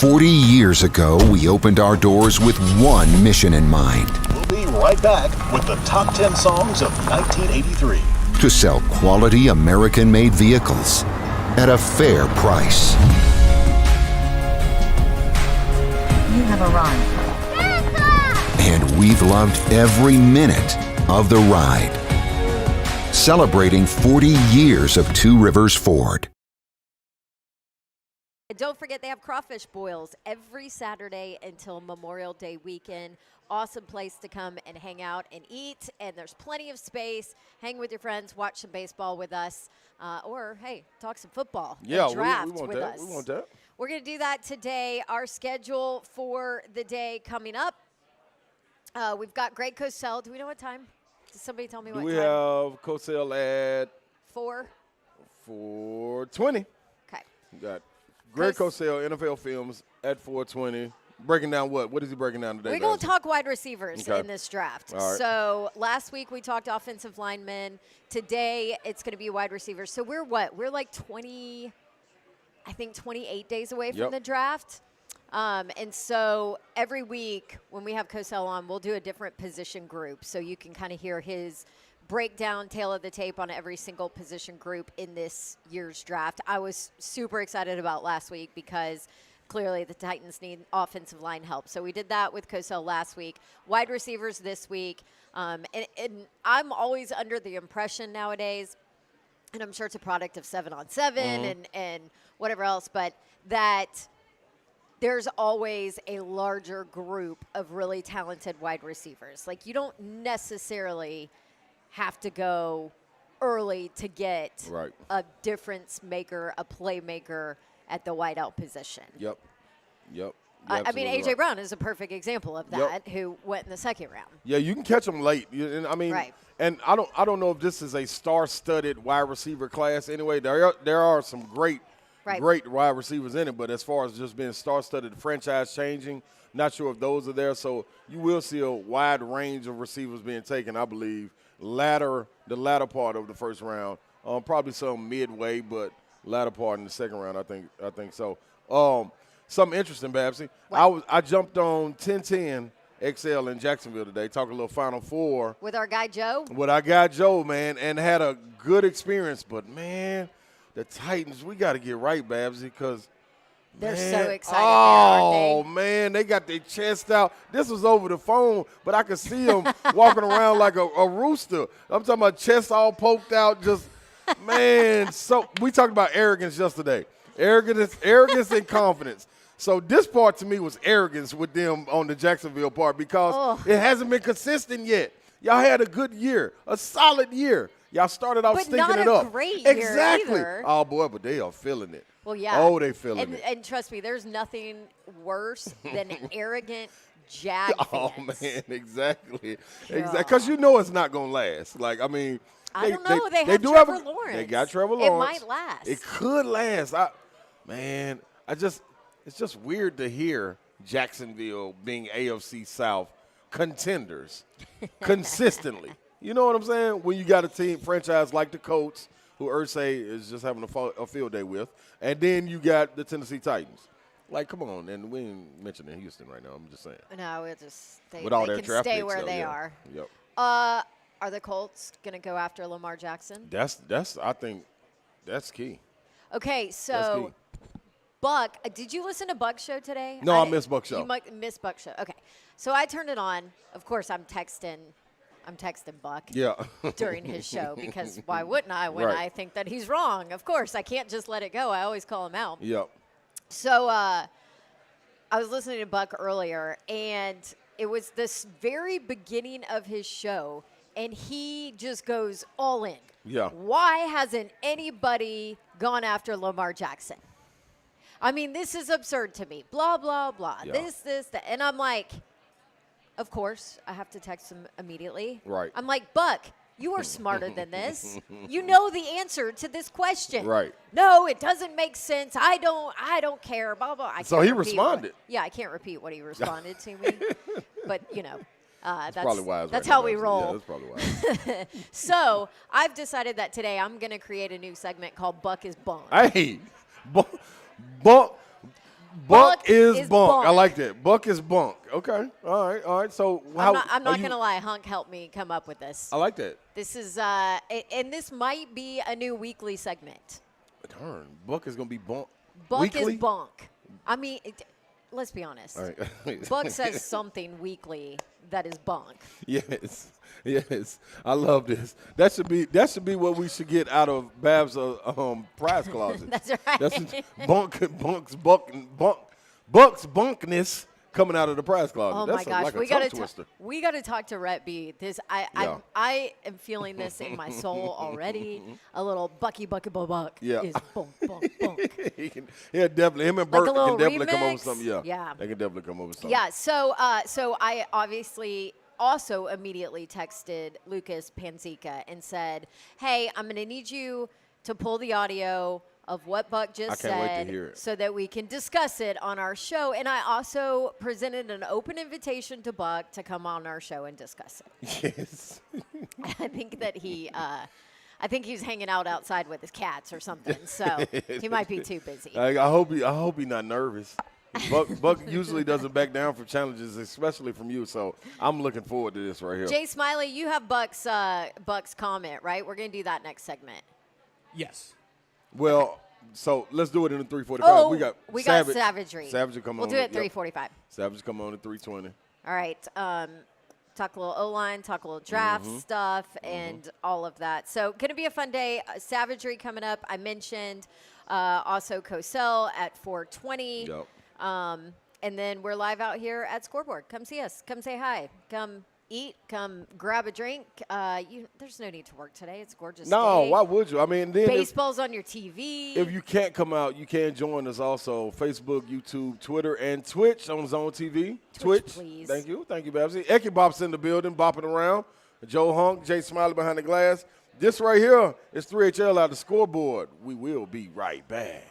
40 years ago, we opened our doors with one mission in mind. We'll be right back with the top 10 songs of 1983. To sell quality American-made vehicles at a fair price. You have arrived. And we've loved every minute of the ride. Celebrating 40 years of Two Rivers Ford. And don't forget, they have crawfish boils every Saturday until Memorial Day weekend. Awesome place to come and hang out and eat. And there's plenty of space. Hang with your friends, watch some baseball with us. Or, hey, talk some football. Yeah, and draft we want with that. us. We want that. We're going to do that today. Our schedule for the day coming up. We've got Greg Cosell. Do we know what time? Does somebody tell me what time? We have Cosell at 4:20. Okay. We got Greg Cosell, NFL Films at 4:20. Breaking down what? What is he breaking down today? We're going to talk wide receivers Okay. in this draft. All right. So last week we talked offensive linemen. Today it's going to be wide receivers. So we're what? We're like 28 days away from the draft. And so every week when we have Cosell on, we'll do a different position group so you can kind of hear his breakdown, tail of the tape on every single position group in this year's draft. I was super excited about last week because clearly the Titans need offensive line help. So we did that with Cosell last week. Wide receivers this week. And I'm always under the impression nowadays, and I'm sure it's a product of 7-on-7 and whatever else, but that there's always a larger group of really talented wide receivers. Like, you don't necessarily have to go early to get a difference maker, a playmaker at the wideout position. Yep. I mean, A.J. Brown is a perfect example of that, who went in the second round. Yeah, you can catch them late. And I don't know if this is a star-studded wide receiver class. Anyway, there are some great wide receivers in it, but as far as just being star-studded, franchise changing, not sure if those are there. So you will see a wide range of receivers being taken, I believe, the latter part of the first round. Probably some midway, but latter part in the second round, I think so. Something interesting, Babsy. I jumped on 1010 XL in Jacksonville today, talking a little Final Four. With our guy Joe? With our guy Joe, man, and had a good experience. But, man, the Titans, we got to get right, Babsy, because they're so excited now, aren't they? Oh, man, they got their chest out. This was over the phone, but I could see them walking around like a rooster. I'm talking about chest all poked out, just, man. So we talked about arrogance yesterday. Arrogance and confidence. So this part to me was arrogance with them on the Jacksonville part because it hasn't been consistent yet. Y'all had a good year, a solid year. Y'all started off stinking it up. But not a great year either. Oh, boy, but they are feeling it. Well, yeah. Oh, they feeling it. And trust me, there's nothing worse than arrogant Jag fans. Oh, man, exactly. Because you know it's not going to last. Like, I mean. I don't know. They have Trevor Lawrence. They got Trevor Lawrence. It might last. It could last. It's just weird to hear Jacksonville being AFC South contenders consistently. You know what I'm saying? When you got a team franchise like the Colts, who Irsay is just having a field day with, and then you got the Tennessee Titans. Like, come on, and we ain't mentioning Houston right now. I'm just saying. No, we'll just they can stay where they are. Yep. Are the Colts going to go after Lamar Jackson? That's I think that's key. Okay, so Buck, did you listen to Buck's show today? No, I missed Buck's show. You might miss Buck's show. Okay. So I turned it on. Of course, I'm texting Buck during his show because why wouldn't I when I think that he's wrong? Of course, I can't just let it go. I always call him out. Yep. So I was listening to Buck earlier, and it was this very beginning of his show, and he just goes all in. Yeah. Why hasn't anybody gone after Lamar Jackson? I mean, this is absurd to me. Blah, blah, blah. Yeah. This, that. And I'm like, of course, I have to text him immediately. Right. I'm like, Buck, you are smarter than this. You know the answer to this question. Right. No, it doesn't make sense. I don't care. Blah, blah. So he responded. I can't repeat what he responded to me. But, you know. That's probably wise. That's how we roll. Yeah, that's probably wise. So I've decided that today I'm going to create a new segment called Buck is Bunk. Hey, Bunk Buck is Bunk. I like that. Buck is Bunk. Okay. All right. So I'm not going to lie. Hunk helped me come up with this. I like that. This is and this might be a new weekly segment. Darn. Buck is going to be Bunk. Buck weekly? is Bunk. I mean, let's be honest. All right. Buck says something weekly that is Bunk. Yes. I love this. That should be what we should get out of Bab's prize closet. That's right. That's Buck's bunkness coming out of the prize closet. Oh That's my gosh, like we got to talk to Rhett B. This I am feeling this in my soul already. A little Bucky Buck is Bunk. Yeah, definitely. Him and Bert like can definitely remix. come up with something. Yeah. They can definitely come up with something. Yeah. So I obviously also immediately texted Lucas Panzica and said, "Hey, I'm going to need you to pull the audio of what Buck just I can't wait said to hear it. so that we can discuss it on our show." And I also presented an open invitation to Buck to come on our show and discuss it. Yes. I think that he's hanging out outside with his cats or something, so he might be too busy. I hope he's not nervous. Buck usually doesn't back down from challenges, especially from you. So I'm looking forward to this right here. Jay Smiley, you have Buck's comment, right? We're going to do that next segment. Yes. Well, so let's do it in the 3:45. Oh, we got Savagery. Savage will come on. We'll do it at 3:45. Savage come on at 3:20. All right. Talk a little O-line, talk a little draft stuff, and all of that. So going to be a fun day. Savagery coming up. I mentioned also Cosell at 4:20. Yep. And then we're live out here at Scoreboard. Come see us. Come say hi. Come eat. Come grab a drink. There's no need to work today. It's a gorgeous day. No, why would you? I mean, then baseball's on your TV. If you can't come out, you can join us also. Facebook, YouTube, Twitter, and Twitch on Zone TV. Twitch, please. Thank you, Babsy. Eki Bop's in the building, bopping around. Joe Hunk, Jay Smiley behind the glass. This right here is 3HL out of Scoreboard. We will be right back.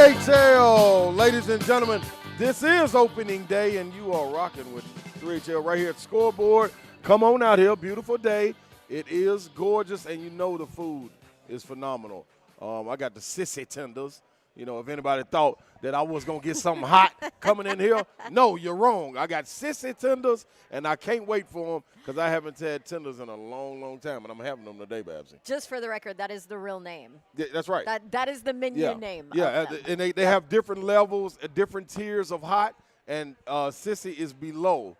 3HL, ladies and gentlemen, this is opening day, and you are rocking with 3HL right here at Scoreboard. Come on out here, beautiful day. It is gorgeous, and you know the food is phenomenal. I got the sissy tenders. You know, if anybody thought that I was going to get something hot coming in here, no, you're wrong. I got sissy tenders, and I can't wait for them because I haven't had tenders in a long, long time, and I'm having them today, Babsy. Just for the record, that is the real name. Yeah, that's right. That is the menu name. Yeah, and they have different levels, different tiers of hot, and sissy is below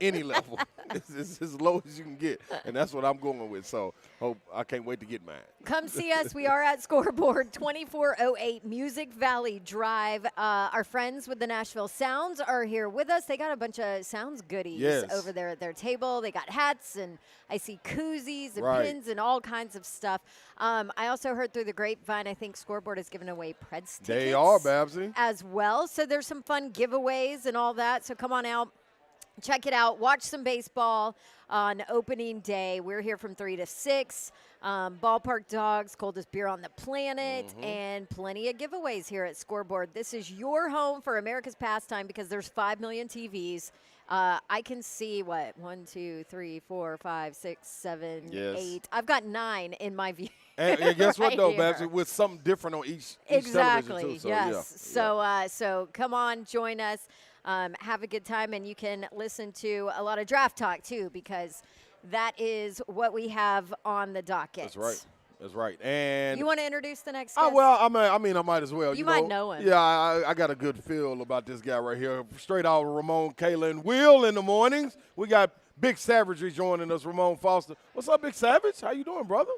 any level. It's as low as you can get, and that's what I'm going with. So I can't wait to get mine. Come see us. We are at Scoreboard, 2408 Music Valley Drive. Our friends with the Nashville Sounds are here with us. They got a bunch of Sounds goodies over there at their table. They got hats, and I see koozies and pins and all kinds of stuff. I also heard through the grapevine, I think Scoreboard is giving away Preds tickets. They are, Babsy. As well. So there's some fun giveaways and all that. So come on out. Check it out. Watch some baseball on opening day. We're here from 3 to 6. Ballpark Dogs, coldest beer on the planet, and plenty of giveaways here at Scoreboard. This is your home for America's pastime because there's 5 million TVs. I can see, 1, 2, 3, 4, 5, 6, 7, 8. I've got 9 in my view. And guess what, though, Babsy? With something different on each television, too. So, yes. So come on, join us. Have a good time, and you can listen to a lot of draft talk, too, because that is what we have on the docket. That's right. That's right. And you want to introduce the next guest? Well, I might as well. You might know him. Yeah, I got a good feel about this guy right here. Straight out of Ramon, Kayla, and Will in the mornings. We got Big Savagery joining us, Ramon Foster. What's up, Big Savage? How you doing, brother?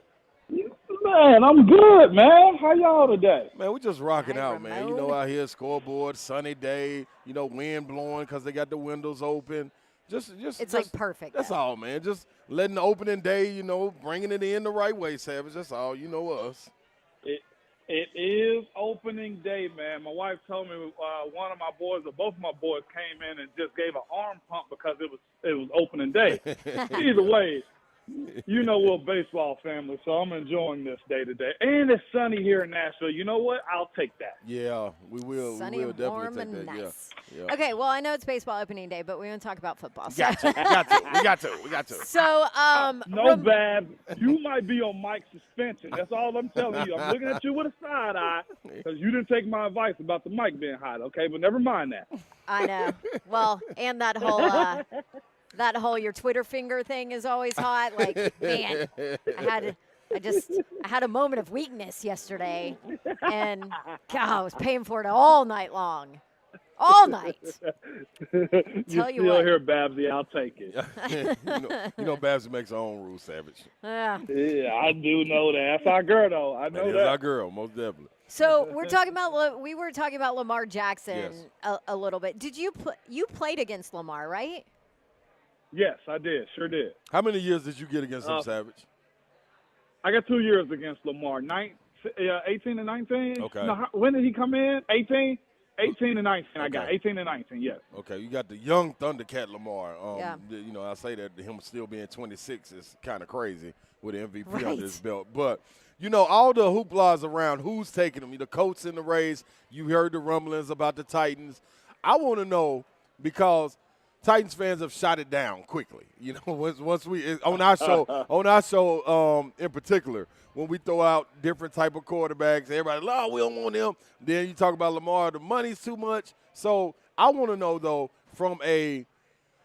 Man, I'm good, man. How y'all today? Man, we just rocking out, Ramon. man. You know, out here, Scoreboard, sunny day, you know, wind blowing because they got the windows open. It's like perfect. That's all, man. Just letting the opening day, you know, bringing it in the right way, Savage. That's all. You know us. It is opening day, man. My wife told me one of my boys, or both of my boys, came in and just gave an arm pump because it was opening day. Either way, you know we're a baseball family, so I'm enjoying this day today. And it's sunny here in Nashville. You know what? I'll take that. Yeah, we will. Sunny we will and definitely warm take and that. nice. Yeah. Okay, well, I know it's baseball opening day, but we want to talk about football. So. We got to. So, no, Babs, you might be on Mike's suspension. That's all I'm telling you. I'm looking at you with a side eye because you didn't take my advice about the mic being hot, okay? But never mind that. I know. Well, and that whole your Twitter finger thing is always hot. Like, man, I had a moment of weakness yesterday, and God, I was paying for it all night long. All night. Tell you still what. here, Babsy. I'll take it. you know Babsy makes her own rules, Savage. Yeah, I do know that. That's our girl, though. I know that. That's our girl, most definitely. So we were talking about Lamar Jackson a little bit. Did you played against Lamar, right? Yes, I did. Sure did. How many years did you get against him, Savage? I got 2 years against Lamar. 18 and 19. Okay. No, when did he come in? 18? 18 and 19. Okay. I got 18 and 19, yes. Okay, you got the young Thundercat Lamar. Yeah. You know, I say that him still being 26 is kind of crazy with the MVP under his belt. But, you know, all the hooplas around who's taking him. The Colts in the race. You heard the rumblings about the Titans. I want to know because – Titans fans have shot it down quickly. You know, once we on our show in particular, when we throw out different type of quarterbacks, everybody, oh, we don't want him. Then you talk about Lamar, the money's too much. So I want to know though, from a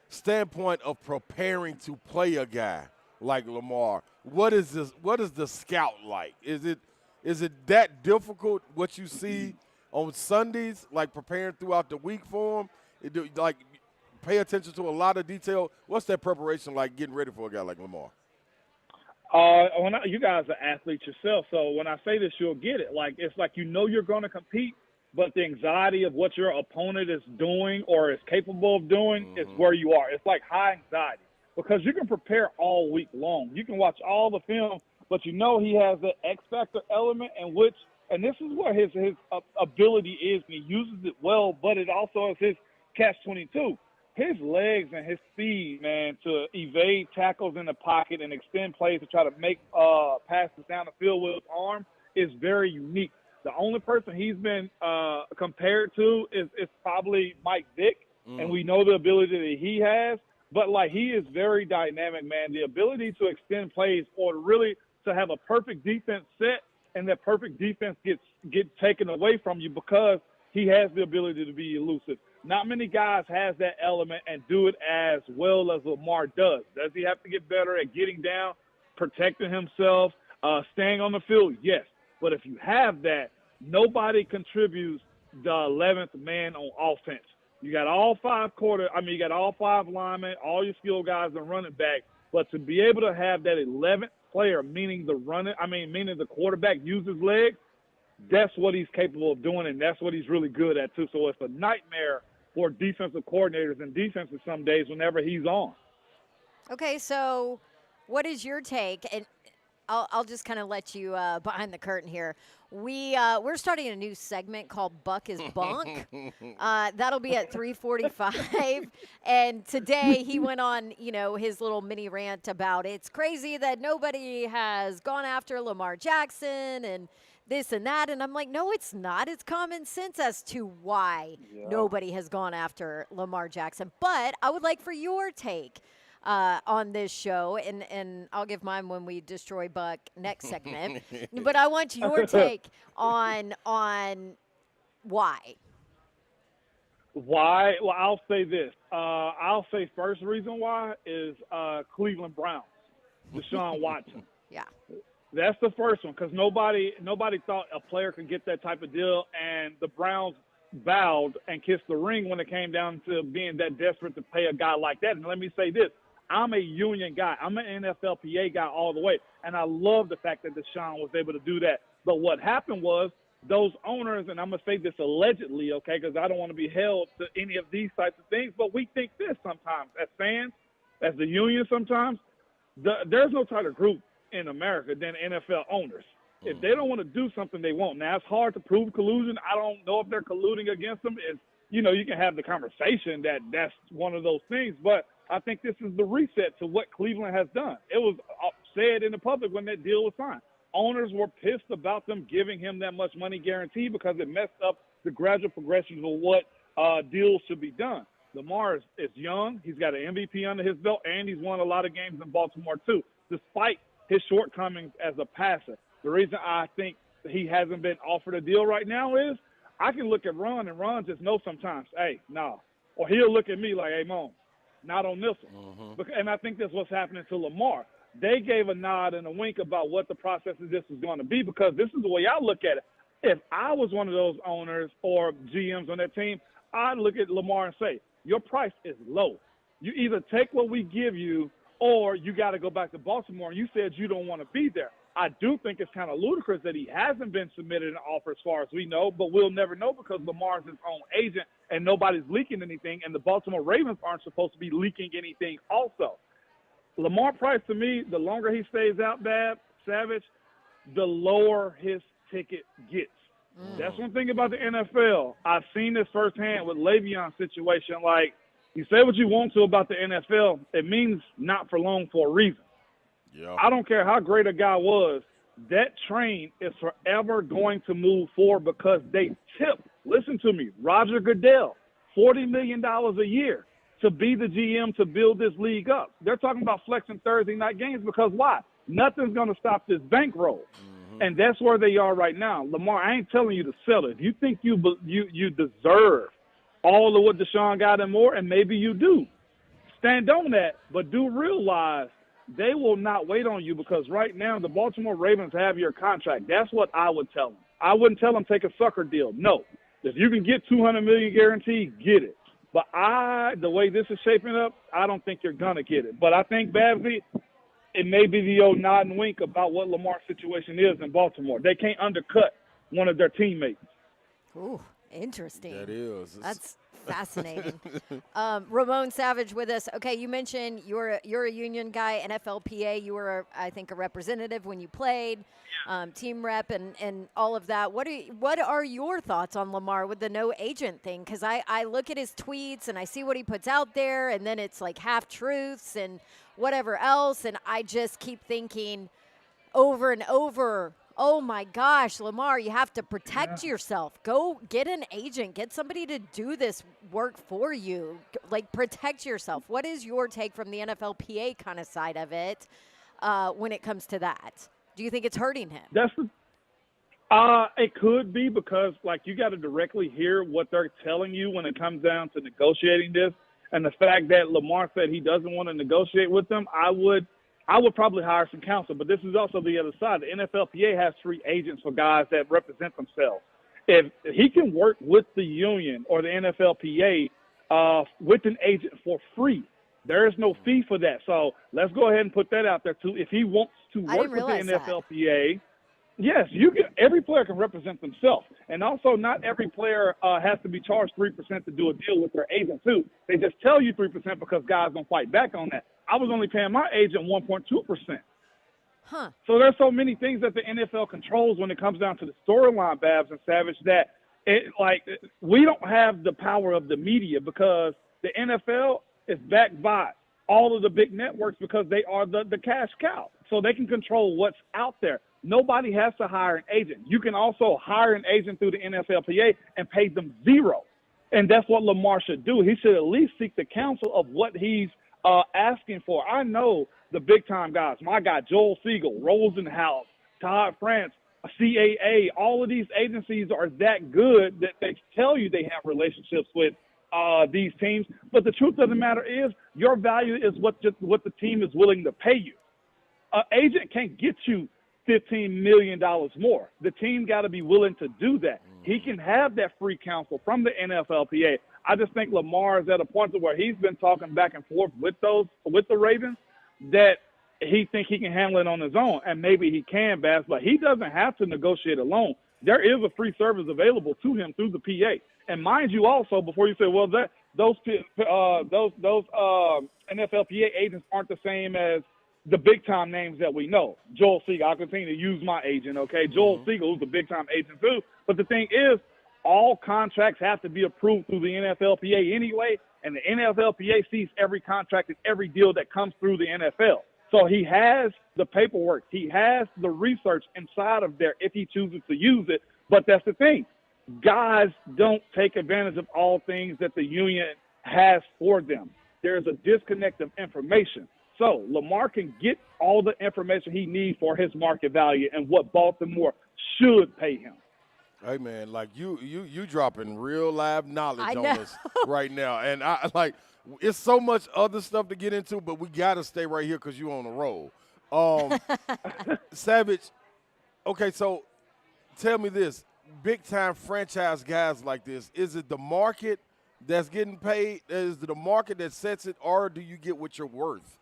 standpoint of preparing to play a guy like Lamar, what is the scout like? Is it that difficult? What you see on Sundays, like preparing throughout the week for him, pay attention to a lot of detail. What's that preparation like getting ready for a guy like Lamar? You guys are athletes yourself, so when I say this, you'll get it. Like, it's like you know you're going to compete, but the anxiety of what your opponent is doing or is capable of doing is where you are. It's like high anxiety because you can prepare all week long. You can watch all the film, but you know he has the X factor element and this is where his ability is, and he uses it well, but it also is his catch-22. His legs and his speed, man, to evade tackles in the pocket and extend plays to try to make passes down the field with his arm is very unique. The only person he's been compared to is probably Mike Vick, and we know the ability that he has. But, like, he is very dynamic, man. The ability to extend plays or really to have a perfect defense set and that perfect defense gets taken away from you because he has the ability to be elusive. Not many guys has that element and do it as well as Lamar does. Does he have to get better at getting down, protecting himself, staying on the field? Yes. But if you have that, nobody contributes the 11th man on offense. You got all you got all five linemen, all your skill guys and running back. But to be able to have that 11th player, meaning the quarterback uses legs, that's what he's capable of doing, and that's what he's really good at too. So it's a nightmare for defensive coordinators and defenses some days whenever he's on. Okay, so what is your take? And I'll just kind of let you behind the curtain here. We're starting a new segment called Buck is Bunk. That'll be at 3:45. And today he went on, his little mini rant about it's crazy that nobody has gone after Lamar Jackson and this and that. And I'm like, no, it's not. It's common sense as to why nobody has gone after Lamar Jackson. But I would like for your take on this show, and I'll give mine when we destroy Buck next segment. But I want your take on why. Why? Well, I'll say this. I'll say first reason why is Cleveland Browns, Deshaun Watson. Yeah. That's the first one because nobody thought a player could get that type of deal, and the Browns bowed and kissed the ring when it came down to being that desperate to pay a guy like that. And let me say this. I'm a union guy. I'm an NFLPA guy all the way, and I love the fact that Deshaun was able to do that. But what happened was those owners, and I'm going to say this allegedly, okay, because I don't want to be held to any of these types of things, but we think this sometimes as fans, as the union sometimes. There's no tighter group in America than NFL owners. If they don't want to do something, they won't. Now, it's hard to prove collusion. I don't know if they're colluding against them. You can have the conversation that that's one of those things, but I think this is the reset to what Cleveland has done. It was said in the public when that deal was signed. Owners were pissed about them giving him that much money guarantee because it messed up the gradual progression of what deals should be done. Lamar is young. He's got an MVP under his belt, and he's won a lot of games in Baltimore too, despite his shortcomings as a passer. The reason I think he hasn't been offered a deal right now is I can look at Ron, and Ron just knows sometimes, hey, no. Or he'll look at me like, hey, Mom, not on this one. And I think that's what's happening to Lamar. They gave a nod and a wink about what the process of this is going to be because this is the way I look at it. If I was one of those owners or GMs on that team, I'd look at Lamar and say, your price is low. You either take what we give you or you got to go back to Baltimore, and you said you don't want to be there. I do think it's kind of ludicrous that he hasn't been submitted an offer as far as we know, but we'll never know because Lamar's his own agent and nobody's leaking anything, and the Baltimore Ravens aren't supposed to be leaking anything also. Lamar Price, to me, the longer he stays out, Savage, the lower his ticket gets. That's one thing about the NFL. I've seen this firsthand with Le'Veon's situation. Like, you say what you want to about the NFL, it means not for long for a reason. Yeah. I don't care how great a guy was, that train is forever going to move forward because they tip, listen to me, Roger Goodell, $40 million a year to be the GM to build this league up. They're talking about flexing Thursday night games because why? Nothing's going to stop this bankroll. And that's where they are right now. Lamar, I ain't telling you to sell it. If you think you deserve all of what Deshaun got and more, and maybe you do, stand on that. But do realize they will not wait on you because right now the Baltimore Ravens have your contract. That's what I would tell them. I wouldn't tell them take a sucker deal. No. If you can get $200 million guaranteed, get it. But the way this is shaping up, I don't think you're going to get it. But I think, Babsy, it may be the old nod and wink about what Lamar's situation is in Baltimore. They can't undercut one of their teammates. Ooh, interesting. That is. That's fascinating. Ramon Savage with us. Okay, you mentioned you're a union guy, NFLPA. You were, I think, a representative when you played, team rep, and all of that. What are your thoughts on Lamar with the no agent thing? Because I look at his tweets and I see what he puts out there, and then it's like half truths and whatever else, and I just keep thinking over and over, Oh my gosh, Lamar, you have to protect yourself. Go get an agent. Get somebody to do this work for you. Like, protect yourself. What is your take from the NFLPA kind of side of it when it comes to that? Do you think it's hurting him? It could be because, like, you got to directly hear what they're telling you when it comes down to negotiating this. And the fact that Lamar said he doesn't want to negotiate with them, I would probably hire some counsel. But this is also the other side. The NFLPA has free agents for guys that represent themselves. If he can work with the union or the NFLPA with an agent for free, there is no fee for that. So let's go ahead and put that out there, too. If he wants to work with the NFLPA, yes, every player can represent themselves. And also, not every player has to be charged 3% to do a deal with their agent, too. They just tell you 3% because guys don't fight back on that. I was only paying my agent 1.2%. Huh. So there's so many things that the NFL controls when it comes down to the storyline, Babs and Savage, that we don't have the power of the media because the NFL is backed by all of the big networks because they are the cash cow. So they can control what's out there. Nobody has to hire an agent. You can also hire an agent through the NFLPA and pay them zero. And that's what Lamar should do. He should at least seek the counsel of what he's asking for. I know the big-time guys. My guy, Joel Siegel, Rosenhaus, Todd France, CAA, all of these agencies are that good that they tell you they have relationships with these teams. But the truth of the matter is your value is what the team is willing to pay you. An agent can't get you $15 million more. The team got to be willing to do that. He can have that free counsel from the NFLPA. I just think Lamar is at a point where he's been talking back and forth with the Ravens that he thinks he can handle it on his own, and maybe he can, Bass, but he doesn't have to negotiate alone. There is a free service available to him through the PA. And mind you also, before you say, well, those NFLPA agents aren't the same as the big-time names that we know. Joel Siegel, I'll continue to use my agent, okay? Joel Siegel, who's a big-time agent too. But the thing is, all contracts have to be approved through the NFLPA anyway, and the NFLPA sees every contract and every deal that comes through the NFL. So he has the paperwork. He has the research inside of there if he chooses to use it. But that's the thing. Guys don't take advantage of all things that the union has for them. There's a disconnect of information. So Lamar can get all the information he needs for his market value and what Baltimore should pay him. Hey, man, like you dropping real live knowledge on us right now. And it's so much other stuff to get into, but we got to stay right here because you're on the roll. Savage, okay, so tell me this. Big-time franchise guys like this, is it the market that's getting paid? Is it the market that sets it, or do you get what you're worth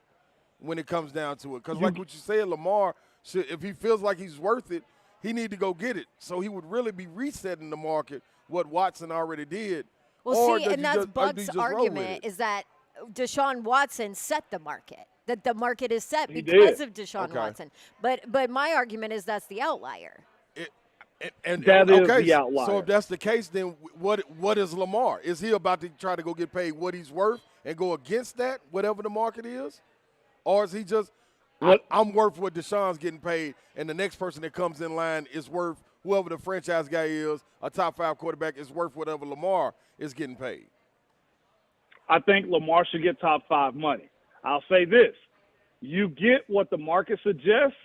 when it comes down to it? Because like what you said, Lamar, if he feels like he's worth it, he need to go get it. So he would really be resetting the market, what Watson already did. Well, see, and that's Buck's argument is that Deshaun Watson set the market, that the market is set because of Deshaun Watson. But my argument is that's the outlier. And that is the outlier. So if that's the case, then what is Lamar? Is he about to try to go get paid what he's worth and go against that, whatever the market is? Or is he just – I'm worth what Deshaun's getting paid, and the next person that comes in line is worth whoever the franchise guy is, a top 5 quarterback is worth whatever Lamar is getting paid? I think Lamar should get top 5 money. I'll say this. You get what the market suggests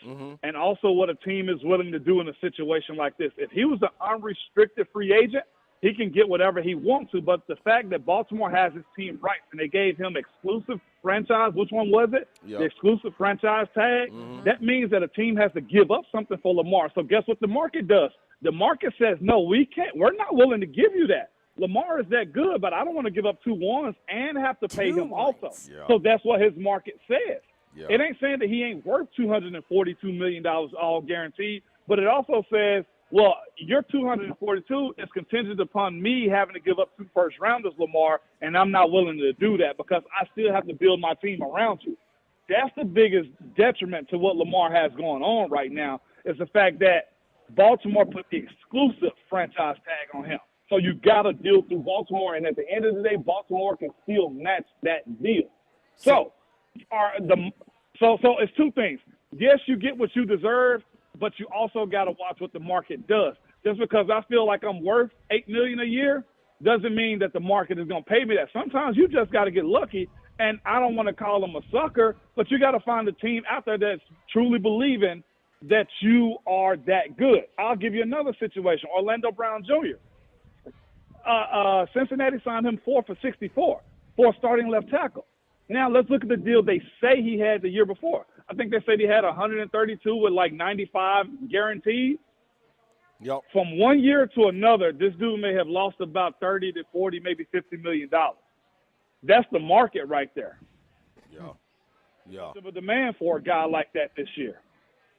and also what a team is willing to do in a situation like this. If he was an unrestricted free agent, he can get whatever he wants to. But the fact that Baltimore has his team rights and they gave him exclusive franchise, which one was it? Yep. The exclusive franchise tag. That means that a team has to give up something for Lamar. So guess what the market does? The market says, no, we can't. We're not willing to give you that. Lamar is that good, but I don't want to give up 2 ones and have to pay him also. Yeah. So that's what his market says. Yeah. It ain't saying that he ain't worth $242 million all guaranteed, but it also says, well, your $242 is contingent upon me having to give up 2 first-rounders, Lamar, and I'm not willing to do that because I still have to build my team around you. That's the biggest detriment to what Lamar has going on right now is the fact that Baltimore put the exclusive franchise tag on him. So you got to deal through Baltimore, and at the end of the day, Baltimore can still match that deal. So it's 2 things. Yes, you get what you deserve, but you also got to watch what the market does. Just because I feel like I'm worth $8 million a year doesn't mean that the market is going to pay me that. Sometimes you just got to get lucky, and I don't want to call them a sucker, but you got to find a team out there that's truly believing that you are that good. I'll give you another situation. Orlando Brown Jr. Cincinnati signed him 4 for $64 for a starting left tackle. Now let's look at the deal they say he had the year before. I think they said he had 132 with like 95 guaranteed. Yep. From one year to another, this dude may have lost about 30 to 40, maybe $50 million. That's the market right there. Yeah. Yeah. There's a demand for a guy like that this year.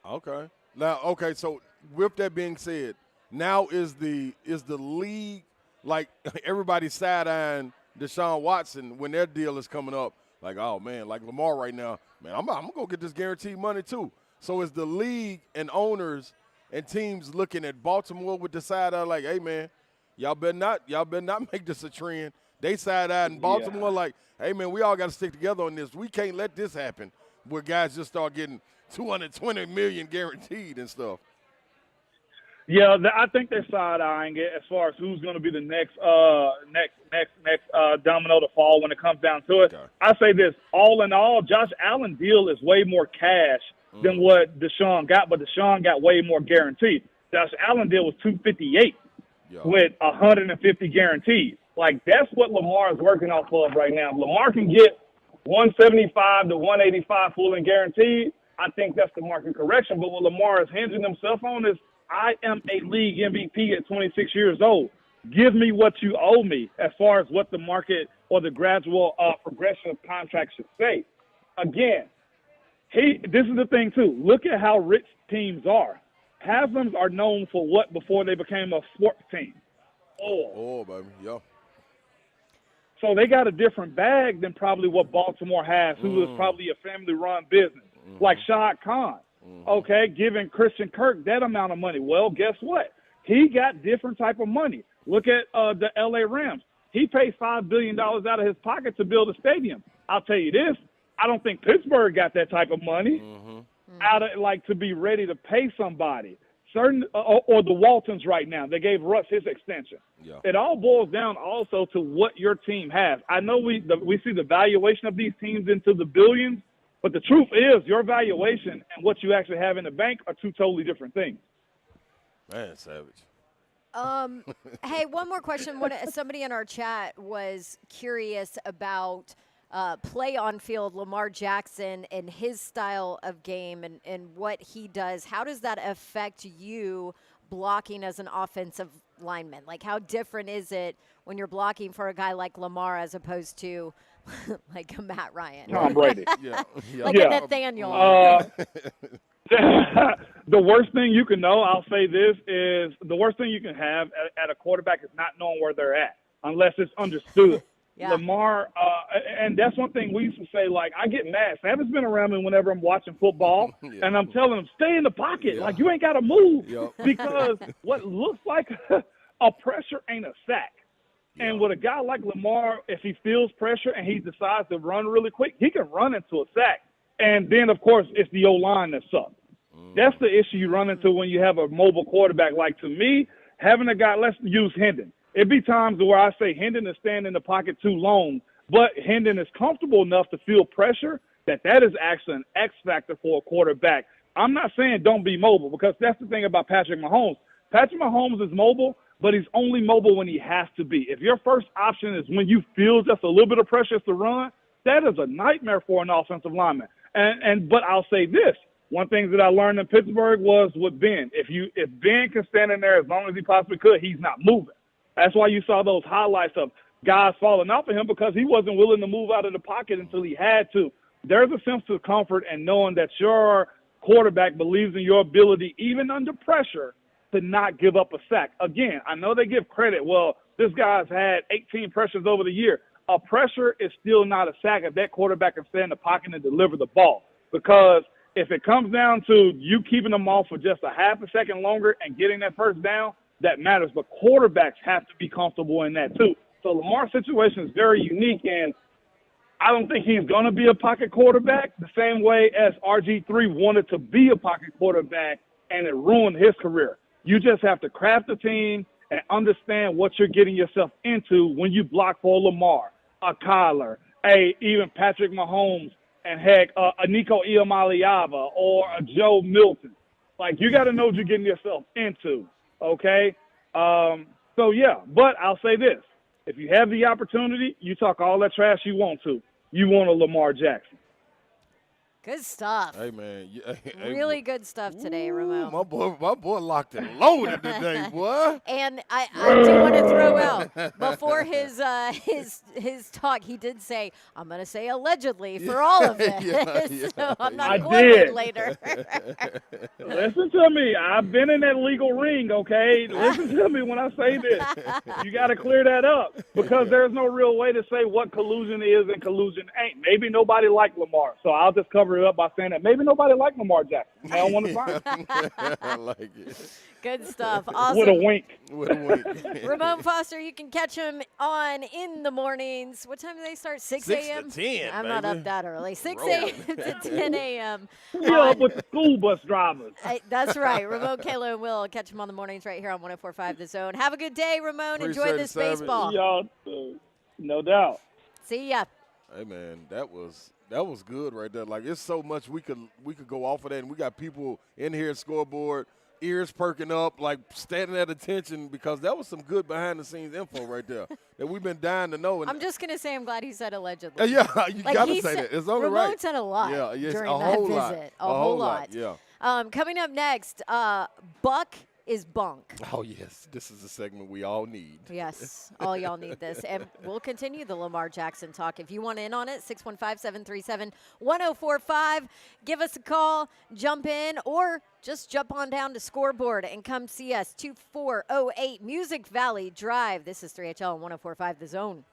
Okay. Now, okay, so with that being said, now is the league, like, everybody side-eyeing Deshaun Watson when their deal is coming up. Like, oh, man, like Lamar right now, man, I'm going to go get this guaranteed money too. So is the league and owners and teams looking at Baltimore with the side-eye like, hey, man, y'all better not make this a trend. They side-eye in Baltimore like, hey, man, we all got to stick together on this. We can't let this happen where guys just start getting $220 million guaranteed and stuff. Yeah, I think they're side-eyeing it as far as who's going to be the next domino to fall when it comes down to it. Okay. I say this, all in all, Josh Allen deal is way more cash than what Deshaun got, but Deshaun got way more guaranteed. Josh Allen deal was $258 with 150 guaranteed. Like, that's what Lamar is working off of right now. If Lamar can get 175 to 185 full and guaranteed, I think that's the market correction. But what Lamar is hinging himself on is, I am a league MVP at 26 years old. Give me what you owe me as far as what the market or the gradual progression of contracts should say. Again, this is the thing, too. Look at how rich teams are. Haslam's are known for what before they became a sports team? Oil. Oil, baby, yeah. So they got a different bag than probably what Baltimore has, who is probably a family-run business, like Shad Khan. Okay, giving Christian Kirk that amount of money. Well, guess what? He got different type of money. Look at the L.A. Rams. He paid $5 billion out of his pocket to build a stadium. I'll tell you this, I don't think Pittsburgh got that type of money out of like to be ready to pay somebody. Certain or the Waltons right now, they gave Russ his extension. Yeah. It all boils down also to what your team has. I know we see the valuation of these teams into the billions, but the truth is your valuation and what you actually have in the bank are two totally different things. Man, savage. Hey, one more question. Somebody in our chat was curious about play on field, Lamar Jackson and his style of game and what he does. How does that affect you blocking as an offensive lineman? Like, how different is it when you're blocking for a guy like Lamar as opposed to like a Matt Ryan? Tom Brady. Like a Nathaniel. The worst thing you can know, I'll say this, is the worst thing you can have at a quarterback is not knowing where they're at unless it's understood. Yeah. Lamar, and that's one thing we used to say, like, I get mad. Savage been around me whenever I'm watching football, and I'm telling him, stay in the pocket. Yeah. Like, you ain't got to move because what looks like a pressure ain't a sack. Yeah. And with a guy like Lamar, if he feels pressure and he decides to run really quick, he can run into a sack. And then, of course, it's the O-line that sucks. That's the issue you run into when you have a mobile quarterback. Like, to me, having a guy, let's use Hendon. It'd be times where I say Hendon is staying in the pocket too long, but Hendon is comfortable enough to feel pressure that is actually an X factor for a quarterback. I'm not saying don't be mobile because that's the thing about Patrick Mahomes. Patrick Mahomes is mobile, but he's only mobile when he has to be. If your first option is when you feel just a little bit of pressure to run, that is a nightmare for an offensive lineman. But I'll say this. One thing that I learned in Pittsburgh was with Ben. If Ben can stand in there as long as he possibly could, he's not moving. That's why you saw those highlights of guys falling off of him because he wasn't willing to move out of the pocket until he had to. There's a sense of comfort in knowing that your quarterback believes in your ability, even under pressure, to not give up a sack. Again, I know they give credit. Well, this guy's had 18 pressures over the year. A pressure is still not a sack if that quarterback can stay in the pocket and deliver the ball. Because if it comes down to you keeping them off for just a half a second longer and getting that first down, that matters. But quarterbacks have to be comfortable in that too. So Lamar's situation is very unique, and I don't think he's going to be a pocket quarterback the same way as RG3 wanted to be a pocket quarterback and it ruined his career. You just have to craft a team and understand what you're getting yourself into when you block for Lamar, a Kyler, even Patrick Mahomes, and heck, a Nico Iamaleava or a Joe Milton. Like, you got to know what you're getting yourself into, okay? So, yeah, but I'll say this. If you have the opportunity, you talk all that trash you want to. You want a Lamar Jackson. Good stuff. Hey, man. Really good stuff today, Ramon. My boy locked and loaded today, boy. And I do want to throw out, before his talk, he did say, I'm going to say allegedly for all of it. So I'm not quoted later. Listen to me. I've been in that legal ring, okay? Listen to me when I say this. You got to clear that up because there's no real way to say what collusion is and collusion ain't. Maybe nobody liked Lamar, so I'll just cover it up by saying that maybe nobody liked Lamar Jackson. They don't want to find I like it. Good stuff. Awesome. With a wink. With a wink. Ramon Foster, you can catch him on in the mornings. What time do they start? 6 a.m.? 6 to 10, I'm baby. not up that early. 6 a.m. to 10 a.m. We up with the school bus drivers. That's right. Ramon, Kayla, and Will catch him on the mornings right here on 104.5 The Zone. Have a good day, Ramon. Enjoy this baseball. Y'all too. No doubt. See ya. Hey, man, that was good right there. Like, it's so much we could go off of that, and we got people in here at Scoreboard, ears perking up, like standing at attention, because that was some good behind-the-scenes info right there that we've been dying to know. And I'm just going to say I'm glad he said allegedly. yeah, you got to say that. It's only Ramon right. said a lot during that visit. A whole lot. Yeah. Coming up next, Buck is Bunk. Oh, yes. This is a segment we all need. Yes, all y'all need this. And we'll continue the Lamar Jackson talk. If you want in on it, 615-737-1045. Give us a call, jump in, or just jump on down to Scoreboard and come see us. 2408 Music Valley Drive. This is 3HL and 1045 The Zone.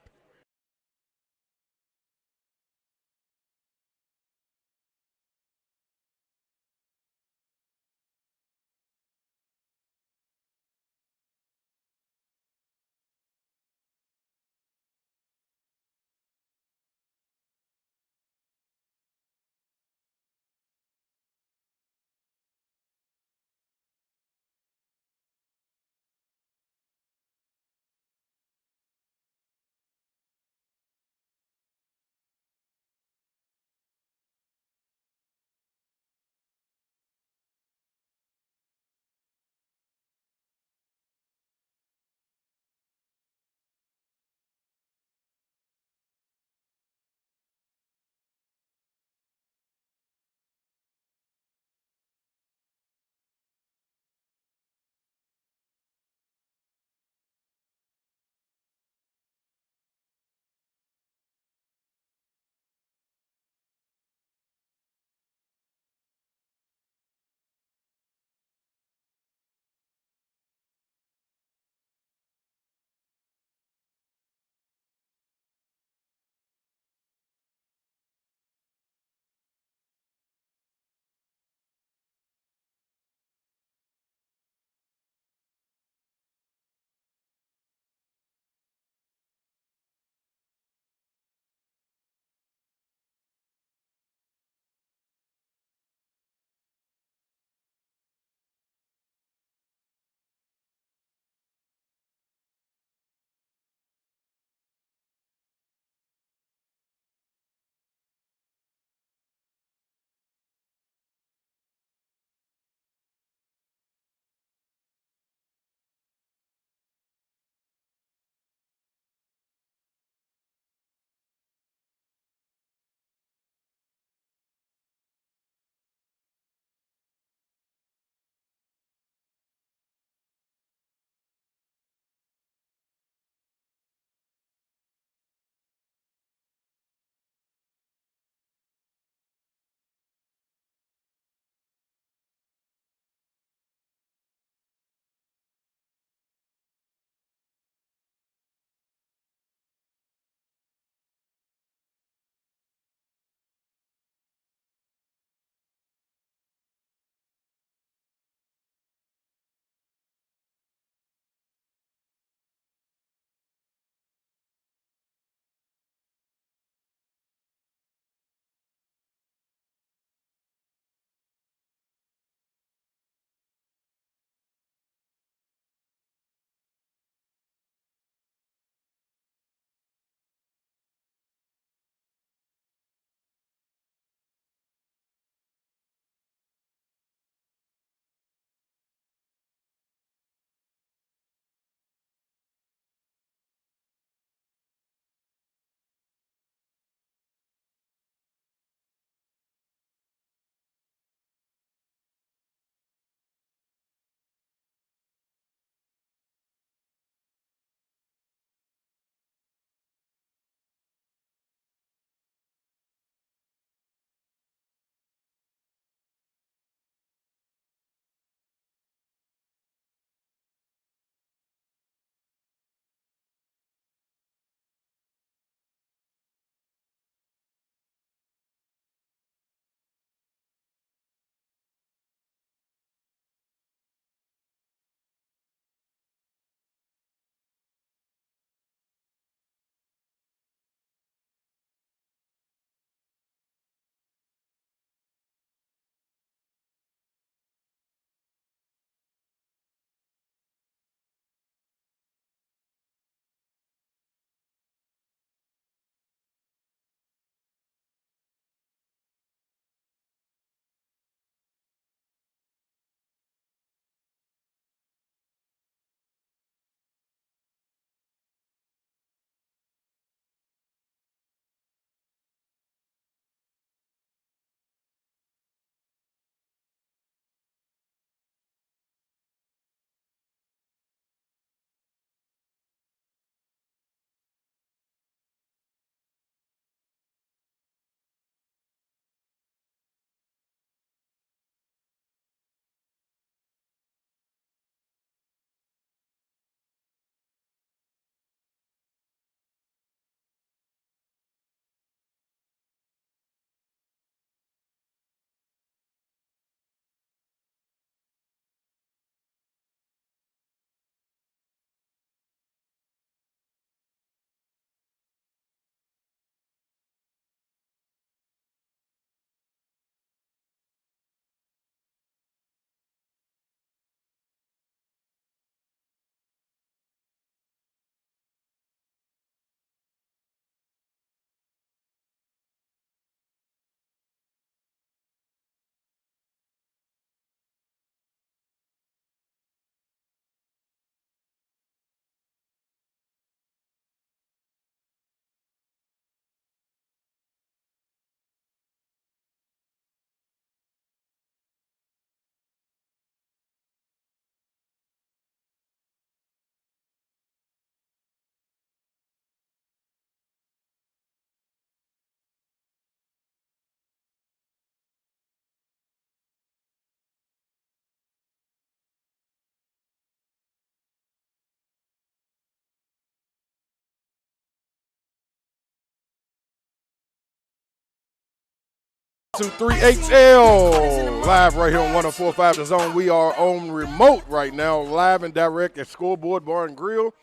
23HL, live right here on 104.5 The Zone. We are on remote right now, live and direct at Scoreboard Bar and Grille.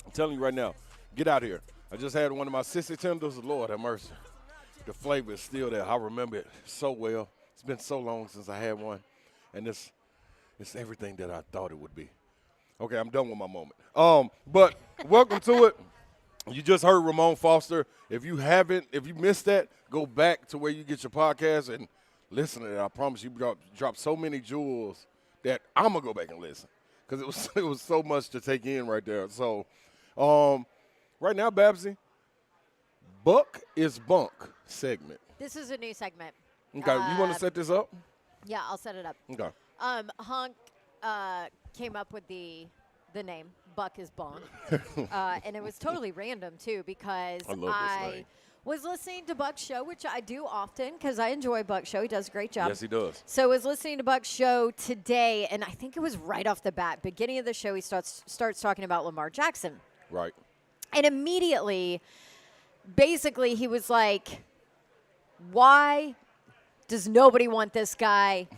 I'm telling you right now, get out here. I just had one of my sissy tenders. Lord have mercy. The flavor is still there. I remember it so well. It's been so long since I had one, and it's everything that I thought it would be. Okay, I'm done with my moment. But welcome to it. You just heard Ramon Foster. If you missed that, go back to where you get your podcast and listen to it. I promise you dropped so many jewels that I'm going to go back and listen because it was so much to take in right there. So right now, Babsy, Buck is Bunk segment. This is a new segment. Okay, you want to set this up? Yeah, I'll set it up. Okay. Honk came up with the name Buck is Bunk, and it was totally random too because I was listening to Buck's show, which I do often because I enjoy Buck's show. He does a great job. Yes, he does. So I was listening to Buck's show today, and I think it was right off the bat, beginning of the show, he starts talking about Lamar Jackson. Right. And immediately, basically, he was like, why does nobody want this guy?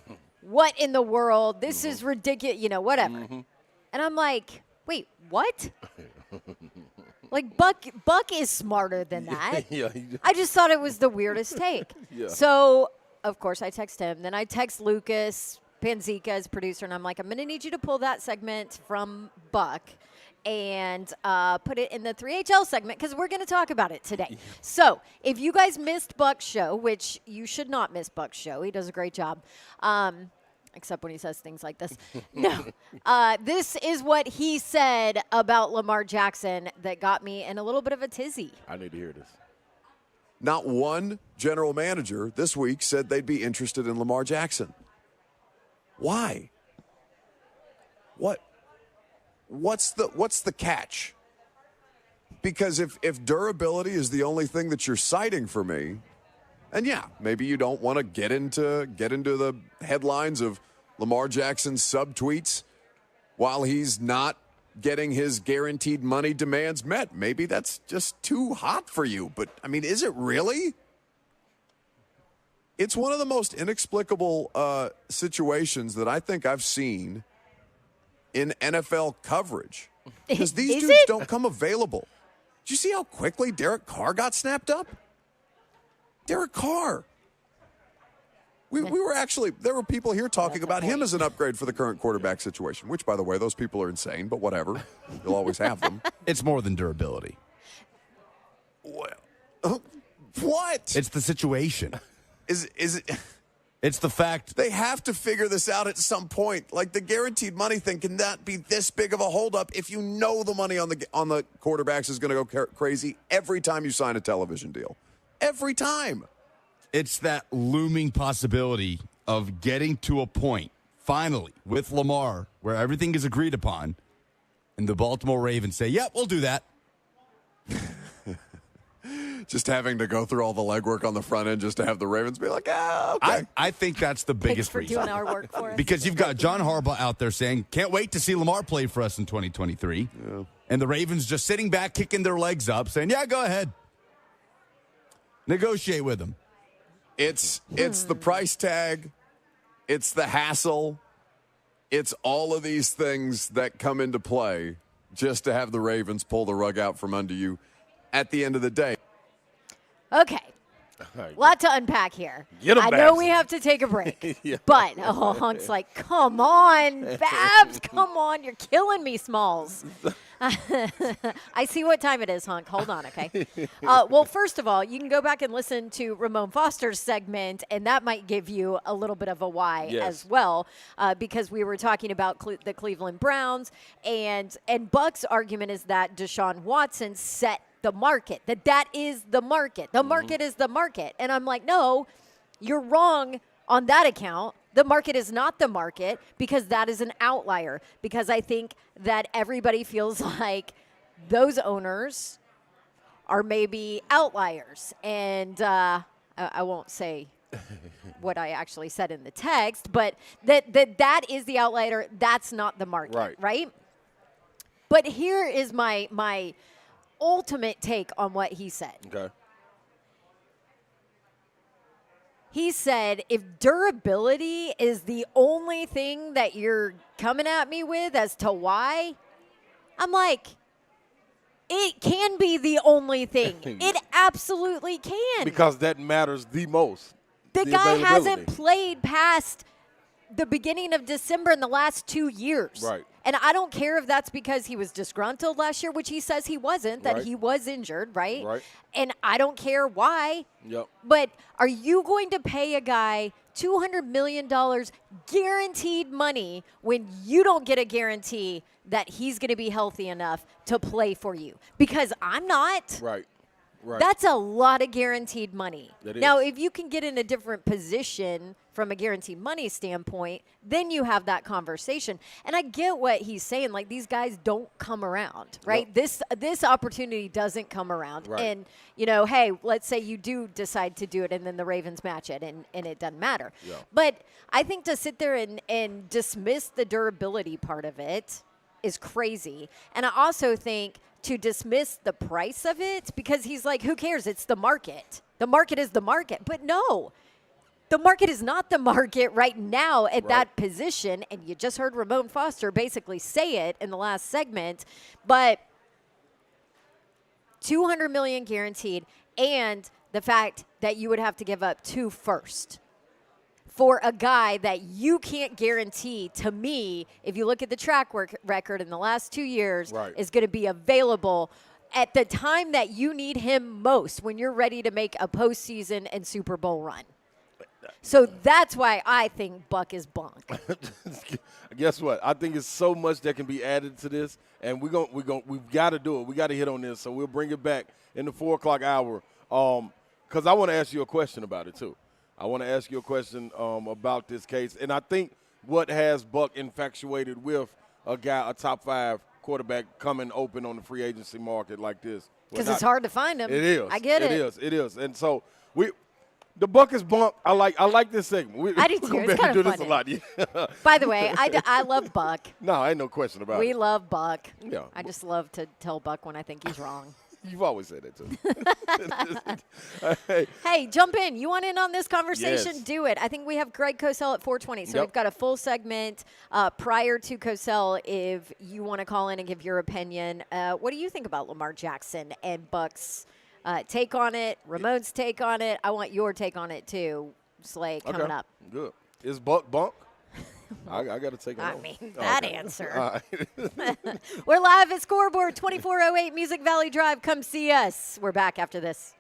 What in the world? This is ridiculous, whatever. Mm-hmm. And I'm like, wait, what? Like, Buck is smarter than that. Yeah. I just thought it was the weirdest take. Yeah. So, of course, I text him. Then I text Lucas Panzica as producer, and I'm like, I'm going to need you to pull that segment from Buck and put it in the 3HL segment because we're going to talk about it today. Yeah. So, if you guys missed Buck's show, which you should not miss Buck's show. He does a great job. Except when he says things like this. No. This is what he said about Lamar Jackson that got me in a little bit of a tizzy. I need to hear this. Not one general manager this week said they'd be interested in Lamar Jackson. Why? What's the catch? Because if durability is the only thing that you're citing for me, and yeah, maybe you don't want to get into the headlines of Lamar Jackson's subtweets while he's not getting his guaranteed money demands met. Maybe that's just too hot for you. But, I mean, is it really? It's one of the most inexplicable situations that I think I've seen in NFL coverage. Because these dudes don't come available. Did you see how quickly Derek Carr got snapped up? Derek Carr. We were actually, there were people here talking about him as an upgrade for the current quarterback situation, which, by the way, those people are insane, but whatever. You'll always have them. It's more than durability. Well, what? It's the situation. Is it? It's the fact. They have to figure this out at some point. Like, the guaranteed money thing cannot be this big of a holdup if you know the money on the quarterbacks is going to go crazy every time you sign a television deal. Every time. It's that looming possibility of getting to a point, finally, with Lamar, where everything is agreed upon, and the Baltimore Ravens say, yep, we'll do that. Just having to go through all the legwork on the front end just to have the Ravens be like, okay. I think that's the biggest reason. Doing our work for us. Because you've got John Harbaugh out there saying, can't wait to see Lamar play for us in 2023. Yeah. And the Ravens just sitting back, kicking their legs up, saying, yeah, go ahead. Negotiate with him. It's the price tag. It's the hassle. It's all of these things that come into play just to have the Ravens pull the rug out from under you at the end of the day. Okay. A lot to unpack here. I know we have to take a break. Yeah. But, Hunk's like, come on, Babs, come on. You're killing me, Smalls. I see what time it is, Hunk. Hold on, okay? Well, first of all, you can go back and listen to Ramon Foster's segment, and that might give you a little bit of a why as well, because we were talking about the Cleveland Browns, and Buck's argument is that Deshaun Watson set the market, that is the market. The market is the market. And I'm like, no, you're wrong on that account. The market is not the market because that is an outlier. Because I think that everybody feels like those owners are maybe outliers. And I won't say what I actually said in the text, but that is the outlier. That's not the market, right? But here is my ultimate take on what he said. Okay. He said, if durability is the only thing that you're coming at me with as to why, I'm like, it can be the only thing. It absolutely can. Because that matters the most. The guy hasn't played past the beginning of December in the last 2 years. Right. And I don't care if that's because he was disgruntled last year, which he says he wasn't, that he was injured, right? Right. And I don't care why. Yep. But are you going to pay a guy $200 million guaranteed money when you don't get a guarantee that he's going to be healthy enough to play for you? Because I'm not. Right. Right. That's a lot of guaranteed money. Now, is. if you can get in a different position from a guaranteed money standpoint, then you have that conversation. And I get what he's saying. Like, these guys don't come around, right? Yep. This opportunity doesn't come around. Right. And, you know, hey, let's say you do decide to do it and then the Ravens match it and it doesn't matter. Yeah. But I think to sit there and dismiss the durability part of it is crazy. And I also think to dismiss the price of it, because he's like, who cares? It's the market. The market is the market. But no, the market is not the market right now at that position. And you just heard Ramon Foster basically say it in the last segment. But $200 million guaranteed, and the fact that you would have to give up 2 first for a guy that you can't guarantee, to me, if you look at the track record in the last 2 years, is going to be available at the time that you need him most, when you're ready to make a postseason and Super Bowl run. So that's why I think Buck is Bunk. Guess what? I think it's so much that can be added to this, and we've got to do it. We got to hit on this, so we'll bring it back in the 4 o'clock hour. Because I want to ask you a question about it too. I want to ask you a question about this case. And I think what has Buck infatuated with a top 5 quarterback coming open on the free agency market like this. Because it's hard to find him. It is. I get it. It is. And so the Buck is Bunk. I like this segment. I do too. It's kind of this a lot. Yeah. By the way, I love Buck. No, ain't no question about it. We love Buck. Yeah. I just love to tell Buck when I think he's wrong. You've always said that too. Hey, jump in. You want in on this conversation? Yes. Do it. I think we have Greg Cosell at 4:20. So Yep. we've got a full segment prior to Cosell if you want to call in and give your opinion. What do you think about Lamar Jackson and Buck's take on it, Ramon's take on it? I want your take on it too, Slay, coming up. Good. Is Buck Bunk? I got to take it I on. mean, that answer. All right. We're live at Scoreboard, 2408 Music Valley Drive. Come see us. We're back after this.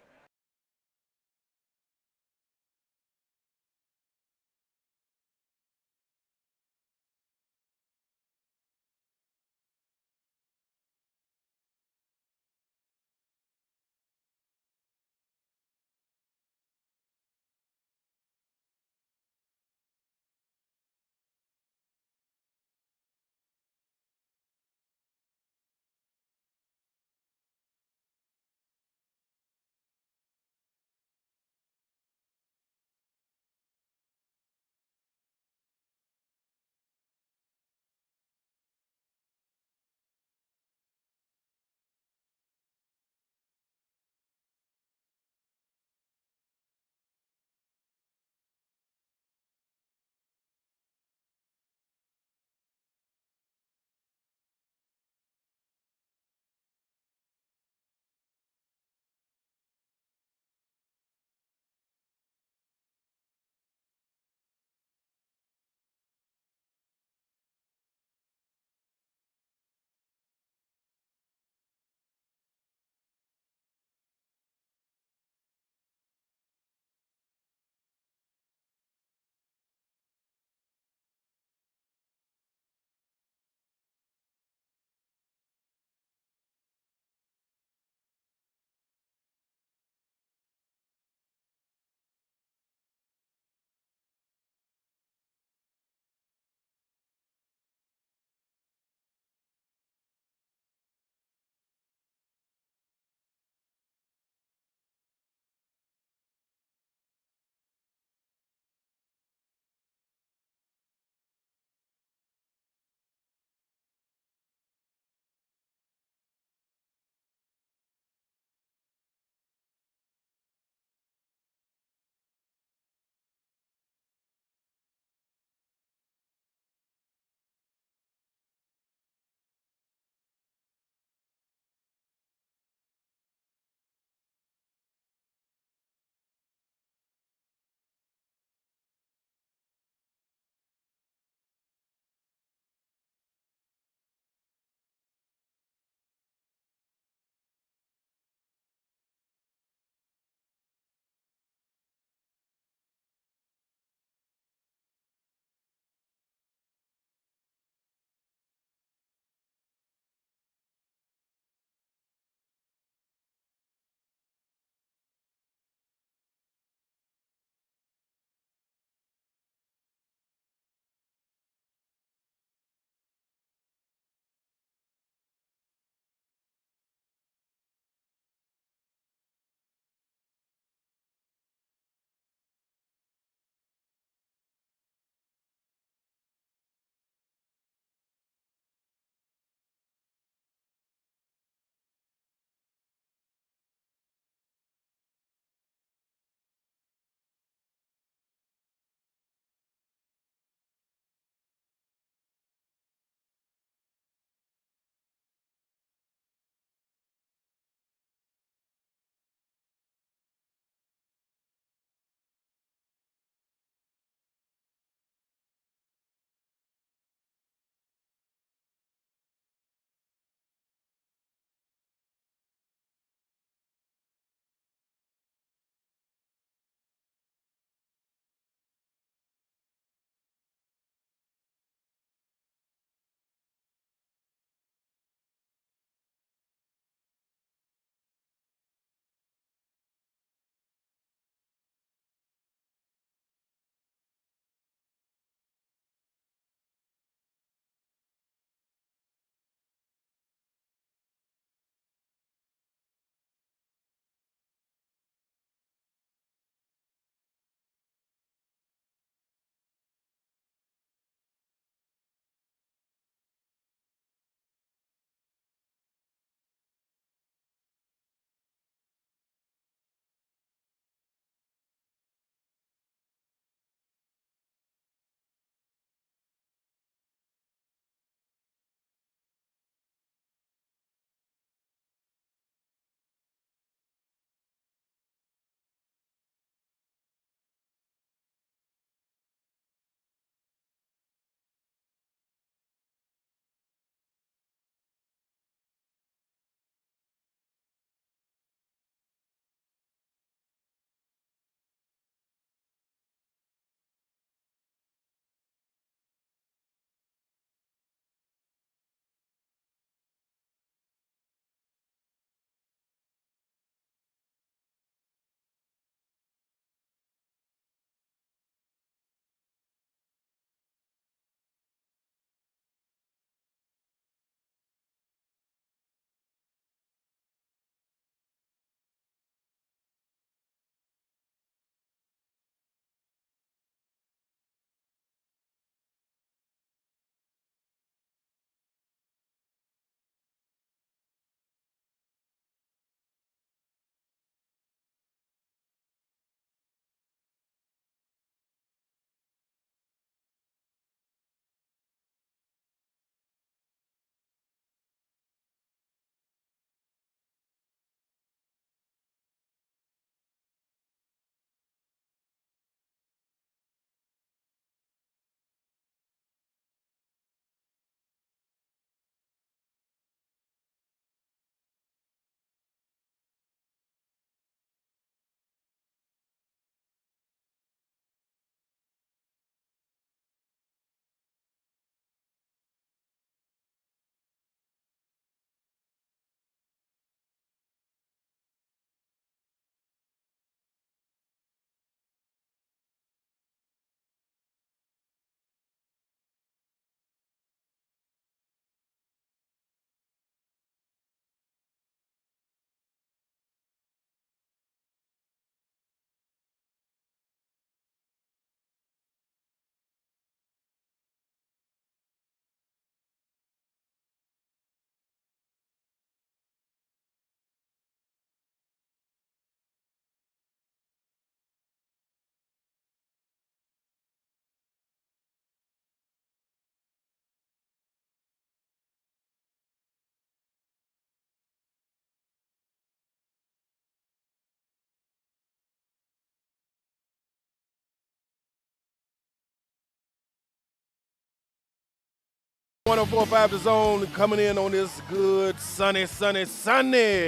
104.5 The Zone coming in on this good sunny Thursday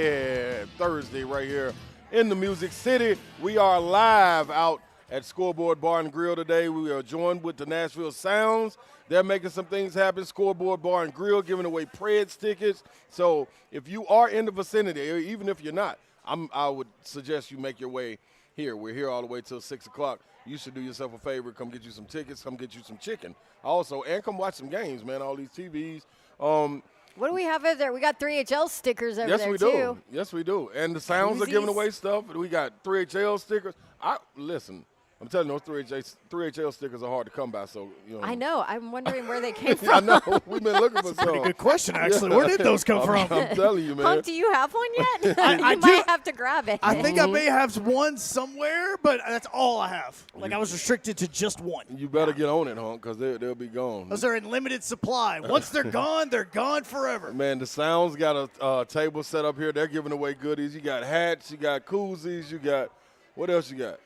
right here in the Music City. We are live out at Scoreboard Bar and Grill today. We are joined with the Nashville Sounds. They're making some things happen. Scoreboard Bar and Grill giving away Preds tickets. So if you are in the vicinity, or even if you're not, I would suggest you make your way here. We're here all the way till 6 o'clock. You should do yourself a favor. Come get you some tickets. Come get you some chicken. Also, and come watch some games, man. All these TVs. What do we have over there? We got 3HL stickers over there, too. Yes, we do. And the Sounds are giving away stuff. We got 3HL stickers. Listen, I'm telling you, those 3HL stickers are hard to come by. So I know. I'm wondering where they came from. I know. We've been looking for some. Pretty good question, actually. Where did those come from? I'm telling you, man. Punk, do you have one yet? I might have to grab it. I think I may have one somewhere, but that's all I have. Like, I was restricted to just one. You better get on it, Hunk, because they'll be gone. Those are in limited supply. Once they're gone forever. Man, the Sounds got a table set up here. They're giving away goodies. You got hats. You got koozies. You got – what else you got?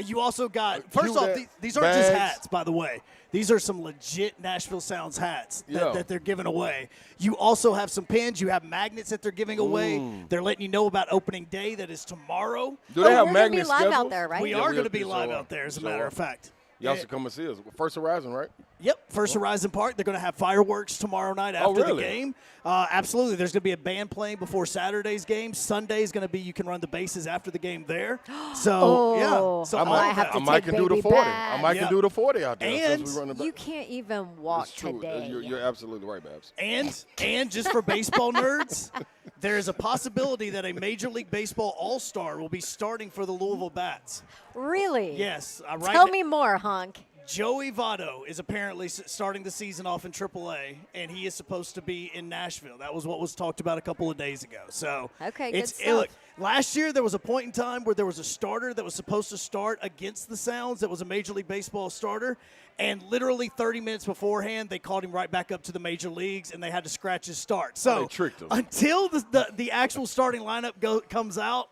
You also got, first off, these aren't just hats, by the way. These are some legit Nashville Sounds hats that they're giving away. You also have some pins. You have magnets that they're giving away. They're letting you know about opening day that is tomorrow. Do they have We're going to magnets be live out there, right? We are going to be live out there, as a matter of fact. Y'all should come and see us. First Horizon, right? Yep, First Horizon Park. They're going to have fireworks tomorrow night after the game. Absolutely. There's going to be a band playing before Saturday's game. Sunday's going to be you can run the bases after the game there. So, yeah. So I might can do the 40. I might can do the 40 out there. And you can't even walk today. You're absolutely right, Babs. And just for baseball nerds, there is a possibility that a Major League Baseball All-Star will be starting for the Louisville Bats. Really? Yes. Tell me more, Hunk. Joey Votto is apparently starting the season off in AAA, and he is supposed to be in Nashville. That was what was talked about a couple of days ago. So okay, good stuff. Look, last year there was a point in time where there was a starter that was supposed to start against the Sounds that was a Major League Baseball starter, and literally 30 minutes beforehand they called him right back up to the major leagues, and they had to scratch his start. So they tricked him. Until the actual starting lineup comes out,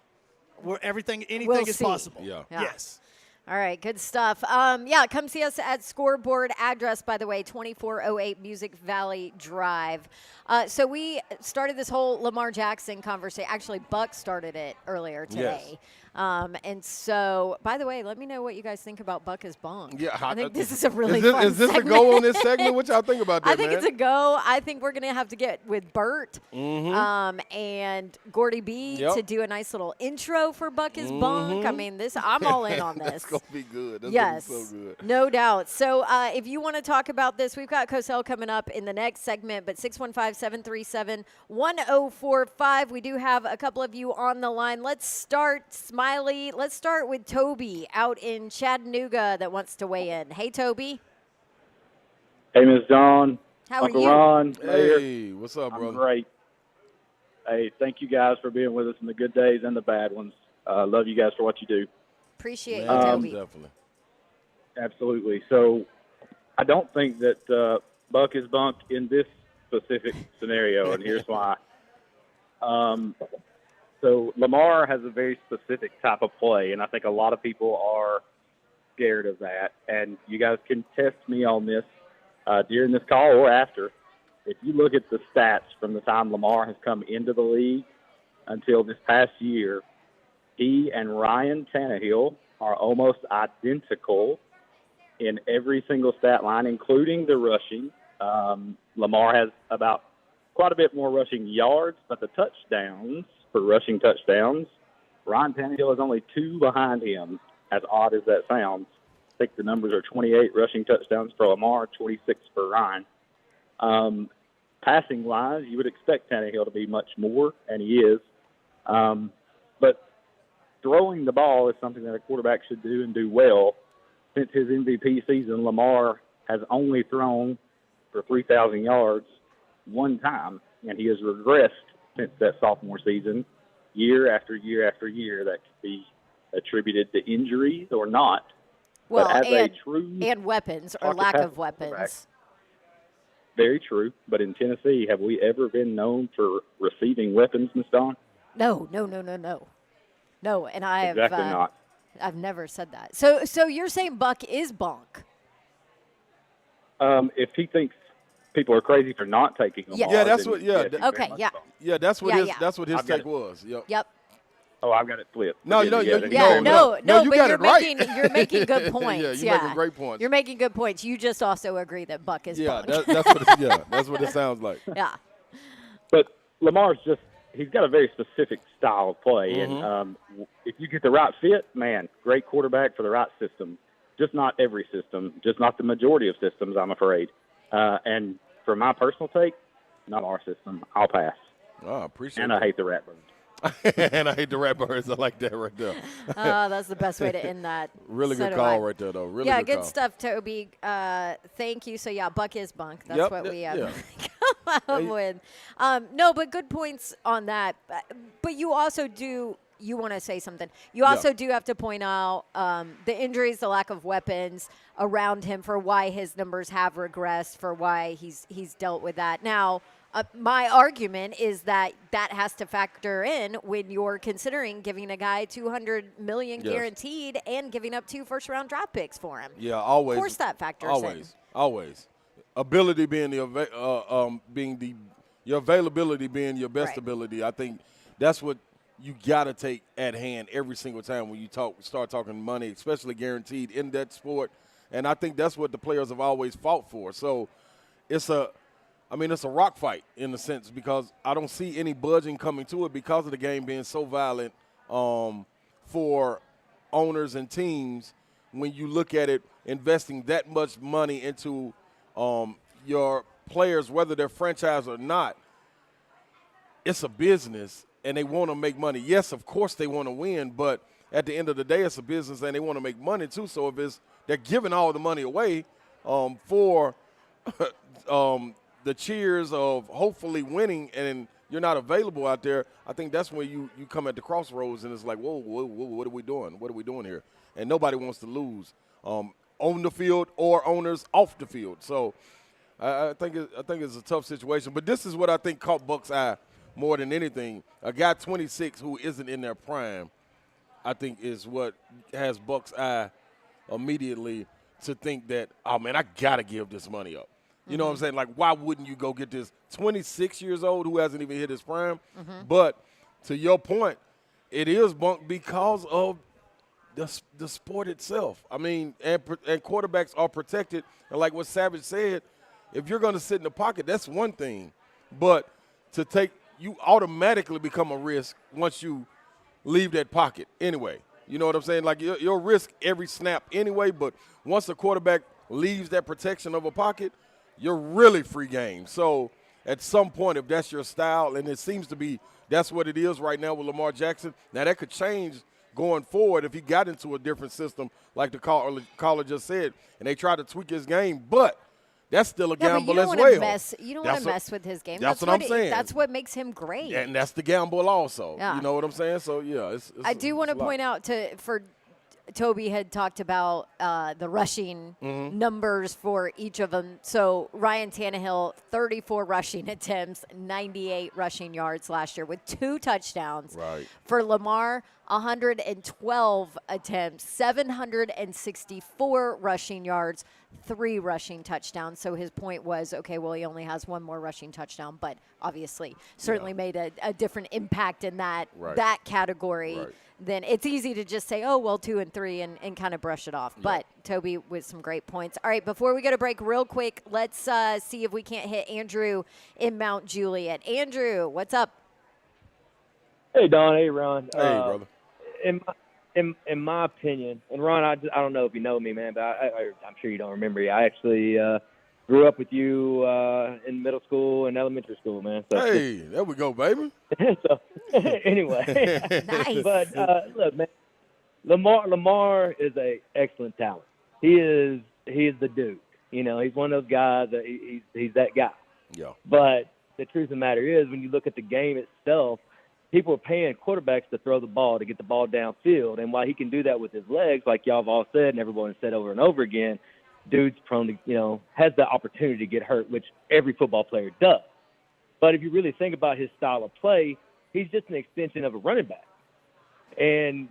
where anything is possible. Yeah. Yes. All right, good stuff. Come see us at Scoreboard. Address, by the way, 2408 Music Valley Drive. So we started this whole Lamar Jackson conversation. Actually, Buck started it earlier today. Yes. And so, by the way, let me know what you guys think about Buck as Bunk. Yeah, I think this is a really fun Is this segment. a go on this segment? What y'all think about that, I think it's a go. I think we're going to have to get with Bert and Gordy B to do a nice little intro for Buck as Bunk. I mean, I'm all in on this. That's going to be good. That's yes, gonna be so good. No doubt. So if you want to talk about this, we've got Cosell coming up in the next segment, but 615-737-1045. We do have a couple of you on the line. Let's start, Smiley. Let's start with Toby out in Chattanooga that wants to weigh in. Hey, Toby. Hey, Ms. Dawn. How Uncle are you? Ron. Hey, what's up, bro? I'm great. Hey, thank you guys for being with us in the good days and the bad ones. Love you guys for what you do. Appreciate you, Toby. Definitely. Absolutely. So I don't think that Buck is Bunk in this specific scenario, and here's why. So Lamar has a very specific type of play, and I think a lot of people are scared of that. And you guys can test me on this during this call or after. If you look at the stats from the time Lamar has come into the league until this past year, he and Ryan Tannehill are almost identical in every single stat line, including the rushing. Lamar has about quite a bit more rushing yards, but the touchdowns, for rushing touchdowns, Ryan Tannehill is only 2 behind him, as odd as that sounds. I think the numbers are 28 rushing touchdowns for Lamar, 26 for Ryan. Passing-wise, you would expect Tannehill to be much more, and he is. But throwing the ball is something that a quarterback should do and do well. Since his MVP season, Lamar has only thrown for 3,000 yards one time, and he has regressed since that sophomore season, year after year after year. That could be attributed to injuries or not. Well, but as and weapons or lack of weapons. Very true. But in Tennessee, have we ever been known for receiving weapons, Ms. Dawn? No, and I have exactly not. I've never said that. So you're saying Buck is Bunk? If people are crazy for not taking Lamar. Yeah, that's what. Yeah. Okay. Yeah. Yeah, that's what his take was. Yep. Oh, I've got it flipped. No, Forgive you me. don't. No, you but got you're it right. you're making good points. You're making great points. You're making good points. You just also agree that Buck is Bunk. That's what it sounds like. Yeah. But Lamar's he's got a very specific style of play. And if you get the right fit, man, great quarterback for the right system. Just not every system, just not the majority of systems, I'm afraid. And for my personal take, not our system. I'll pass. Oh, I appreciate it. And I hate the Ratbirds. And I hate the Ratbirds. I like that right there. That's the best way to end that. Really good call right there, though. Really good call. stuff, Toby. Thank you. So, yeah, Buck is Bunk. That's what we come up with. No, but good points on that. But you also do – you want to say something. You also do have to point out the injuries, the lack of weapons around him for why his numbers have regressed, for why he's dealt with that. Now – my argument is that has to factor in when you're considering giving a guy $200 million guaranteed and giving up 2 first-round draft picks for him. Yeah, always. Of course, that factors in. Always. Ability being your availability being your best ability. I think that's what you got to take at hand every single time when you start talking money, especially guaranteed in that sport. And I think that's what the players have always fought for. So it's a rock fight in a sense because I don't see any budging coming to it because of the game being so violent for owners and teams when you look at it, investing that much money into your players, whether they're franchise or not. It's a business, and they want to make money. Yes, of course they want to win, but at the end of the day, it's a business, and they want to make money too. So if they're giving all the money away for the cheers of hopefully winning and you're not available out there, I think that's when you come at the crossroads and it's like, whoa, what are we doing? What are we doing here? And nobody wants to lose on the field or owners off the field. So I think it's a tough situation. But this is what I think caught Buck's eye more than anything. A guy 26 who isn't in their prime, I think is what has Buck's eye immediately to think that, oh, man, I got to give this money up. You know what I'm saying? Like, why wouldn't you go get this 26 years old who hasn't even hit his prime? But to your point, it is Bunk because of the sport itself. I mean, and quarterbacks are protected. And like what Savage said, if you're going to sit in the pocket, that's one thing. But you automatically become a risk once you leave that pocket anyway. You know what I'm saying? Like, you'll risk every snap anyway, but once the quarterback leaves that protection of a pocket, you're really free game. So at some point, if that's your style, and it seems to be that's what it is right now with Lamar Jackson, now that could change going forward if he got into a different system like the caller just said, and they tried to tweak his game. But that's still a gamble as well. You don't want to mess with his game. That's what I'm saying. That's what makes him great. And that's the gamble also. Yeah. You know what I'm saying? So, yeah. I do want to point out for Toby had talked about the rushing numbers for each of them. So Ryan Tannehill, 34 rushing attempts, 98 rushing yards last year with 2 touchdowns. Right. For Lamar, 112 attempts, 764 rushing yards, 3 rushing touchdowns. So his point was, okay, well, he only has 1 more rushing touchdown, but obviously certainly made a different impact in that category. Right. Then it's easy to just say, oh, well, 2 and 3 and kind of brush it off. Yeah. But Toby with some great points. All right, before we go to break real quick, let's see if we can't hit Andrew in Mount Juliet. Andrew, what's up? Hey, Don. Hey, Ron. Hey, brother. In my opinion, and Ron, I don't know if you know me, man, but I'm sure you don't remember me. I actually grew up with you in middle school and elementary school, man. So, hey, there we go, baby. So, anyway. Nice. But, look, man, Lamar is an excellent talent. He is the dude. You know, he's one of those guys that he's that guy. Yeah. But the truth of the matter is, when you look at the game itself, people are paying quarterbacks to throw the ball, to get the ball downfield. And while he can do that with his legs, like y'all have all said and everyone has said over and over again, dude's prone to, has the opportunity to get hurt, which every football player does. But if you really think about his style of play, he's just an extension of a running back. And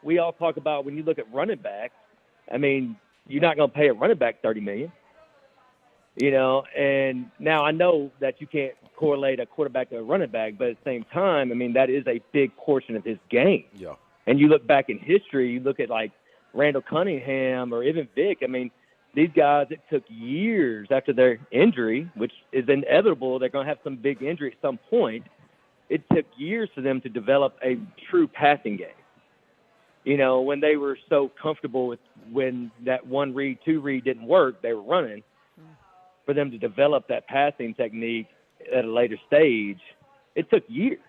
we all talk about when you look at running backs, I mean, you're not going to pay a running back $30 million. And now I know that you can't correlate a quarterback to a running back, but at the same time, I mean, that is a big portion of his game. Yeah. And you look back in history, you look at like Randall Cunningham or even Vic. I mean, these guys, it took years after their injury, which is inevitable. They're going to have some big injury at some point. It took years for them to develop a true passing game. When they were so comfortable with when that 1-read, 2-read didn't work, they were running. For them to develop that passing technique at a later stage, it took years.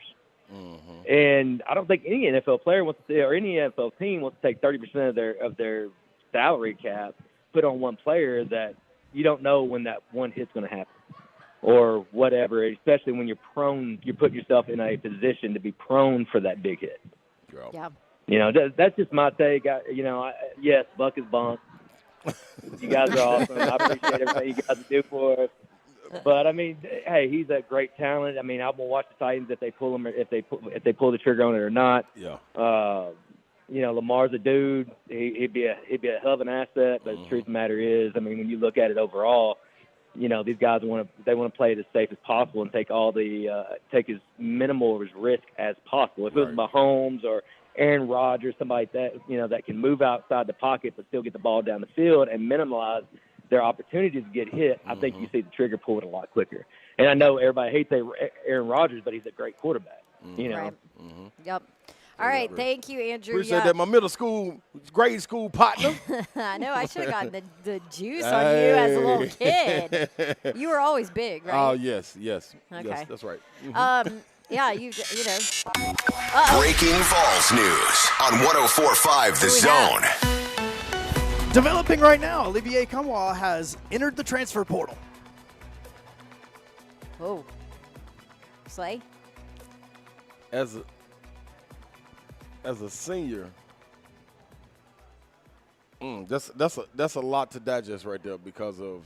Mm-hmm. And I don't think any NFL player wants to, or any NFL team wants to take 30% of their salary cap, put on one player that you don't know when that one hit's going to happen or whatever, especially when you're putting yourself in a position to be prone for that big hit. Yeah. That's just my take. Yes, Buck is Bunk. You guys are awesome. I appreciate everything you guys do for us. But I mean, hey, he's a great talent. I mean, I'm gonna watch the Titans if they pull him, if they pull the trigger on it or not. Yeah. Lamar's a dude. He'd be a hell of an asset. But the truth of the matter is, I mean, when you look at it overall, these guys want to play it as safe as possible and take take as minimal risk as possible. If it was Mahomes or Aaron Rodgers, somebody that that can move outside the pocket but still get the ball down the field and minimize their opportunities to get hit, I think you see the trigger pulled a lot quicker. And I know everybody hates Aaron Rodgers, but he's a great quarterback. Right. Yep. All right, thank you, Andrew. Appreciate that. My grade school partner. I know. I should have gotten the juice on you as a little kid. You were always big, right? Oh, yes. Okay. Yes, that's right. Yeah, you know. Breaking Vols news on 104.5 The Zone. Developing right now, Olivier Kamwa has entered the transfer portal. Oh. Slay? As a senior, that's a lot to digest right there because of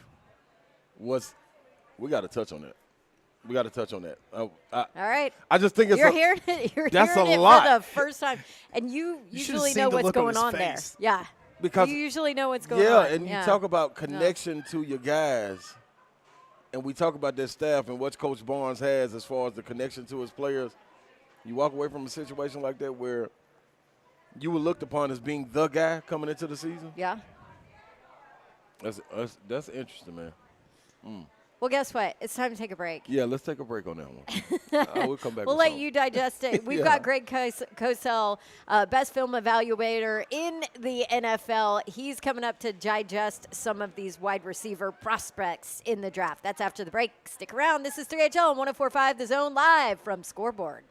we got to touch on that. We got to touch on that. All right. I just think you're hearing it for the first time, and you usually know what's going on there. Yeah. Because you usually know what's going on. Yeah, and you talk about connection to your guys, and we talk about their staff and what Coach Barnes has as far as the connection to his players. You walk away from a situation like that where you were looked upon as being the guy coming into the season. Yeah. That's interesting, man. Well, guess what? It's time to take a break. Yeah, let's take a break on that one. We'll come back. We'll let you digest it. We've got Greg Cosell, best film evaluator in the NFL. He's coming up to digest some of these wide receiver prospects in the draft. That's after the break. Stick around. This is 3HL on 104.5 The Zone, live from Scoreboard.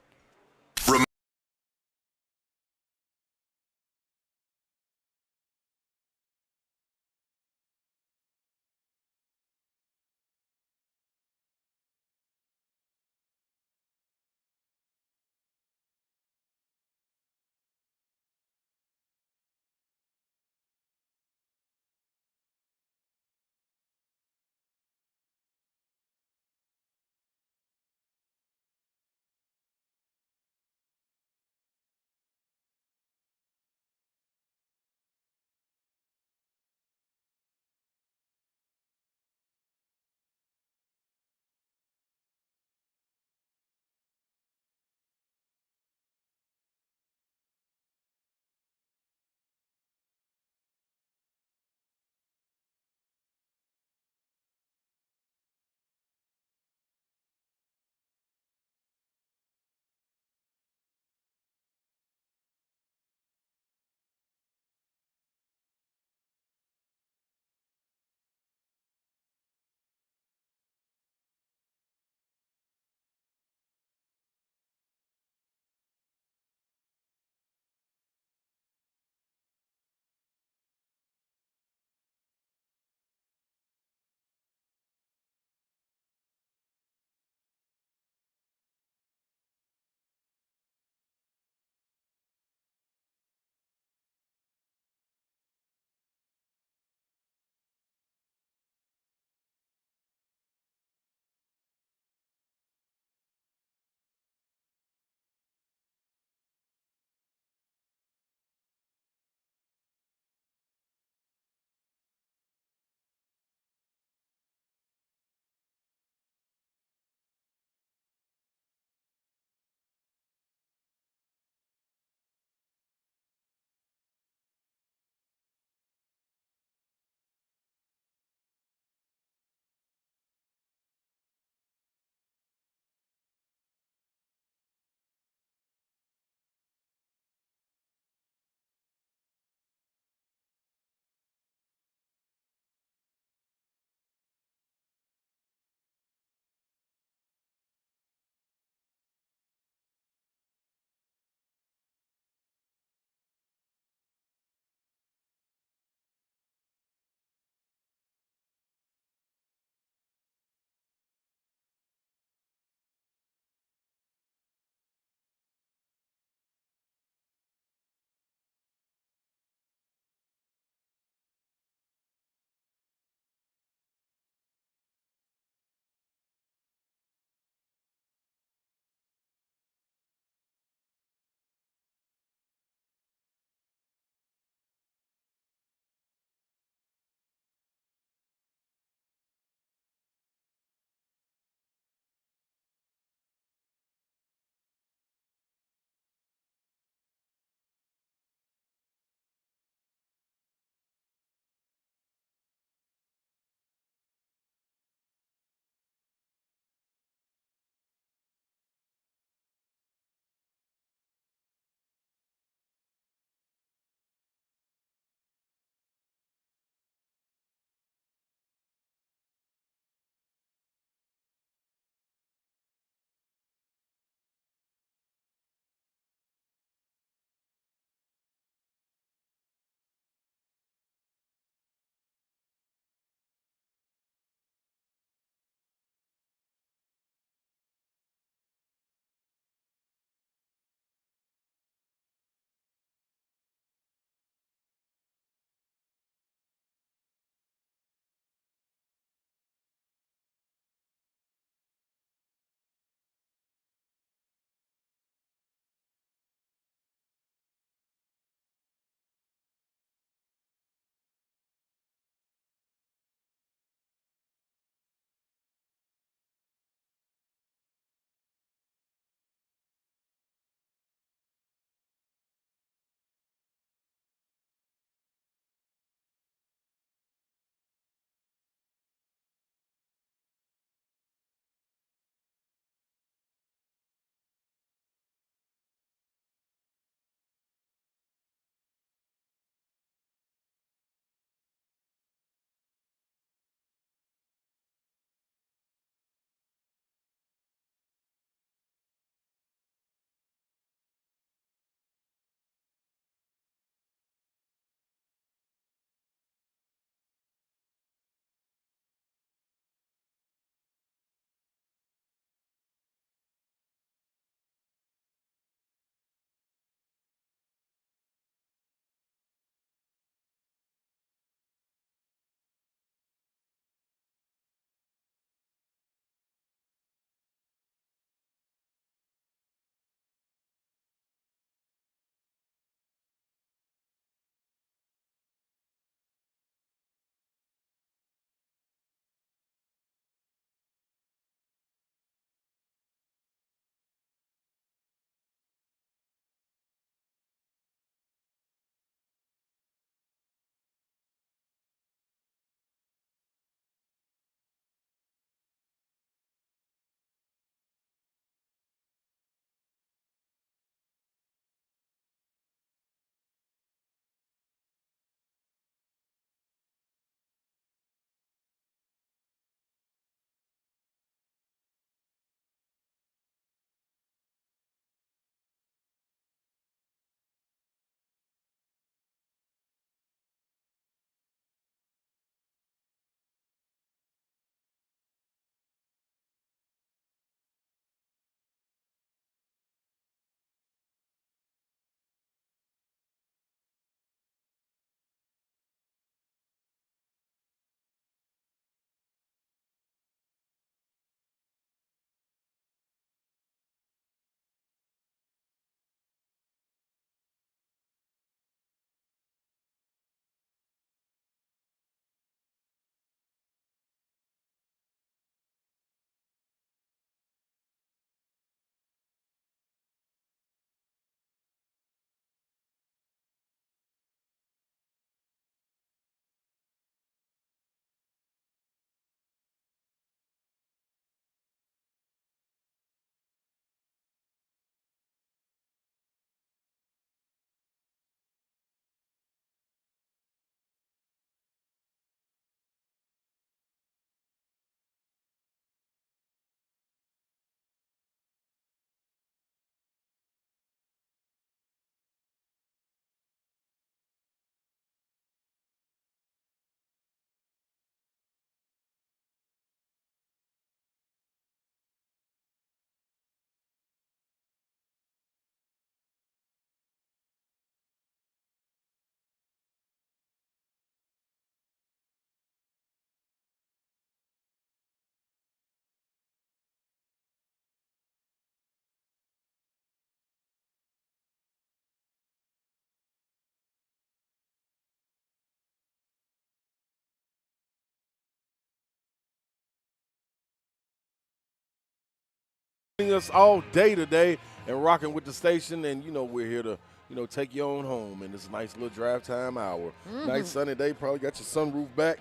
us all day today and rocking with the station, and we're here to take you on home in this nice little drive time hour. Nice sunny day, probably got your sunroof back.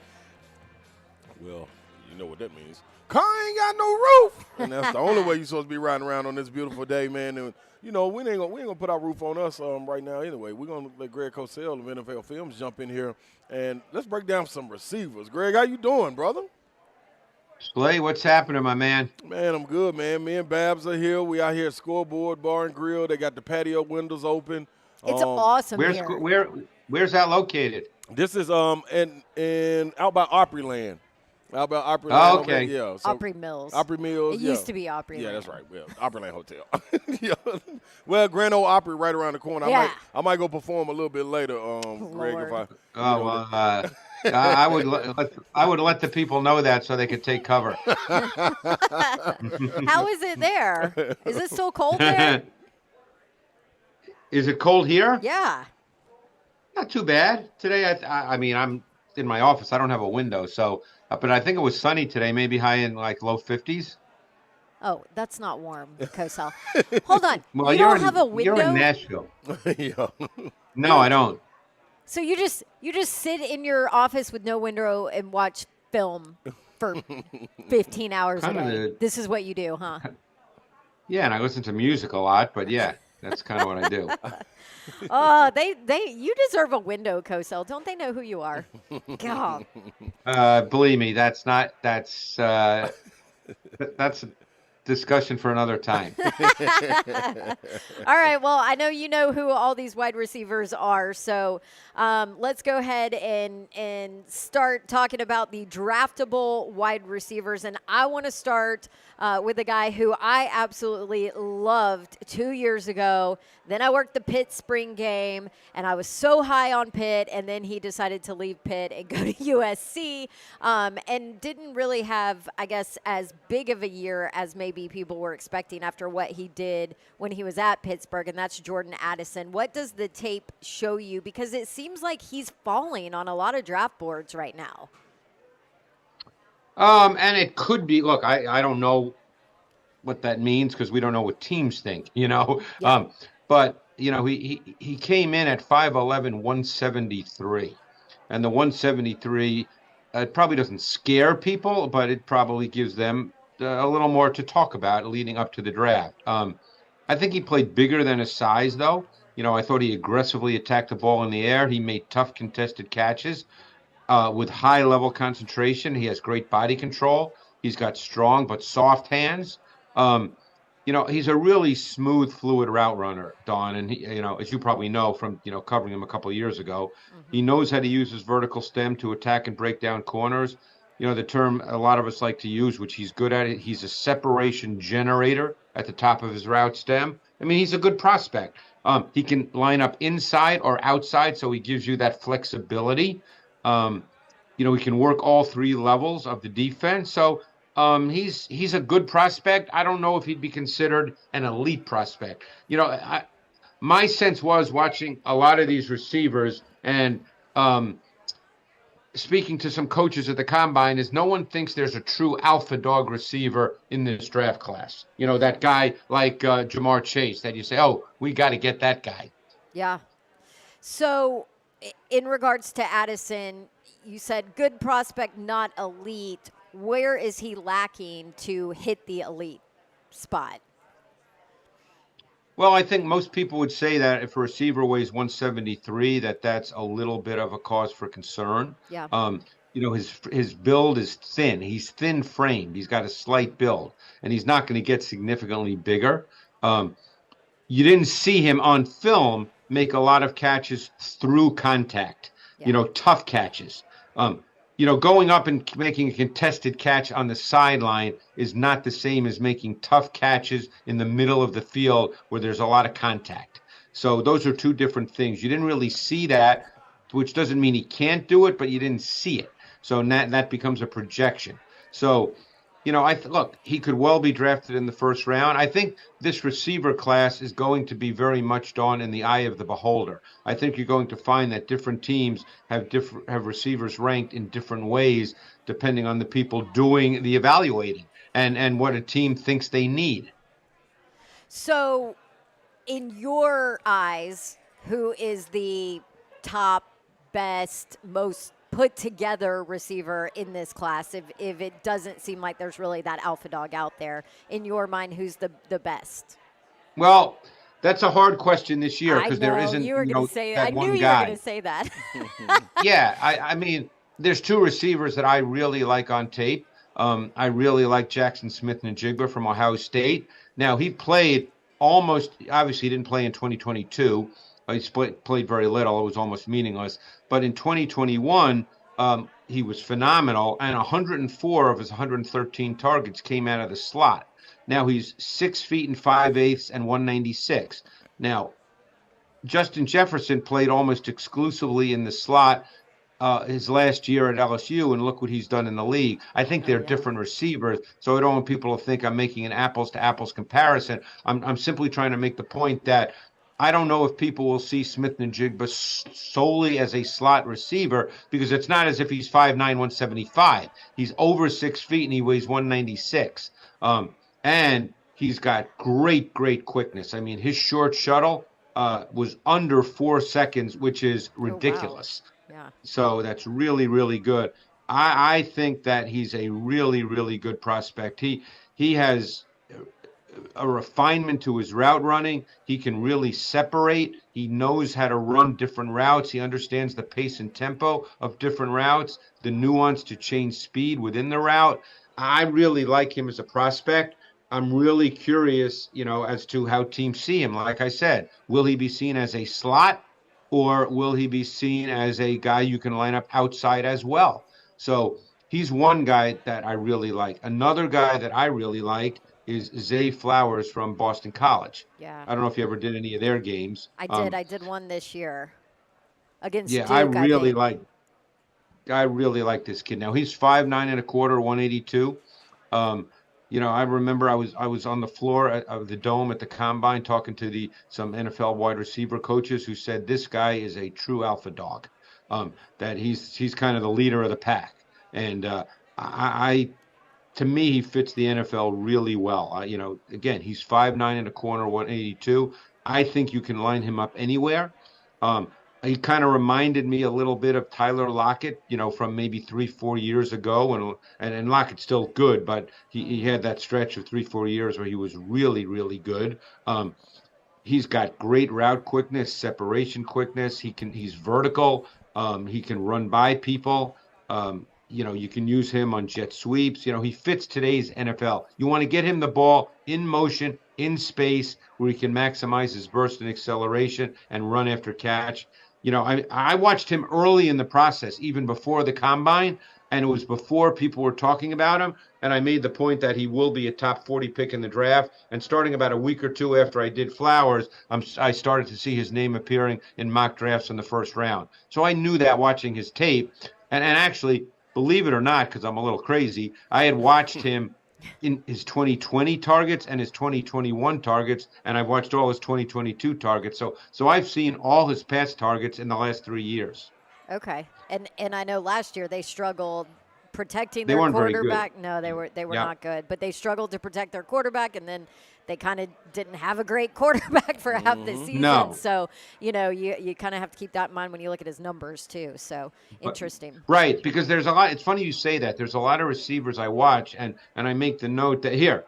Well, you know what that means. Car ain't got no roof, and that's the only way you're supposed to be riding around on this beautiful day, man. And we ain't gonna put our roof on us right now anyway. We're gonna let Greg Cosell of NFL Films jump in here and let's break down some receivers. Greg, how you doing, brother? Slay, what's happening, my man? Man, I'm good, man. Me and Babs are here. We out here at Scoreboard Bar and Grille. They got the patio windows open. It's awesome here. Where's that located? This is in out by Opryland. Out by Opryland. Oh, okay. Yeah. So Opry Mills. Opry Mills. It used to be Opryland. Yeah, that's right. Well, Opryland Hotel. Yeah. Well, Grand Ole Opry right around the corner. Yeah. I might go perform a little bit later, Greg, if I. I would let the people know that so they could take cover. How is it there? Is it still cold there? Is it cold here? Yeah. Not too bad. Today, I mean, I'm in my office. I don't have a window, so but I think it was sunny today, maybe high in like low 50s. Oh, that's not warm, Cosell. Hold on. Well, you don't have a window? You're in Nashville. Yeah. No, I don't. So you just sit in your office with no window and watch film for 15 hours a day. This is what you do, huh? Yeah, and I listen to music a lot, but yeah, that's kind of what I do. Oh, you deserve a window, Cosell. Don't they know who you are? God. Believe me, that's a discussion for another time. All right. Well, I know you know who all these wide receivers are. So let's go ahead and start talking about the draftable wide receivers. And I want to start with a guy who I absolutely loved 2 years ago. Then I worked the Pitt spring game, and I was so high on Pitt, and then he decided to leave Pitt and go to USC, and didn't really have, I guess, as big of a year as maybe people were expecting after what he did when he was at Pittsburgh, and that's Jordan Addison. What does the tape show you? Because it seems like he's falling on a lot of draft boards right now. And it could be, look, I don't know what that means because we don't know what teams think, Yeah. But, he came in at 5'11", 173. And the 173, it probably doesn't scare people, but it probably gives them a little more to talk about leading up to the draft. I think he played bigger than his size, though. I thought he aggressively attacked the ball in the air. He made tough contested catches with high-level concentration. He has great body control. He's got strong but soft hands. He's a really smooth, fluid route runner, Don. And, he, as you probably know from, covering him a couple of years ago, he knows how to use his vertical stem to attack and break down corners. The term a lot of us like to use, which he's good at it, he's a separation generator at the top of his route stem. I mean, he's a good prospect. He can line up inside or outside, so he gives you that flexibility. He can work all three levels of the defense. So he's a good prospect. I don't know if he'd be considered an elite prospect. My sense was watching a lot of these receivers and speaking to some coaches at the combine is no one thinks there's a true alpha dog receiver in this draft class. That guy like Jamar Chase that you say, oh, we got to get that guy. Yeah. So in regards to Addison, you said good prospect, not elite. Where is he lacking to hit the elite spot? Well, I think most people would say that if a receiver weighs 173, that's a little bit of a cause for concern. Yeah. His build is thin. He's thin framed. He's got a slight build, and he's not going to get significantly bigger. You didn't see him on film make a lot of catches through contact. Yeah. Tough catches. Going up and making a contested catch on the sideline is not the same as making tough catches in the middle of the field where there's a lot of contact. So those are two different things. You didn't really see that, which doesn't mean he can't do it, but you didn't see it. So that becomes a projection. So, look, he could well be drafted in the first round. I think this receiver class is going to be very much done in the eye of the beholder. I think you're going to find that different teams have receivers ranked in different ways depending on the people doing the evaluating and what a team thinks they need. So, in your eyes, who is the top, best, most put together receiver in this class? If it doesn't seem like there's really that alpha dog out there, in your mind, who's the best? Well, that's a hard question this year because there isn't you were going to say that I one knew you guy. were going to say that. Yeah, I mean, there's two receivers that I really like on tape. I really like Jackson Smith-Njigba from Ohio State. Now, he played obviously he didn't play in 2022. He played very little. It was almost meaningless. But in 2021, he was phenomenal, and 104 of his 113 targets came out of the slot. Now, he's 6 feet and 5/8 and 196. Now, Justin Jefferson played almost exclusively in the slot his last year at LSU, and look what he's done in the league. I think they're different receivers, so I don't want people to think I'm making an apples-to-apples comparison. I'm simply trying to make the point that I don't know if people will see Smith-Njigba solely as a slot receiver because it's not as if he's 5'9", 175. He's over 6 feet, and he weighs 196. And he's got great quickness. I mean, his short shuttle was under 4 seconds, which is ridiculous. Oh, wow. Yeah. So that's really good. I think that he's a really good prospect. He has a refinement to his route running. He can really separate. He knows how to run different routes. He understands the pace and tempo of different routes, the nuance to change speed within the route. I really like him as a prospect. I'm really curious, as to how teams see him. Like I said, will he be seen as a slot or will he be seen as a guy you can line up outside as well? So he's one guy that I really like. Another guy that I really like is Zay Flowers from Boston College. Yeah. I don't know if you ever did any of their games. I did. I did one this year against Duke. I really like this kid. Now he's 5'9" and a quarter, 182. I remember I was on the floor of the Dome at the Combine talking to some NFL wide receiver coaches who said this guy is a true alpha dog, that he's kind of the leader of the pack. And to me, he fits the NFL really well. Again, he's 5'9" and a quarter, 182. I think you can line him up anywhere. He kind of reminded me a little bit of Tyler Lockett, from maybe 3-4 years ago. And Lockett's still good, but he had that stretch of 3-4 years where he was really good. He's got great route quickness, separation quickness. He's vertical. He can run by people. You can use him on jet sweeps. He fits today's NFL. You want to get him the ball in motion, in space, where he can maximize his burst and acceleration and run after catch. I watched him early in the process, even before the Combine, and it was before people were talking about him, and I made the point that he will be a top 40 pick in the draft, and starting about a week or two after I did Flowers, I started to see his name appearing in mock drafts in the first round. So I knew that watching his tape, and actually, believe it or not, because I'm a little crazy, I had watched him in his 2020 targets and his 2021 targets, and I've watched all his 2022 targets. So I've seen all his past targets in the last 3 years. Okay, and I know last year they struggled protecting their quarterback. No, they were not good, but they struggled to protect their quarterback, and then they kind of didn't have a great quarterback for half the season. No. So, you kind of have to keep that in mind when you look at his numbers too. So, interesting. Right, because there's a lot. It's funny you say that. There's a lot of receivers I watch, and I make the note that here,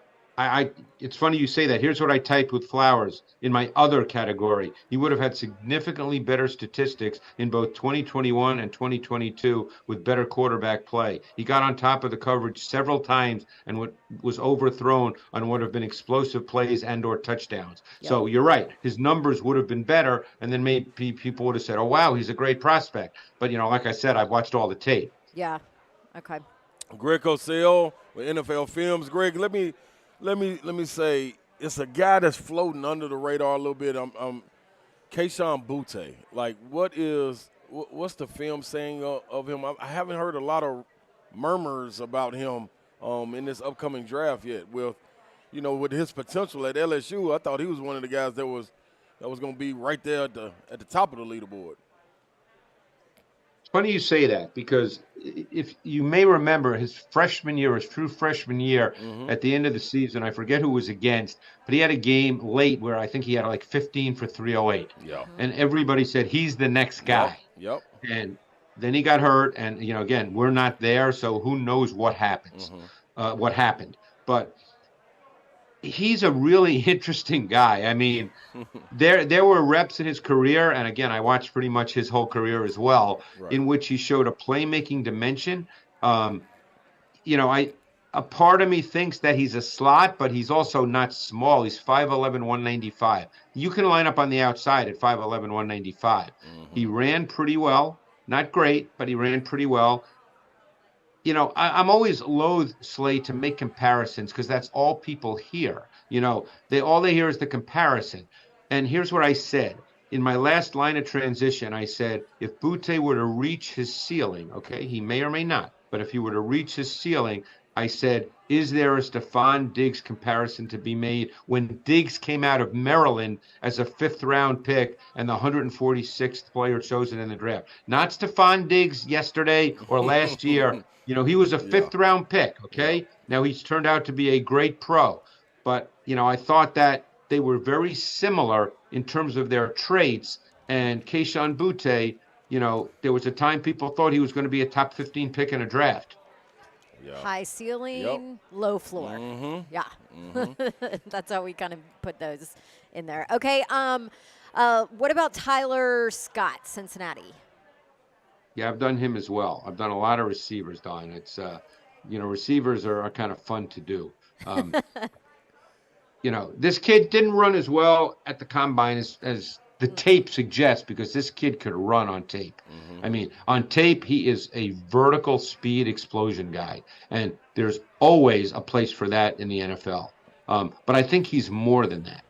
it's funny you say that. Here's what I typed with Flowers in my other category. He would have had significantly better statistics in both 2021 and 2022 with better quarterback play. He got on top of the coverage several times and was overthrown on what have been explosive plays and or touchdowns. Yep. So you're right. His numbers would have been better, and then maybe people would have said, oh, wow, he's a great prospect. But, like I said, I've watched all the tape. Yeah. Okay. Greg Cosell with NFL Films. Greg, let me say it's a guy that's floating under the radar a little bit. Kayshon Boutte. Like, what's the film saying of him? I haven't heard a lot of murmurs about him in this upcoming draft yet. With his potential at LSU, I thought he was one of the guys that was going to be right there at the top of the leaderboard. Funny you say that, because if you may remember his freshman year, his true freshman year, at the end of the season, I forget who was against, but he had a game late where I think he had like 15 for 308. Yeah. And everybody said he's the next guy. Yep. And then he got hurt, and again, we're not there, so who knows what happens, what happened. But he's a really interesting guy. I mean, there were reps in his career, and again, I watched pretty much his whole career as well, in which he showed a playmaking dimension. A part of me thinks that he's a slot, but he's also not small. He's 5'11", 195. You can line up on the outside at 5'11", 195. He ran pretty well. Not great, but he ran pretty well. I'm always loath, Slay, to make comparisons because that's all people hear. All they hear is the comparison. And here's what I said. In my last line of transition, I said, if Butte were to reach his ceiling, okay, he may or may not, but if he were to reach his ceiling, I said, is there a Stephon Diggs comparison to be made when Diggs came out of Maryland as a 5th-round pick and the 146th player chosen in the draft? Not Stephon Diggs yesterday or last year. He was a 5th-round pick, okay? Now he's turned out to be a great pro. But, I thought that they were very similar in terms of their traits. And Kayshon Butte, there was a time people thought he was going to be a top 15 pick in a draft. High ceiling, low floor. Yeah. That's how we kind of put those in there. Okay. What about Tyler Scott, Cincinnati? Yeah, I've done him as well. I've done a lot of receivers, Don. It's, receivers are kind of fun to do. This kid didn't run as well at the combine as the tape suggests, because this kid could run on tape. I mean, on tape, he is a vertical speed explosion guy, and there's always a place for that in the NFL. But I think he's more than that.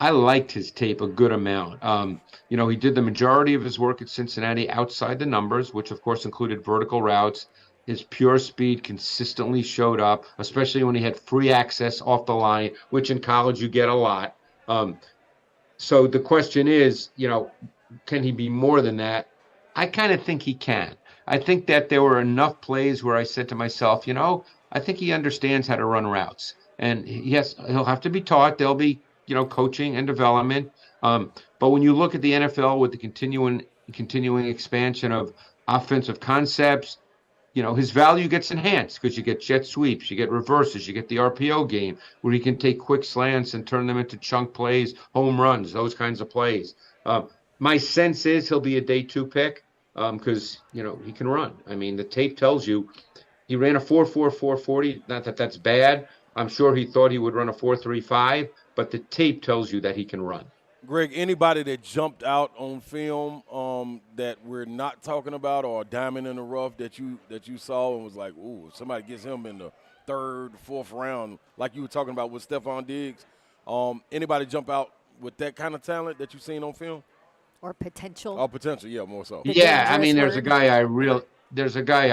I liked his tape a good amount. He did the majority of his work at Cincinnati outside the numbers, which of course included vertical routes. His pure speed consistently showed up, especially when he had free access off the line, which in college you get a lot. So the question is, can he be more than that? I kind of think he can. I think that there were enough plays where I said to myself, I think he understands how to run routes. And yes, he'll have to be taught. There'll be, coaching and development. But when you look at the NFL with the continuing expansion of offensive concepts, his value gets enhanced because you get jet sweeps, you get reverses, you get the RPO game where he can take quick slants and turn them into chunk plays, home runs, those kinds of plays. My sense is he'll be a day 2 pick because, he can run. I mean, the tape tells you he ran a 4.4, 4.40. Not that that's bad. I'm sure he thought he would run a 4.35, but the tape tells you that he can run. Greg, anybody that jumped out on film that we're not talking about, or a diamond in the rough that you saw and was like, ooh, if somebody gets him in the 3rd, 4th round, like you were talking about with Stephon Diggs, anybody jump out with that kind of talent that you've seen on film? Or potential? Oh, potential, yeah, more so. Yeah, I mean, there's a guy I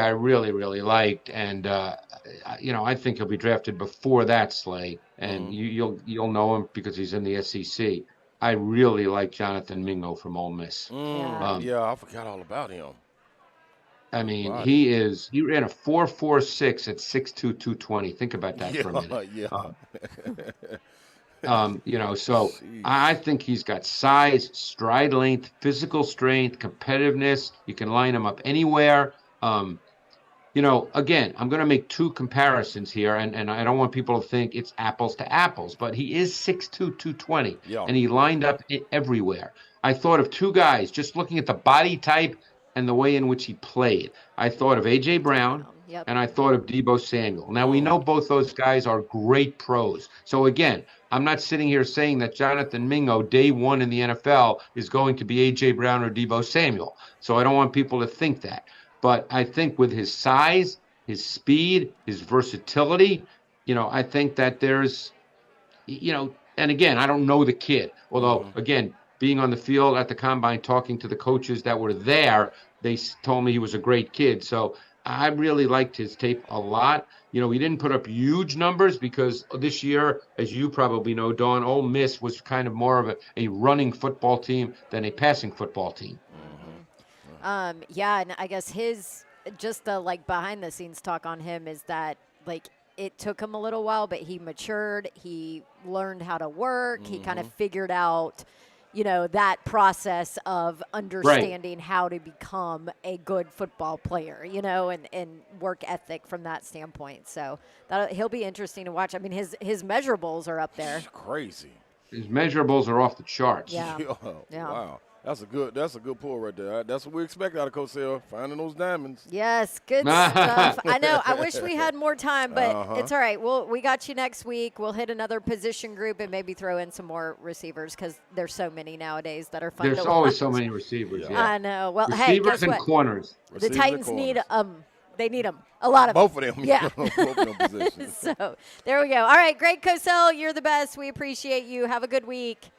really, really liked, and I think he'll be drafted before that, Slay, and you'll know him because he's in the SEC. I really like Jonathan Mingo from Ole Miss. Yeah, I forgot all about him. I mean, he ran a 4.46 at 6'2", 220. Think about that for a minute. So I think he's got size, stride length, physical strength, competitiveness. You can line him up anywhere. Again, I'm going to make 2 comparisons here, and I don't want people to think it's apples to apples, but he is 6'2", 220, and he lined up everywhere. I thought of 2 guys, just looking at the body type and the way in which he played. I thought of A.J. Brown, and I thought of Deebo Samuel. Now, we know both those guys are great pros. So, again, I'm not sitting here saying that Jonathan Mingo, day 1 in the NFL, is going to be A.J. Brown or Deebo Samuel. So I don't want people to think that. But I think with his size, his speed, his versatility, I think that there's, and again, I don't know the kid. Although, again, being on the field at the combine, talking to the coaches that were there, they told me he was a great kid. So I really liked his tape a lot. He didn't put up huge numbers because this year, as you probably know, Dawn, Ole Miss was kind of more of a running football team than a passing football team. Yeah, and I guess just the behind the scenes talk on him is that it took him a little while, but he matured. He learned how to work. He kind of figured out, that process of understanding how to become a good football player, and work ethic from that standpoint. So he'll be interesting to watch. I mean, his measurables are up there. Crazy. His measurables are off the charts. Yeah. Yeah. Wow. That's a good pull right there. That's what we expect out of Cosell, finding those diamonds. Yes, good stuff. I know. I wish we had more time, but it's all right. We got you next week. We'll hit another position group and maybe throw in some more receivers because there's so many nowadays that are fun to watch. There's always so many receivers. Yeah. I know. Well, receivers hey, guess and what? corners. The Titans need they need them. A lot of both of them. Yeah. Both of them positions. So there we go. All right, Greg Cosell, you're the best. We appreciate you. Have a good week.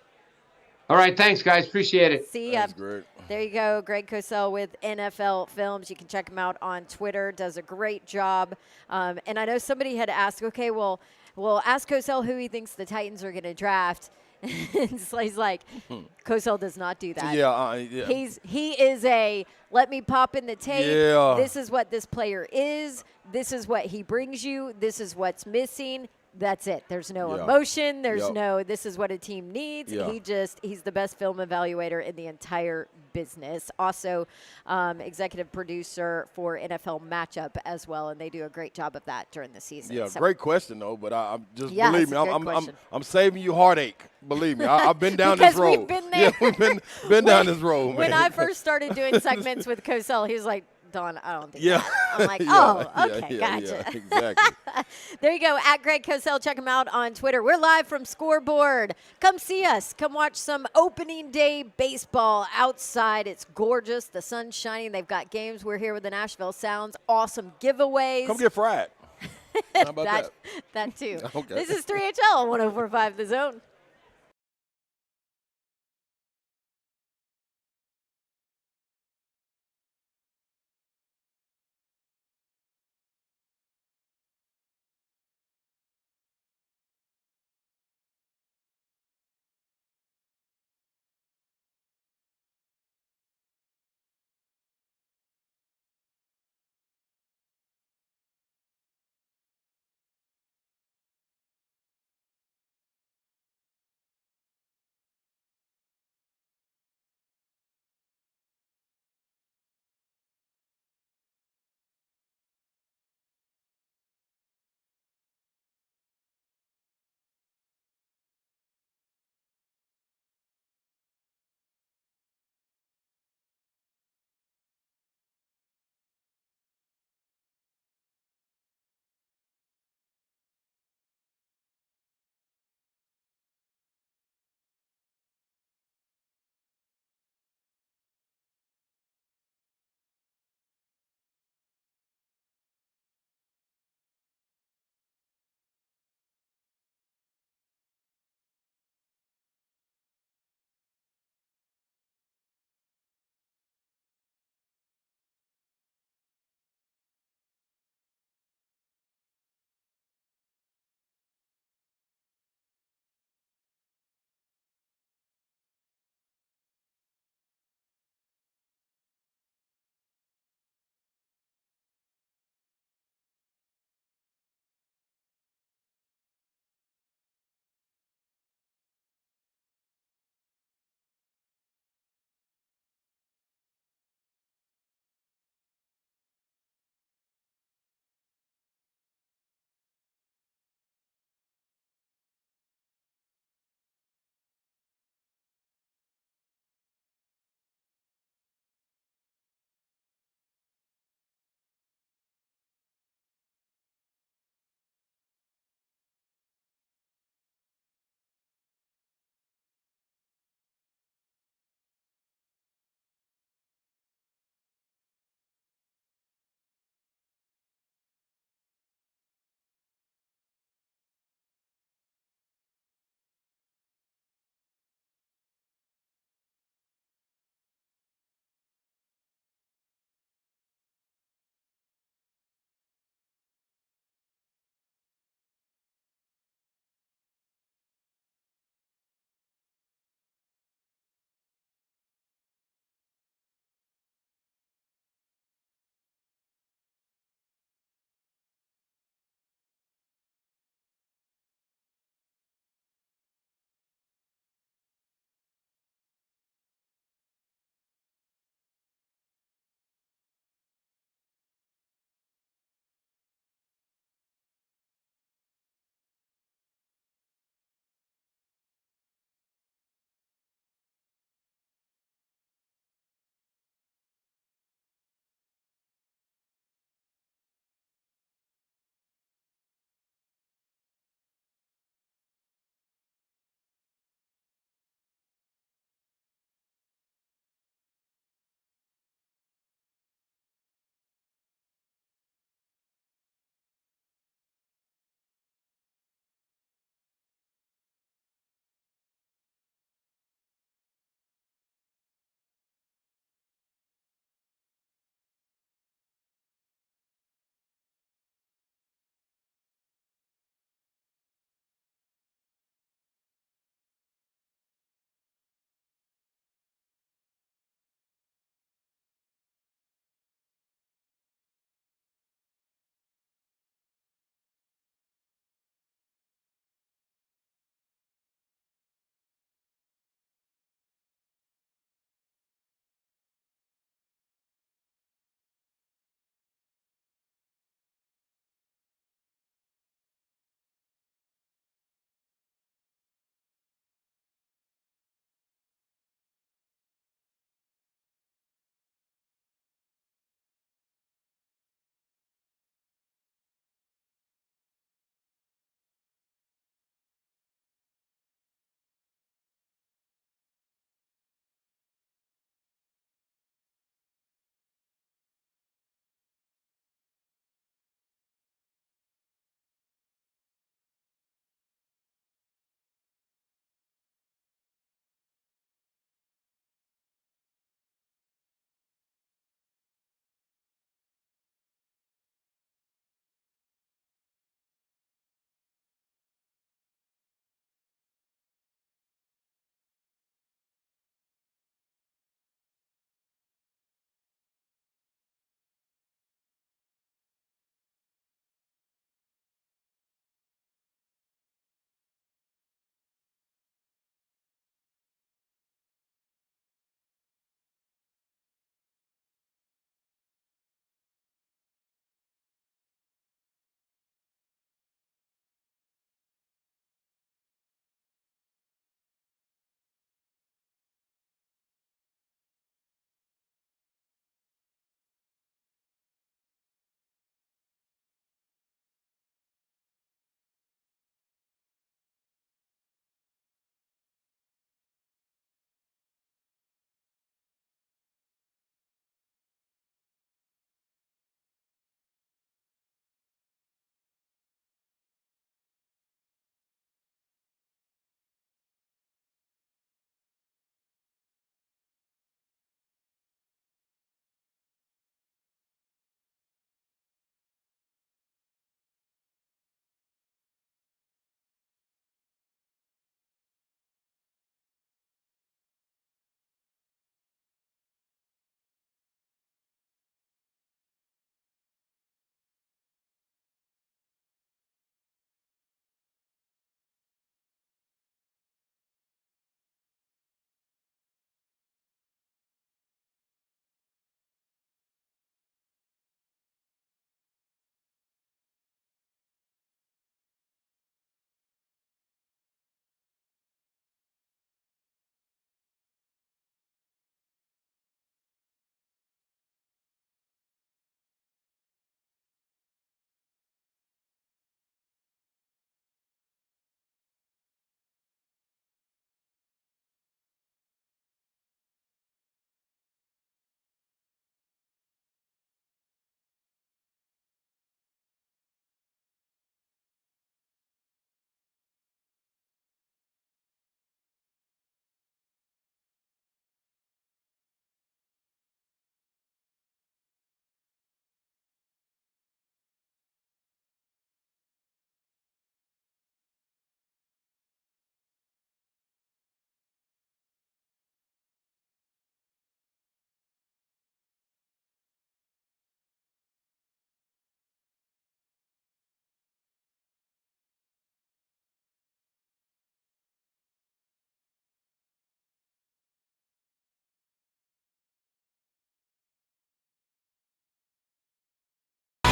All right, thanks, guys. Appreciate it. See ya. That's great. There you go, Greg Cosell with NFL Films. You can check him out on Twitter. Does a great job. And I know somebody had asked, okay, well, ask Cosell who he thinks the Titans are going to draft. And so he's like, Cosell does not do that. Yeah. He is a let me pop in the tape. Yeah. This is what this player is. This is what he brings you. This is what's missing. That's it. There's no emotion. There's no, this is what a team needs. Yeah. He's the best film evaluator in the entire business. Also, executive producer for NFL Matchup as well, and they do a great job of that during the season. Yeah, so. great question, though, but I'm just, Yeah, believe me, it's a good I'm saving you heartache. Believe me, I've been down this road. We've been there. Yeah, we've been down this road, When man. I first started doing segments with Cosell, he was like, Dawn, I don't think Yeah. that. I'm like, okay, gotcha. Yeah, exactly. There you go, at Greg Cosell. Check him out on Twitter. We're live from Scoreboard. Come see us. Come watch some opening day baseball outside. It's gorgeous. The sun's shining. They've got games. We're here with the Nashville Sounds. Awesome giveaways. Come get fried. How about that? That too. Okay. This is 3HL 104.5 The Zone.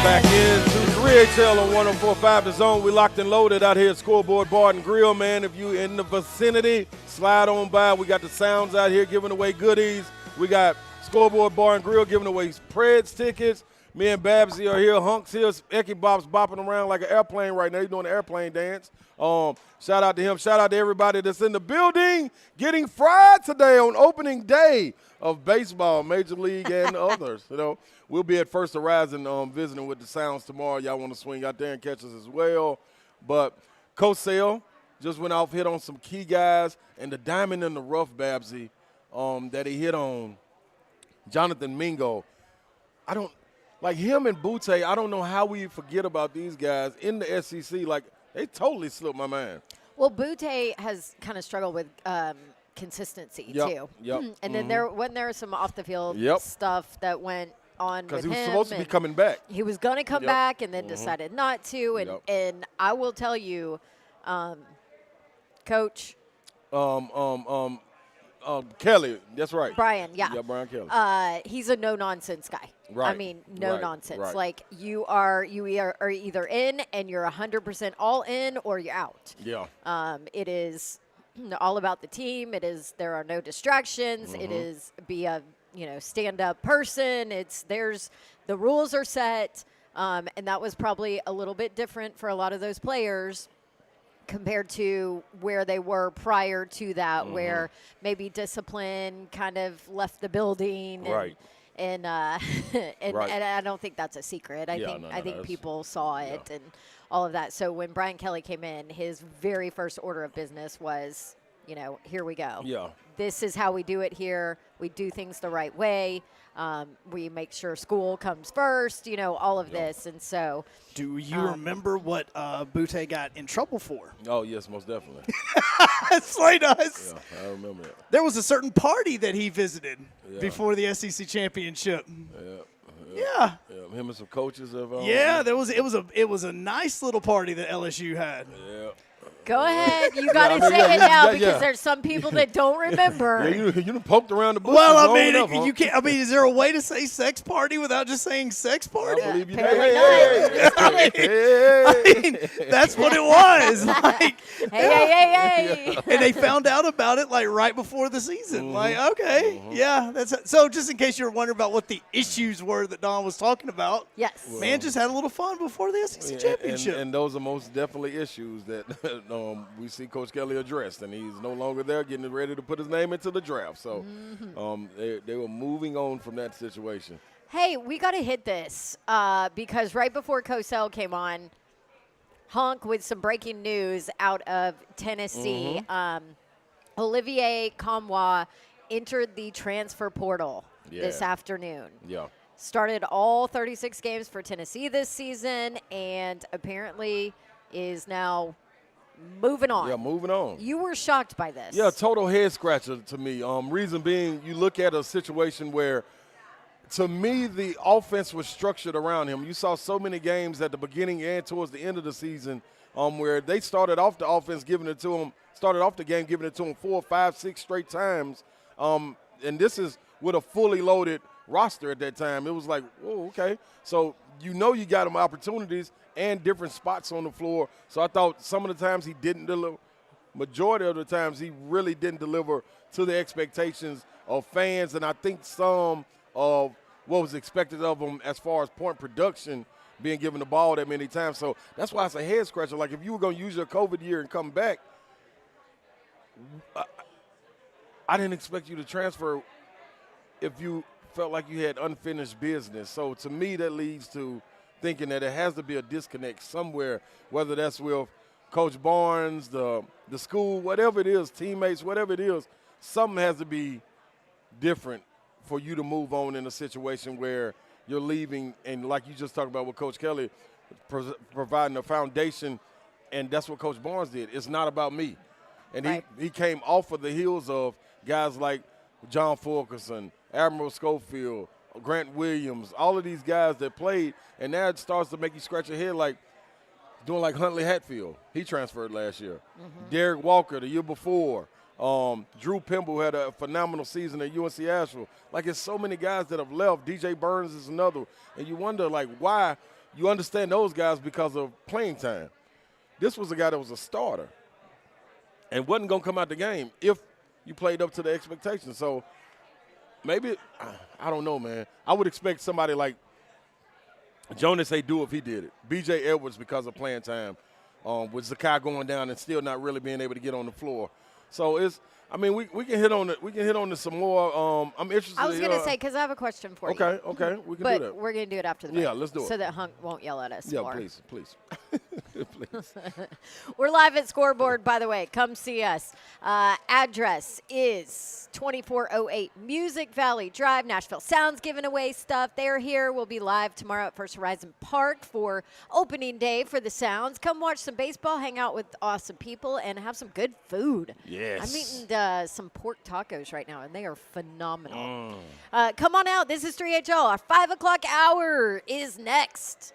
Back into Grille on 104.5 The Zone. We locked and loaded out here at Scoreboard Bar and Grill, man. If you in the vicinity, slide on by. We got the Sounds out here giving away goodies. We got Scoreboard Bar and Grill giving away Preds tickets. Me and Babsy are here. Hunk's here. Ecky Bob's bopping around like an airplane right now. He's doing the airplane dance. Shout out to him. Shout out to everybody that's in the building getting fried today on opening day of baseball, Major League and others. You know, we'll be at First Horizon visiting with the Sounds tomorrow. Y'all want to swing out there and catch us as well. But Cosell just went off, hit on some key guys, and the diamond in the rough, Babsy, that he hit on Jonathan Mingo. I don't like him and Butte. I don't know how we forget about these guys in the SEC. Like, they totally slipped my mind. Well, Butte has kind of struggled with consistency too. Yep. And then there was some off the field stuff that went on with him. Because he was supposed to be coming back. He was going to come back and then decided not to. And I will tell you, Coach. Kelly, that's right. Brian, yeah. Yeah, Brian Kelly. He's a no-nonsense guy. Right. I mean, no nonsense. Right. Like, you are either in and you're 100% all in or you're out. Yeah. It is all about the team. There are no distractions. It is be a stand-up person. The rules are set, and that was probably a little bit different for a lot of those players compared to where they were prior to that, where maybe discipline kind of left the building. And I don't think that's a secret. I think people saw it and all of that. So when Brian Kelly came in, his very first order of business was, here we go. Yeah. This is how we do it here. We do things the right way. We make sure school comes first, all of this. And so. Do you remember what Butte got in trouble for? Oh, yes, most definitely. Slay does. Yeah, I remember that. There was a certain party that he visited before the SEC championship. Yeah. Him and some coaches have. It was a nice little party that LSU had. Yeah. Go ahead. You got to say it now because there's some people that don't remember. You done poked around the bush. Well, I mean, you can't. I mean, is there a way to say sex party without just saying sex party? I believe you I mean, that's what it was. Like, hey. And they found out about it like right before the season. Like, okay, that's it. So. Just in case you were wondering about what the issues were that Don was talking about, yes, man, just had a little fun before the SEC championship. And those are most definitely issues that. We see Coach Kelly addressed, and he's no longer there getting ready to put his name into the draft. So they were moving on from that situation. Hey, we got to hit this because right before Cosell came on, Hunk with some breaking news out of Tennessee. Olivier Kamwa entered the transfer portal this afternoon. Yeah. Started all 36 games for Tennessee this season and apparently is now – moving on. Yeah, moving on. You were shocked by this. Yeah, total head scratcher to me. Reason being, you look at a situation where, to me, the offense was structured around him. You saw so many games at the beginning and towards the end of the season where they started off the offense giving it to him, started off the game giving it to him 4, 5, 6 straight times. And this is with a fully loaded roster at that time. It was like, oh, okay. So you got him opportunities and different spots on the floor. So I thought some of the times he didn't deliver. Majority of the times he really didn't deliver to the expectations of fans, and I think some of what was expected of him as far as point production being given the ball that many times. So that's why it's a head scratcher. Like if you were going to use your COVID year and come back, I didn't expect you to transfer if you felt like you had unfinished business. So to me that leads to thinking that it has to be a disconnect somewhere, whether that's with Coach Barnes, the school, whatever it is, teammates, whatever it is, something has to be different for you to move on in a situation where you're leaving, and like you just talked about with Coach Kelly, providing a foundation, and that's what Coach Barnes did. It's not about me. And he came off of the heels of guys like John Fulkerson, Admiral Schofield, Grant Williams, all of these guys that played, and now it starts to make you scratch your head like doing like Huntley Hatfield. He transferred last year. Derek Walker the year before. Drew Pimble had a phenomenal season at UNC Asheville. Like, it's so many guys that have left. DJ Burns is another. And you wonder, like, why you understand those guys because of playing time. This was a guy that was a starter and wasn't going to come out the game if you played up to the expectations. So maybe, I don't know, man. I would expect somebody like Jonas do if he did it. B.J. Edwards because of playing time, with Zakai going down and still not really being able to get on the floor. So it's, I mean, we can hit on it. We can hit on this some more. I'm interested. I was going to say, because I have a question for you. Okay, we can do that. But we're going to do it after the break. Yeah, let's do it. So that Hunk won't yell at us more. Yeah, please. Please. We're live at Scoreboard, by the way. Come see us. Address is 2408 Music Valley Drive. Nashville Sounds giving away stuff. They're here. We'll be live tomorrow at First Horizon Park for opening day for the Sounds. Come watch some baseball, hang out with awesome people, and have some good food. Yes. I'm eating some pork tacos right now, and they are phenomenal. Come on out. This is 3HL. Our 5 o'clock hour is next.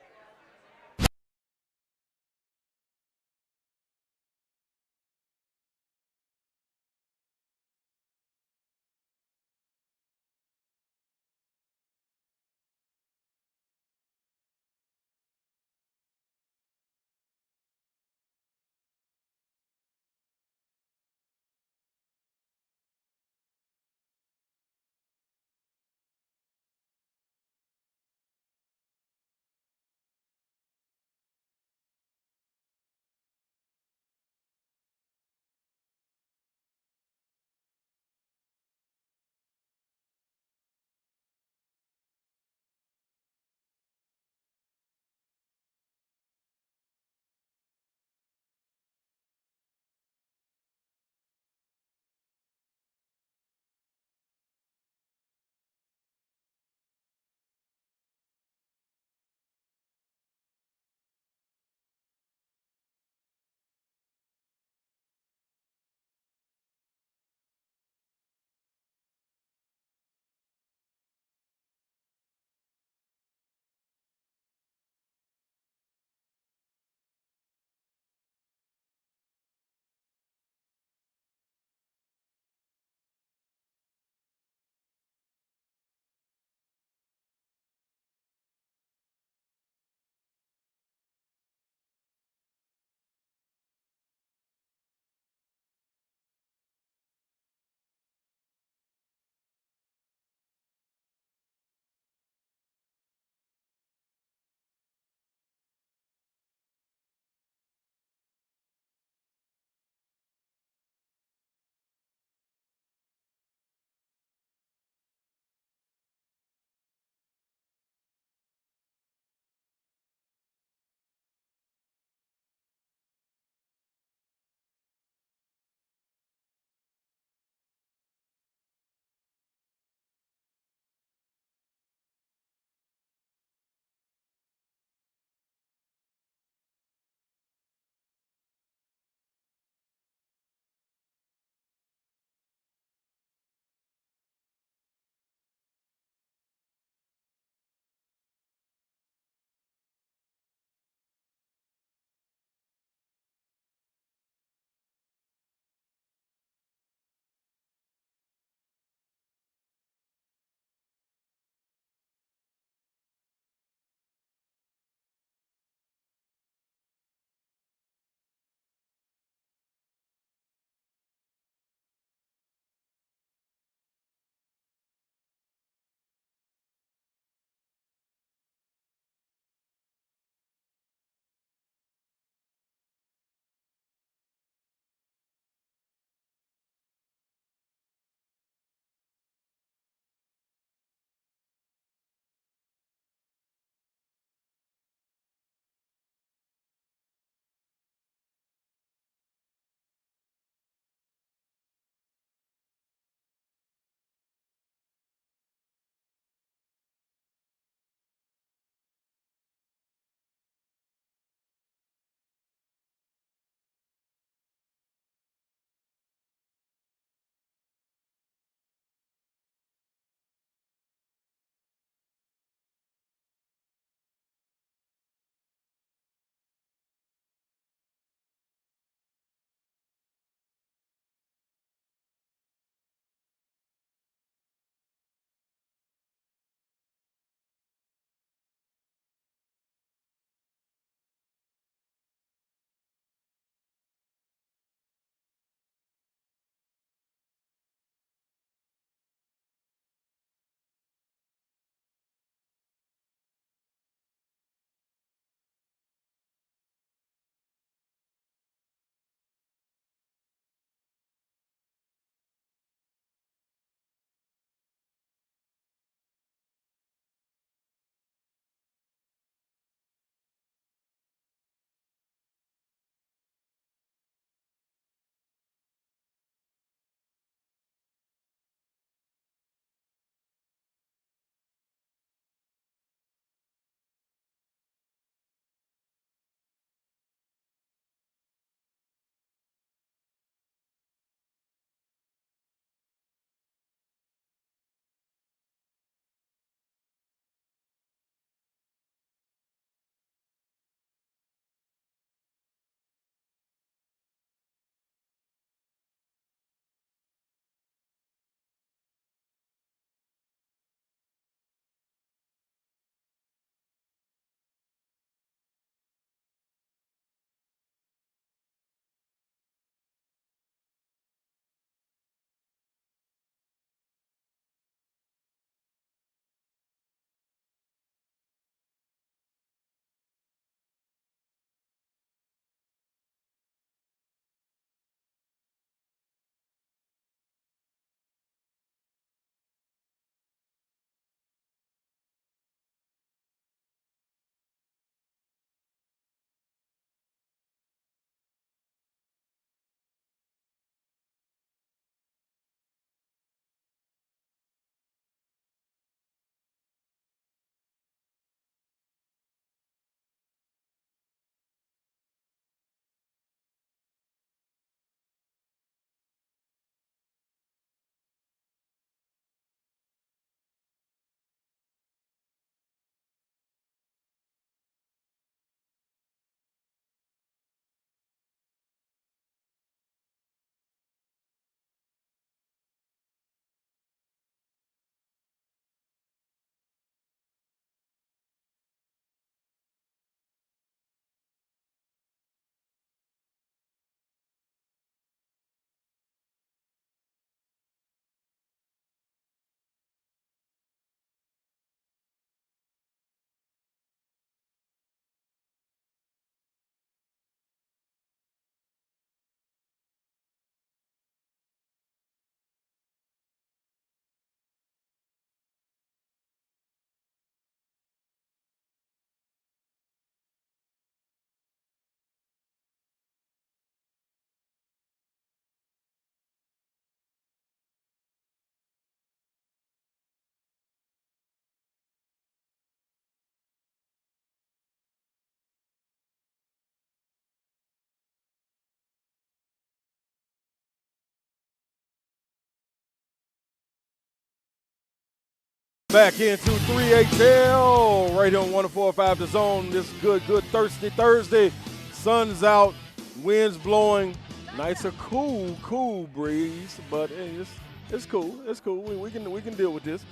Back into 3HL, right on 104.5 The Zone. This good Thursday. Sun's out, winds blowing. Nice, a cool breeze, but hey, it's cool. It's cool. We can deal with this.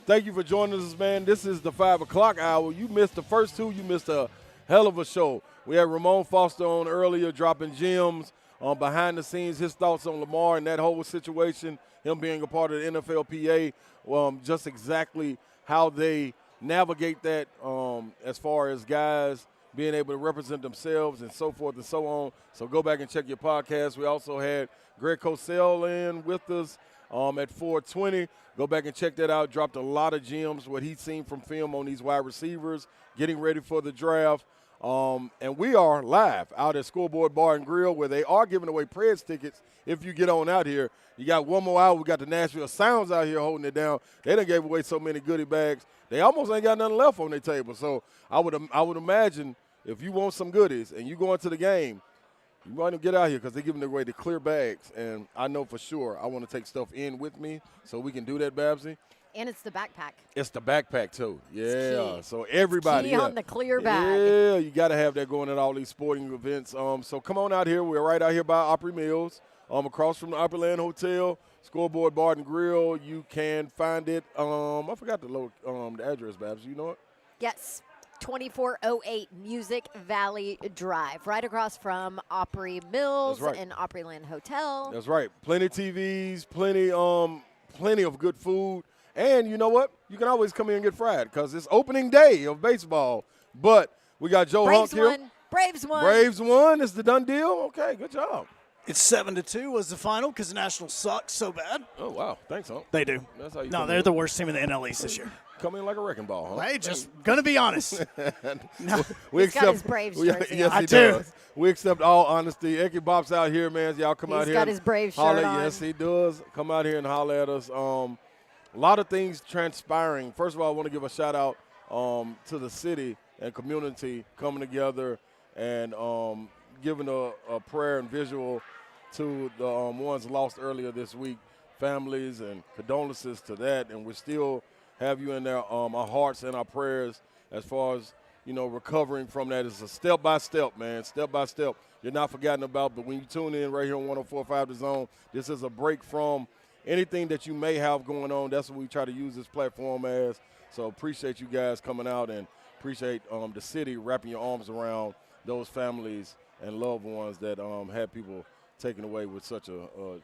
Thank you for joining us, man. This is the 5 o'clock hour. You missed the first two. You missed a hell of a show. We had Ramon Foster on earlier, dropping gems behind the scenes, his thoughts on Lamar and that whole situation, him being a part of the NFLPA, just exactly how they navigate that as far as guys being able to represent themselves and so forth and so on. So go back and check your podcast. We also had Greg Cosell in with us at 4:20. Go back and check that out. Dropped a lot of gems, what he's seen from film on these wide receivers, getting ready for the draft. And we are live out at Scoreboard Bar and Grill, where they are giving away Preds tickets if you get on out here. You got one more hour. We got the Nashville Sounds out here holding it down. They done gave away so many goodie bags. They almost ain't got nothing left on their table. So I would imagine if you want some goodies and you go into the game, you want to get out here because they're giving away the clear bags. And I know for sure I want to take stuff in with me so we can do that, Babsy. And it's the backpack. It's the backpack, too. Yeah. So everybody. Key on the clear bag. Yeah, you got to have that going at all these sporting events. So come on out here. We're right out here by Opry Mills, across from the Opryland Hotel, Scoreboard Bar and Grill. You can find it. I forgot the address, Babs. You know it? Yes. 2408 Music Valley Drive, right across from Opry Mills and Opryland Hotel. That's right. Plenty of TVs, plenty of good food. And you know what? You can always come in and get fried because it's opening day of baseball. But we got Joe Hunk here. Braves won. Braves won. It's the done deal. Okay, good job. It's 7-2 was the final because the Nationals suck so bad. Oh, wow. Thanks, Hunk. They do. That's how you they're the worst team in the NL East this year. Come in like a wrecking ball, huh? Hey, just going to be honest. He's got his Braves jersey on. Yes, he does. We accept all honesty. Eki Bop's out here, man. Y'all come out here. He's got his Braves shirt on. Yes, he does. Come out here and holler at us. A lot of things transpiring. First of all, I want to give a shout-out to the city and community coming together and giving a prayer and visual to the ones lost earlier this week, families, and condolences to that. And we still have you in there, our hearts and our prayers as far as, recovering from that. It's a step-by-step, man, step-by-step. You're not forgotten about, but when you tune in right here on 104.5 The Zone, this is a break from anything that you may have going on. That's what we try to use this platform as. So appreciate you guys coming out and appreciate the city wrapping your arms around those families and loved ones that had people taken away with such a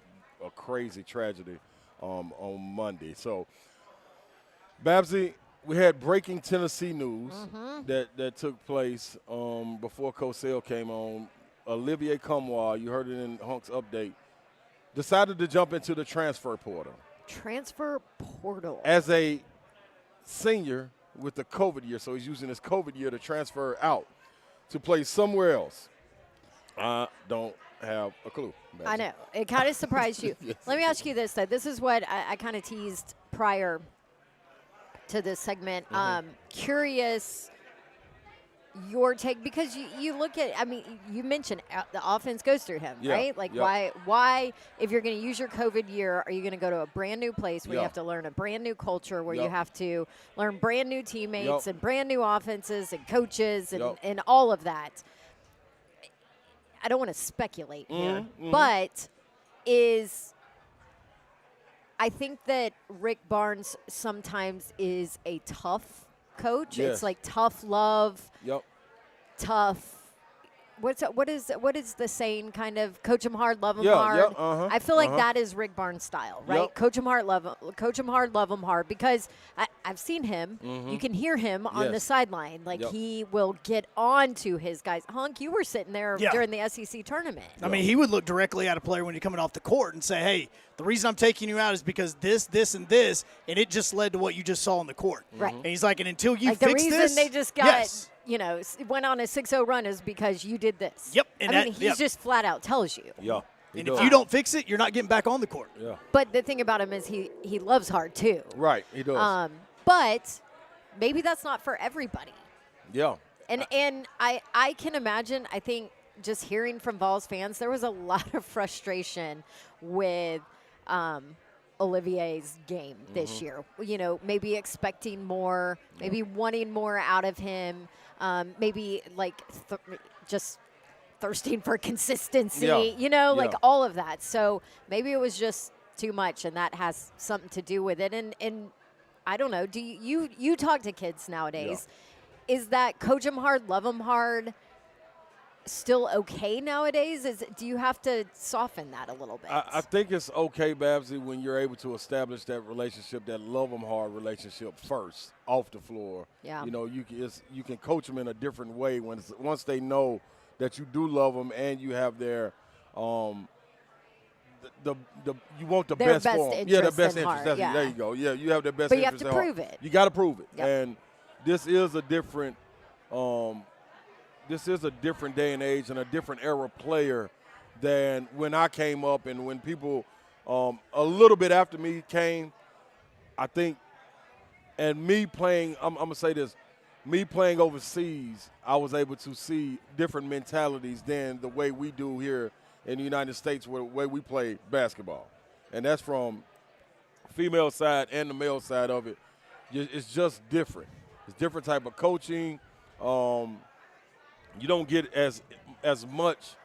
crazy tragedy on Monday. So, Babsy, we had breaking Tennessee news that took place before Cosell came on. Olivier Comwa, you heard it in Hunk's update, decided to jump into the transfer portal. Transfer portal. As a senior with the COVID year, so he's using his COVID year to transfer out to play somewhere else. I don't have a clue. Babsy. I know. It kind of surprised you. Yes. Let me ask you this, though. This is what I kind of teased prior to this segment. Curious your take, because you look at, you mentioned the offense goes through him, right? Like, why, if you're going to use your COVID year, are you going to go to a brand new place where you have to learn a brand new culture, where you have to learn brand new teammates and brand new offenses and coaches and all of that? I don't want to speculate here, but I think that Rick Barnes sometimes is a tough coach. Yes. It's like tough love, tough. What is the saying? Kind of coach him hard, love him hard. I feel like that is Rick Barnes' style, right? Coach him hard, love him hard. Because I've seen him. You can hear him on the sideline. Like he will get on to his guys. Hunk, you were sitting there during the SEC tournament. I mean, he would look directly at a player when you're coming off the court and say, "Hey, the reason I'm taking you out is because this, and this, and it just led to what you just saw on the court." Right. And he's like, "And until you like fix the reason this, they just got." Went on a 6-0 run is because you did this. Yep. And he just flat out tells you. Yeah. And if you don't fix it, you're not getting back on the court. Yeah. But the thing about him is he loves hard too. Right, he does. But maybe that's not for everybody. Yeah. And I can imagine, I think just hearing from Vols fans, there was a lot of frustration with Olivier's game this year. You know, maybe expecting more, maybe wanting more out of him, maybe like just thirsting for consistency, you know, like all of that. So maybe it was just too much, and that has something to do with it. And I don't know. Do you talk to kids nowadays? Is that coach them hard, love them hard still okay nowadays? Do you have to soften that a little bit? I think it's okay, Babsy, when you're able to establish that relationship, that love them hard relationship first off the floor. Yeah. You know, you can coach them in a different way once they know that you do love them and you have their you want the best for them. Yeah, the best interest. There you go. Yeah, you have the best but interest. But you have to prove it. You got to prove it. Yep. And this is a different day and age and a different era player than when I came up and when people a little bit after me came, I think, and me playing, I'm going to say this, me playing overseas, I was able to see different mentalities than the way we do here in the United States, where the way we play basketball. And that's from female side and the male side of it. It's just different. It's different type of coaching. You don't get as much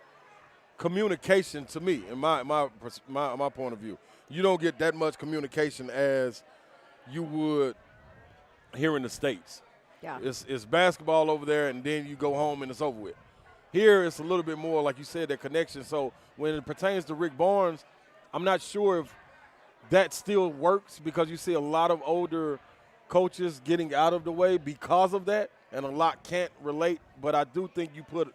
communication, to me, in my point of view. You don't get that much communication as you would here in the States. Yeah. It's basketball over there, and then you go home and it's over with. Here it's a little bit more, like you said, that connection. So when it pertains to Rick Barnes, I'm not sure if that still works, because you see a lot of older coaches getting out of the way because of that, and a lot can't relate. But I do think you put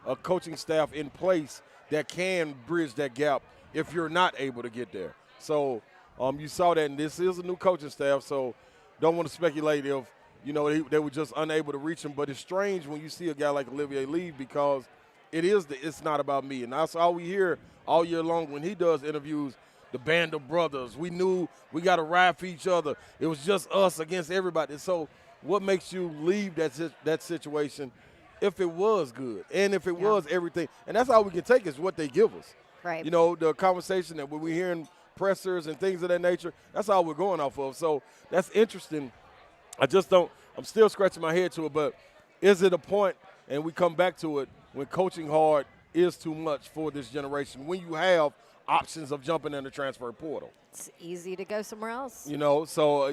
a coaching staff in place that can bridge that gap if you're not able to get there. So you saw that, and this is a new coaching staff, so don't want to speculate if, you know, they were just unable to reach him. But it's strange when you see a guy like Olivier leave, because it's not about me. And that's all we hear all year long when he does interviews, the band of brothers. We knew we got to ride for each other. It was just us against everybody. So what makes you leave that situation if it was good and if it was everything? And that's all we can take is what they give us. Right. You know, the conversation that when we're hearing pressers and things of that nature, that's all we're going off of. So that's interesting. I'm still scratching my head to it, but is it a point, and we come back to it, when coaching hard is too much for this generation, when you have options of jumping in the transfer portal? It's easy to go somewhere else. You know, so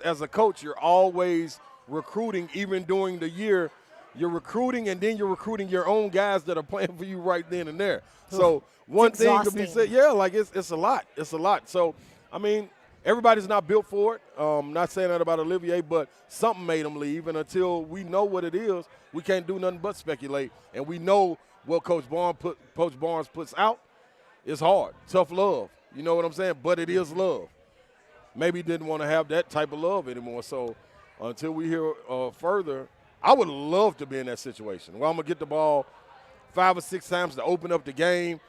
as a coach, you're always recruiting. Even during the year, you're recruiting, and then you're recruiting your own guys that are playing for you right then and there. So one thing to be said, it's a lot. It's a lot. So, I mean, everybody's not built for it. Not saying that about Olivier, but something made him leave. And until we know what it is, we can't do nothing but speculate. And we know what Coach Barnes puts out is hard, tough love. You know what I'm saying? But it is love. Maybe he didn't want to have that type of love anymore. So until we hear further, I would love to be in that situation. Well, I'm going to get the ball 5 or 6 times to open up the game.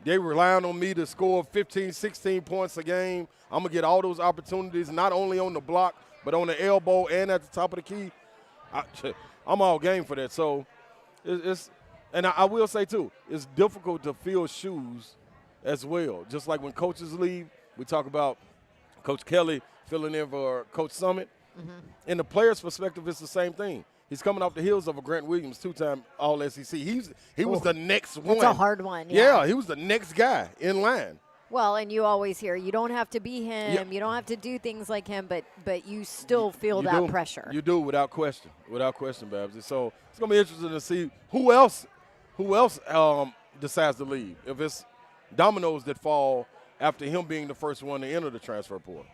They relying on me to score 15, 16 points a game. I'm going to get all those opportunities, not only on the block, but on the elbow and at the top of the key. I'm all game for that. So and I will say, too, it's difficult to fill shoes as well. Just like when coaches leave, we talk about Coach Kelly filling in for Coach Summit. Mm-hmm. In the player's perspective, it's the same thing. He's coming off the heels of a Grant Williams, 2-time All-SEC. He was the next one. It's a hard one. Yeah, he was the next guy in line. Well, and you always hear, you don't have to be him. Yep. You don't have to do things like him, but you still feel that pressure. You do, without question. Without question, Babs. So it's going to be interesting to see who else decides to leave. If it's dominoes that fall after him being the first one to enter the transfer portal.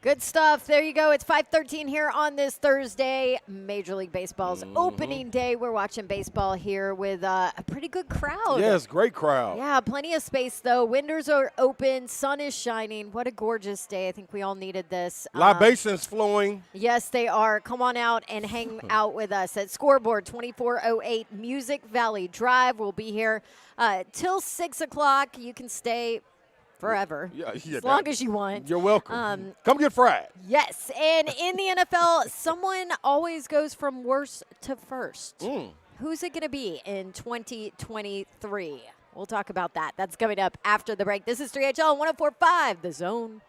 Good stuff. There you go. It's 5:13 here on this Thursday. Major League Baseball's opening day. We're watching baseball here with a pretty good crowd. Yes, great crowd. Yeah, plenty of space, though. Windows are open. Sun is shining. What a gorgeous day. I think we all needed this. Libations flowing. Yes, they are. Come on out and hang out with us at Scoreboard 2408 Music Valley Drive. We'll be here till 6 o'clock. You can stay forever, as long as you want. You're welcome. Come get fried. Yes, and in the NFL, someone always goes from worst to first. Who's it going to be in 2023? We'll talk about that. That's coming up after the break. This is 3HL 104.5, The Zone.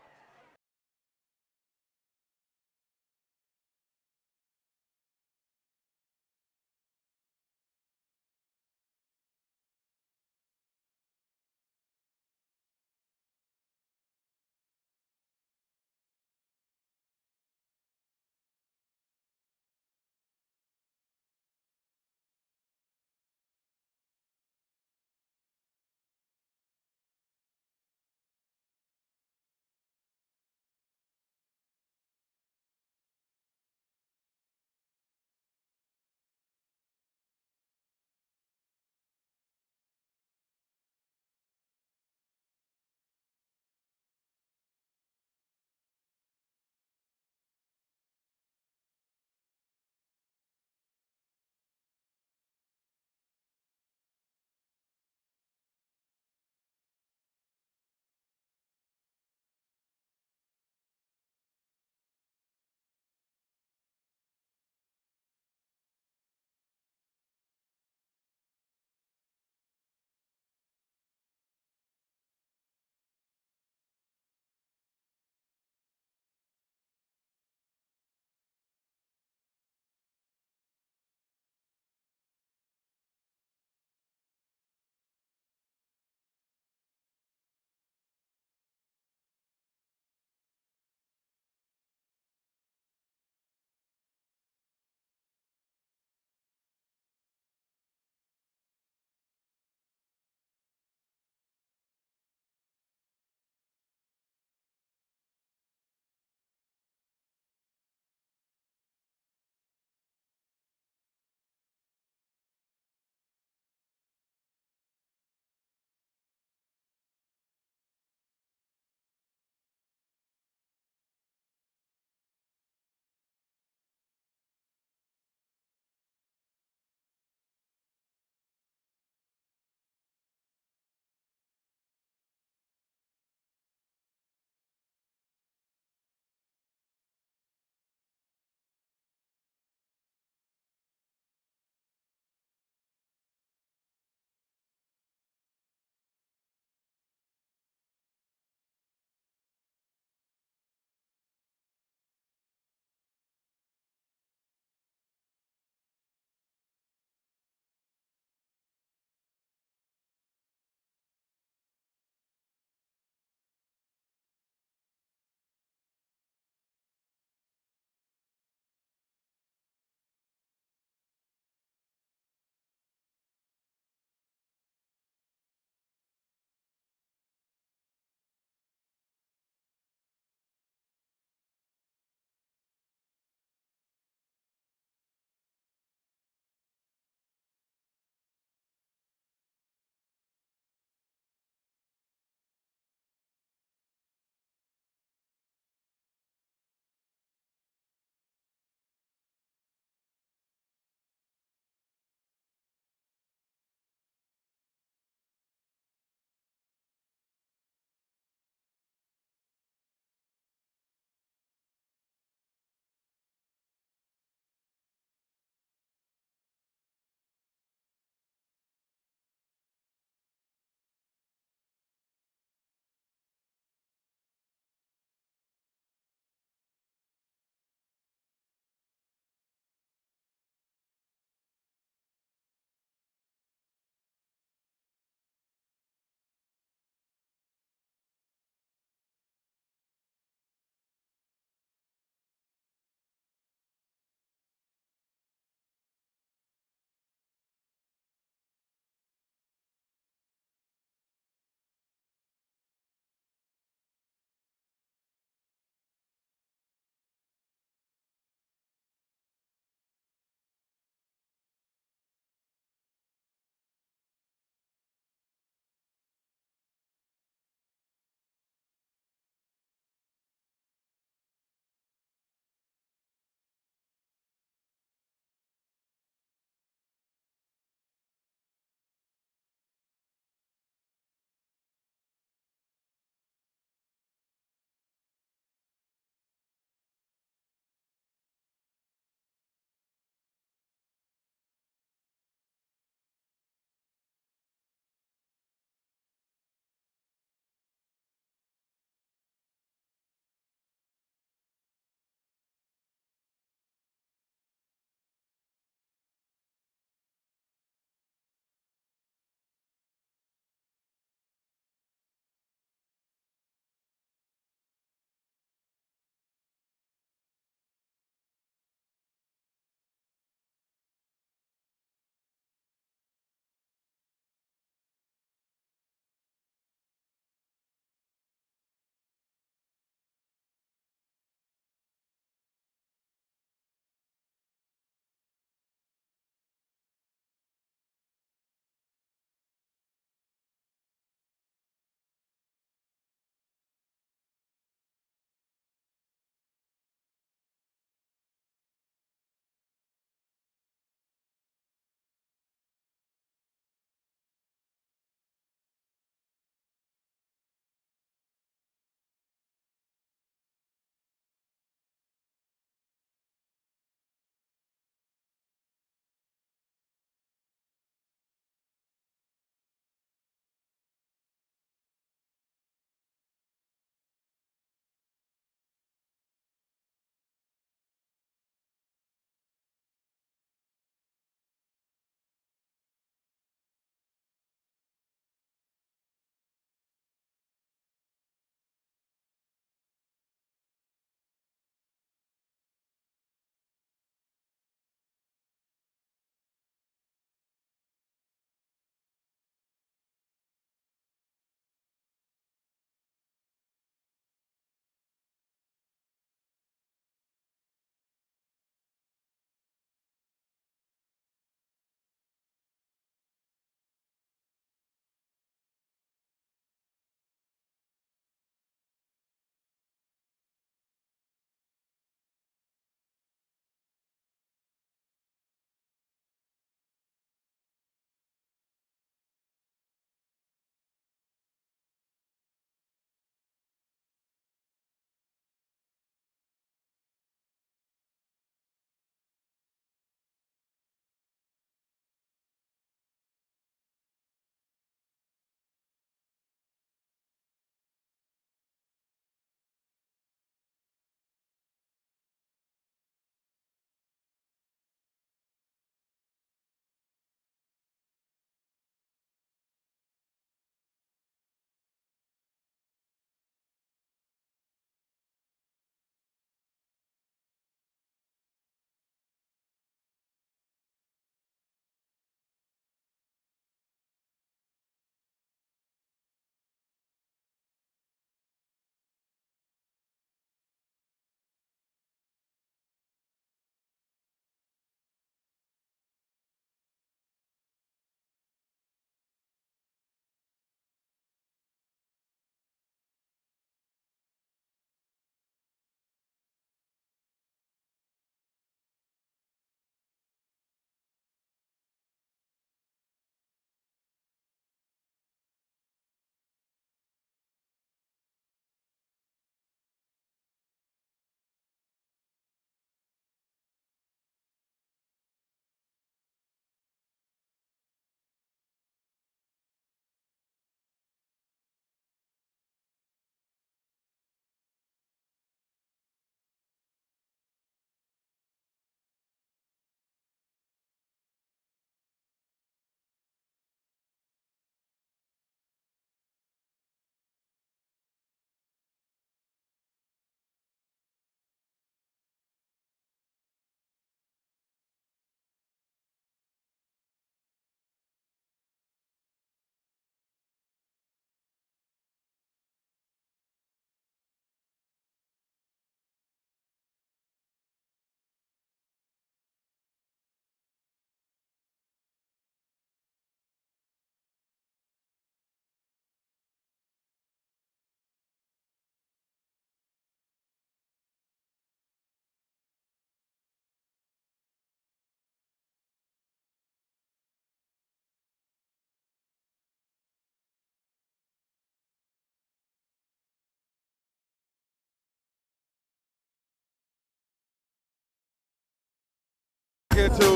back into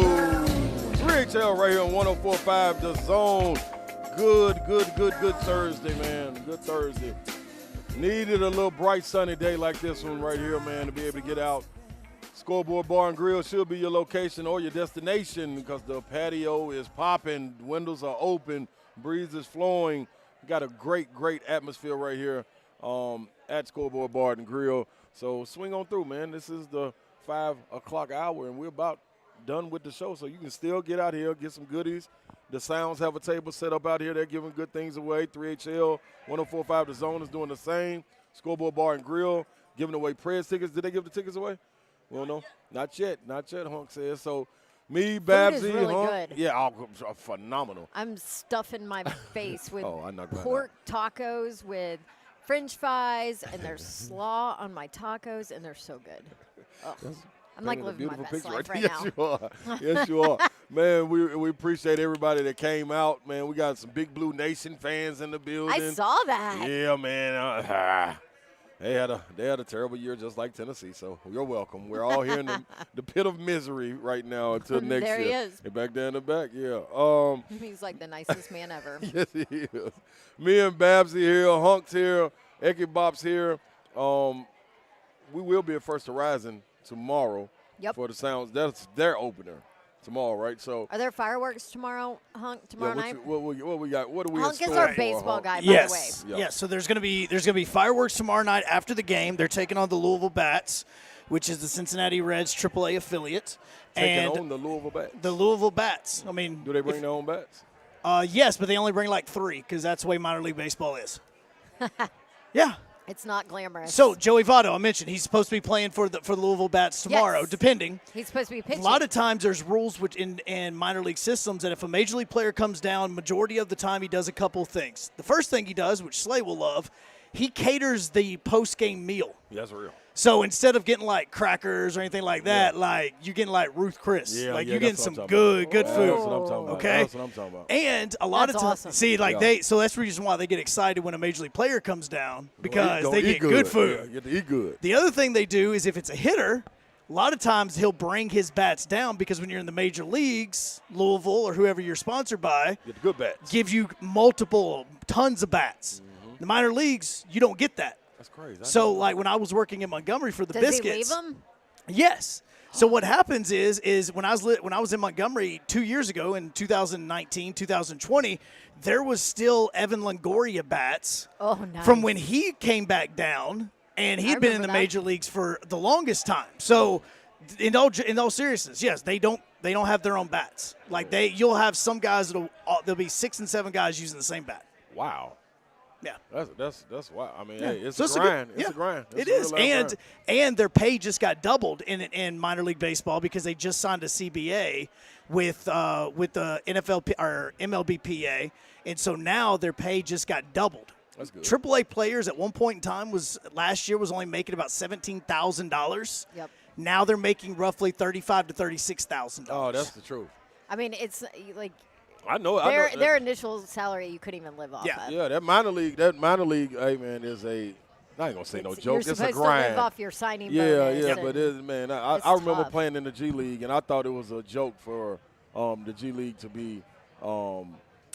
3HL right here on 104.5 The Zone. Good Thursday, man. Good Thursday. Needed a little bright sunny day like this one right here, man, to be able to get out. Scoreboard Bar and Grill should be your location or your destination because the patio is popping, windows are open, breeze is flowing. We got a great atmosphere right here at Scoreboard Bar and Grill. So swing on through, man. This is the 5 o'clock hour, and we're about done with the show. So you can still get out here, get some goodies. The Sounds have a table set up out here. They're giving good things away. 3HL, 104.5 The Zone is doing the same. Scoreboard Bar and Grill giving away Preds tickets. Did they give the tickets away? Well, no, not yet, Hunk says. So, me, Babsy, really Hunk. good. Yeah, phenomenal. I'm stuffing my face with I knocked mine pork tacos with French fries, and there's slaw on my tacos, and they're so good. Oh, I'm like living my best life right now. Yes, you are. Yes, you are. Man, we appreciate everybody that came out. Man, we got some Big Blue Nation fans in the building. I saw that. Yeah, man. They had a terrible year just like Tennessee, so you're welcome. We're all here in the pit of misery right now until next year. There he is. Hey, back there in the back, yeah. He's like the nicest man ever. Yes, he is. Me and Babsy here, Hunk's here, Eke Bop's here. We will be at First Horizon tomorrow for the Sounds. That's their opener tomorrow, right? So are there fireworks tomorrow, Hunk? Tomorrow night? What we got? What do we? Hunk is our baseball guy, by the way. Yes. So there's gonna be fireworks tomorrow night after the game. They're taking on the Louisville Bats, which is the Cincinnati Reds AAA affiliate. Taking on the Louisville Bats. The Louisville Bats. I mean, do they bring their own bats? Yes, but they only bring like 3 because that's the way minor league baseball is. Yeah. It's not glamorous. So Joey Votto, I mentioned he's supposed to be playing for the Louisville Bats tomorrow, depending. He's supposed to be pitching. A lot of times there's rules in minor league systems that if a major league player comes down, majority of the time he does a couple of things. The first thing he does, which Slay will love, he caters the post-game meal. Yeah, that's real. So instead of getting like crackers or anything like that, like you're getting like Ruth Chris. Like you're getting some good food. That's what I'm talking about. Okay. That's what I'm talking about. And a lot of times, awesome. so that's the reason why they get excited when a major league player comes down because they get good food. Yeah, you get to eat good. The other thing they do is if it's a hitter, a lot of times he'll bring his bats down because when you're in the major leagues, Louisville or whoever you're sponsored by, get the good bats. Gives you tons of bats. The minor leagues, you don't get that. That's crazy. So, like, when I was working in Montgomery for the Biscuits. Does he leave them? Yes. So what happens is when I was in Montgomery 2 years ago in 2019, 2020, there was still Evan Longoria bats from when he came back down, and he'd been in the major leagues for the longest time. So, in all seriousness, yes, they don't have their own bats. Like you'll have some guys there'll be 6 and 7 guys using the same bat. Wow. Yeah, that's why. I mean, hey, it's a grind. It's a grind. It is, and their pay just got doubled in minor league baseball because they just signed a CBA with the NFL or MLBPA, and so now their pay just got doubled. That's good. AAA players at one point in time last year was only making about $17,000. Yep. Now they're making roughly $35,000 to $36,000. Oh, that's the truth. I mean, it's like. I know. Their initial salary you couldn't even live off of. Yeah, that minor league, hey man, is I ain't gonna say no joke. You're it's a supposed grind. to live off your signing bonus. Yeah, but man, I remember playing in the G League, and I thought it was a joke for the G League to be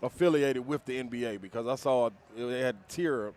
affiliated with the NBA because I saw they had tier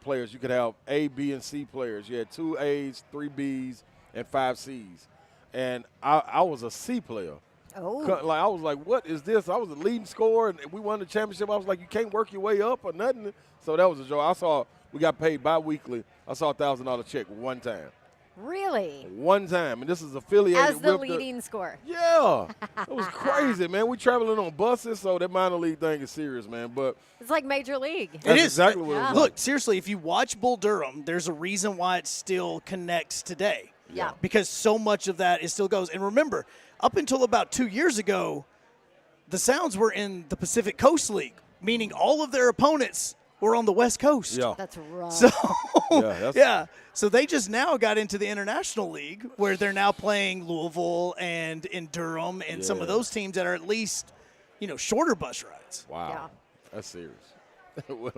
players. You could have A, B, and C players. You had 2 A's, 3 B's, and 5 C's, and I was a C player. Oh. Like I was like, what is this? I was the leading scorer, and we won the championship. I was like, you can't work your way up or nothing. So that was a joke. I saw we got paid bi-weekly. I saw a $1,000 check one time. Really? One time, and this is affiliated as the with leading scorer. Yeah, it was crazy, man. We traveling on buses, so that minor league thing is serious, man. But it's like major league. That's exactly what it was. Look, seriously, if you watch Bull Durham, there's a reason why it still connects today. Yeah. Because so much of that still goes. And remember, up until about 2 years ago, the Sounds were in the Pacific Coast League, meaning all of their opponents were on the West Coast. Yeah. That's rough. So, so they just now got into the International League where they're now playing Louisville and in Durham and some of those teams that are at least, shorter bus rides. Wow. That's serious.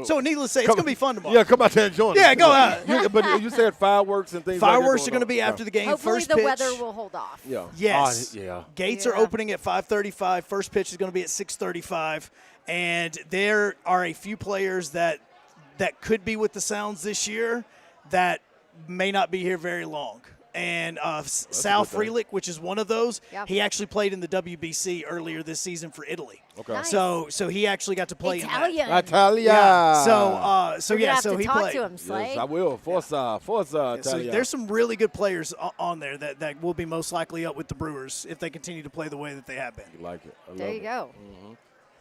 So needless to say, it's going to be fun tomorrow. Yeah, come out there and join us. Yeah, go out. But you said fireworks and things Fireworks like are going to be after the game. Hopefully first the pitch. weather will hold off. Yeah. Yes. Yeah. Gates are opening at 5:35. First pitch is going to be at 6:35. And there are a few players that could be with the Sounds this year that may not be here very long. And Sal Frelick, which is one of those, he actually played in the WBC earlier this season for Italy. Okay. Nice. So he actually got to play Italian. in that. Italia. Yeah. So You're so have he to talk played. to him, Slay. Yes, I will. Forza, So Italia. there's some really good players on there that will be most likely up with the Brewers if they continue to play the way that they have been. You like it. I There love you it. go.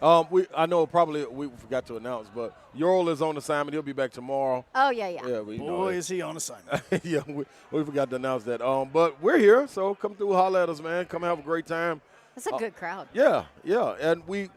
I know probably we forgot to announce, but Ural is on assignment. He'll be back tomorrow. Oh, yeah. Yeah, we know Boy, it. is he on assignment. Yeah, we forgot to announce that. But we're here, so come through, holler at us, man. Come have a great time. That's a good crowd. Yeah, and we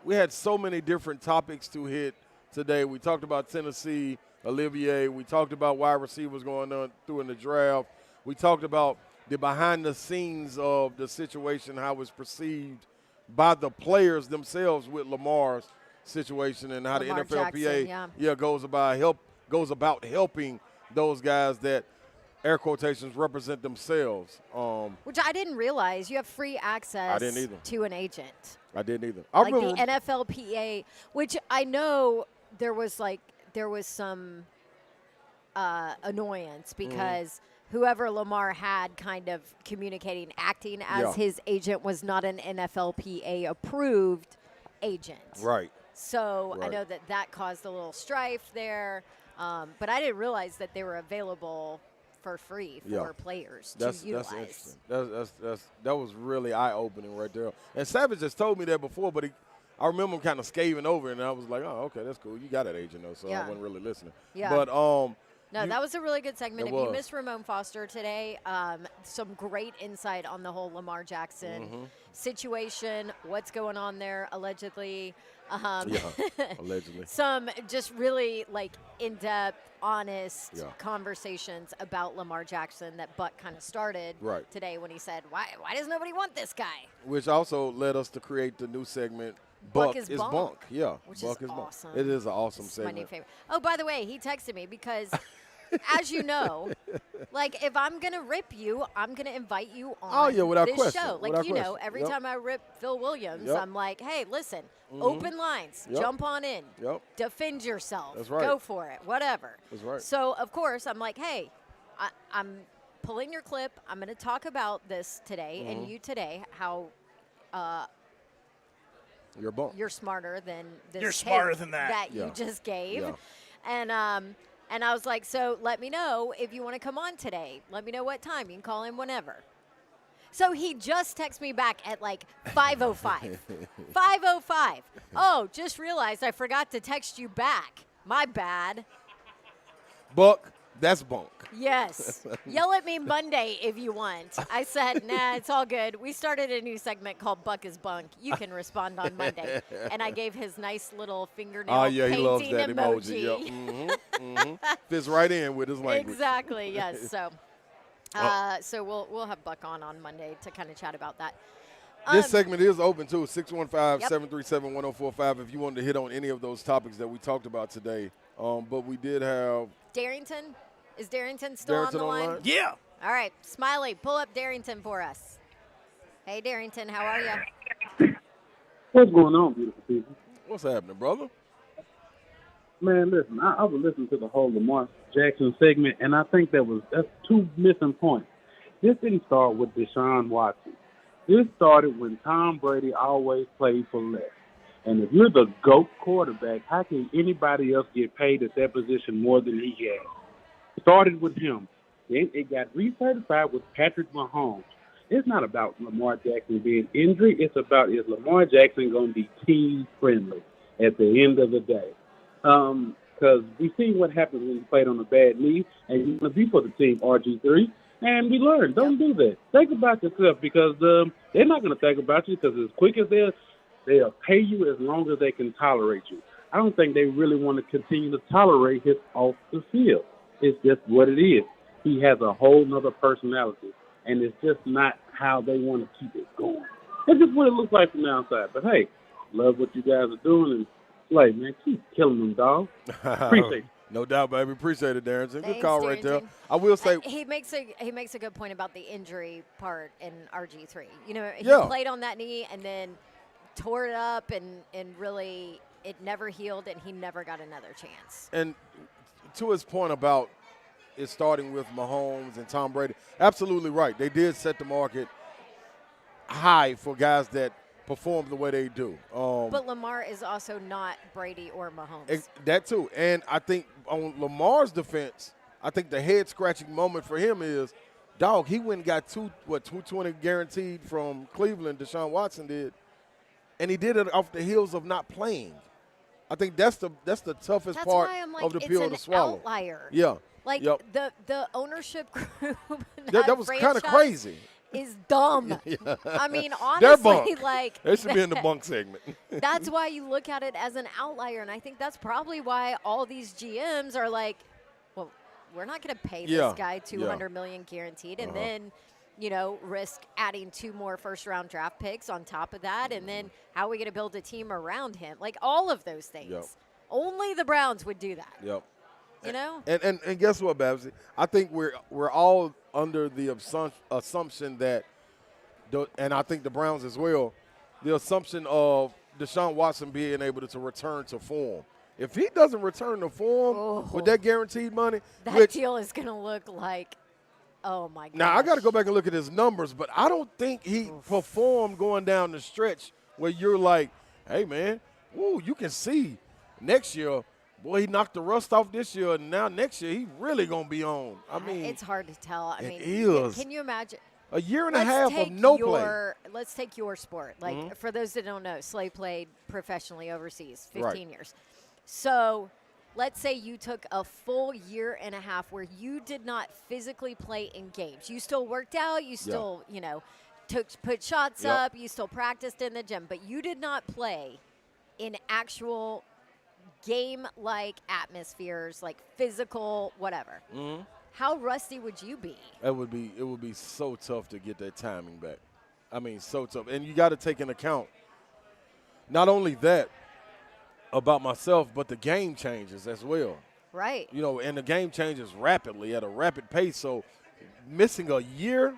had so many different topics to hit today. We talked about Tennessee, Olivier. We talked about wide receivers going on through in the draft. We talked about the behind the scenes of the situation, how it's perceived by the players themselves with Lamar's situation and how Lamar the NFLPA Jackson, goes about helping those guys that air quotations represent themselves. Which I didn't realize. You have free access to an agent. I didn't either. Like the NFLPA, which I know there was some annoyance because whoever Lamar had kind of communicating, acting as his agent was not an NFLPA approved agent. Right. So I know that caused a little strife there, but I didn't realize that they were available for free for players to utilize. That's that was really eye-opening right there. And Savage has told me that before, but I remember him kind of scaving over it, and I was like, oh, okay, that's cool. You got that agent, though, so I wasn't really listening. Yeah. But no, that was a really good segment. If you was. missed Ramon Foster today, some great insight on the whole Lamar Jackson situation, what's going on there, allegedly. Allegedly. Some just really in-depth, honest conversations about Lamar Jackson that Buck kind of started today when he said, why does nobody want this guy? Which also led us to create the new segment, Buck is Bunk. Yeah, which Buck is Bunk. awesome. It is an awesome It's segment. my new favorite. Oh, by the way, he texted me because, as you know, if I'm going to rip you, I'm going to invite you on without this question. show. Without You know, question. every time I rip Phil Williams, Yep. I'm like, hey, listen, open lines, jump on in, defend yourself, That's right. go for it, whatever. That's right. So, of course, I'm like, hey, I'm pulling your clip. I'm going to talk about this today and you today, how You're a bunk. you're smarter than this You're tape smarter than that. you just gave. Yeah. And I was like, so let me know if you want to come on today. Let me know what time. You can call in whenever. So he just texted me back at 5:05. 5:05. Oh, just realized I forgot to text you back. My bad. Buck, that's Bunk. Yes. Yell at me Monday if you want. I said, nah, it's all good. We started a new segment called Buck is Bunk. You can respond on Monday. And I gave his nice little fingernail He painting loves that emoji. Yep. Fits right in with his language. Exactly, yes. So so we'll have Buck on Monday to kind of chat about that. This segment is open, too, 615-737-1045 if you wanted to hit on any of those topics that we talked about today. But we did have Darrington? Is Darrington still on the line? Yeah. All right. Smiley, pull up Darrington for us. Hey, Darrington, how are you? What's going on, beautiful people? What's happening, brother? Man, listen, I was listening to the whole Lamar Jackson segment, and I think that's two missing points. This didn't start with Deshaun Watson. This started when Tom Brady always played for less. And if you're the GOAT quarterback, how can anybody else get paid at that position more than he has? Started with him. Then it got recertified with Patrick Mahomes. It's not about Lamar Jackson being injured. It's about, is Lamar Jackson going to be team-friendly at the end of the day? Because we see what happens when you played on a bad knee and you want to be for the team, RG3. And we learned, don't do that. Think about yourself because they're not going to think about you because as quick as they'll pay you as long as they can tolerate you. I don't think they really want to continue to tolerate him off the field. It's just what it is. He has a whole nother personality, and it's just not how they want to keep it going. It's just what it looks like from the outside. But, hey, love what you guys are doing, and play, man. Keep killing them, dog. Appreciate it. No doubt, baby. Appreciate it, Darrington. Good call right there. Darrington. I will say he makes a good point about the injury part in RG3. You know, he Yeah. played on that knee and then tore it up and really it never healed and he never got another chance. And to his point about it starting with Mahomes and Tom Brady, absolutely right. They did set the market high for guys that perform the way they do. But Lamar is also not Brady or Mahomes. That too. And I think on Lamar's defense, I think the head-scratching moment for him is, dog, he went and got 220 guaranteed from Cleveland, Deshaun Watson did, and he did it off the heels of not playing. I think that's the toughest part of the pill to swallow. It's an outlier. Yeah. Like yep. the ownership group. That was kind of crazy. Is dumb. Yeah. I mean, They're honestly, bunk. like They should be in the bunk segment. That's why you look at it as an outlier, and I think that's probably why all these GMs are like, well, we're not going to pay this guy $200 million guaranteed, and then, you know, risk adding 2 more first-round draft picks on top of that, and then how are we going to build a team around him? Like all of those things. Yep. Only the Browns would do that. Yep. You know? And guess what, Babsy? I think we're all under the assumption that, and I think the Browns as well, the assumption of Deshaun Watson being able to return to form. If he doesn't return to form with that guaranteed money, that deal is going to look like, oh, my God. Now, I got to go back and look at his numbers, but I don't think he performed going down the stretch where you're like, hey, man, you can see next year, boy, he knocked the rust off this year, and now next year he really going to be on. I mean, it's hard to tell. I mean, is. Can you imagine? A year and a half of no play. Let's take your sport. Like, for those that don't know, Slay played professionally overseas 15 years. So let's say you took a full year and a half where you did not physically play in games. You still worked out. You still, you know, put shots up. You still practiced in the gym. But you did not play in actual game-like atmospheres, like physical whatever. How rusty would you be? It would be so tough to get that timing back. I mean, so tough. And you got to take into account not only that about myself, but the game changes as well. Right. You know, and the game changes rapidly at a rapid pace. So missing a year,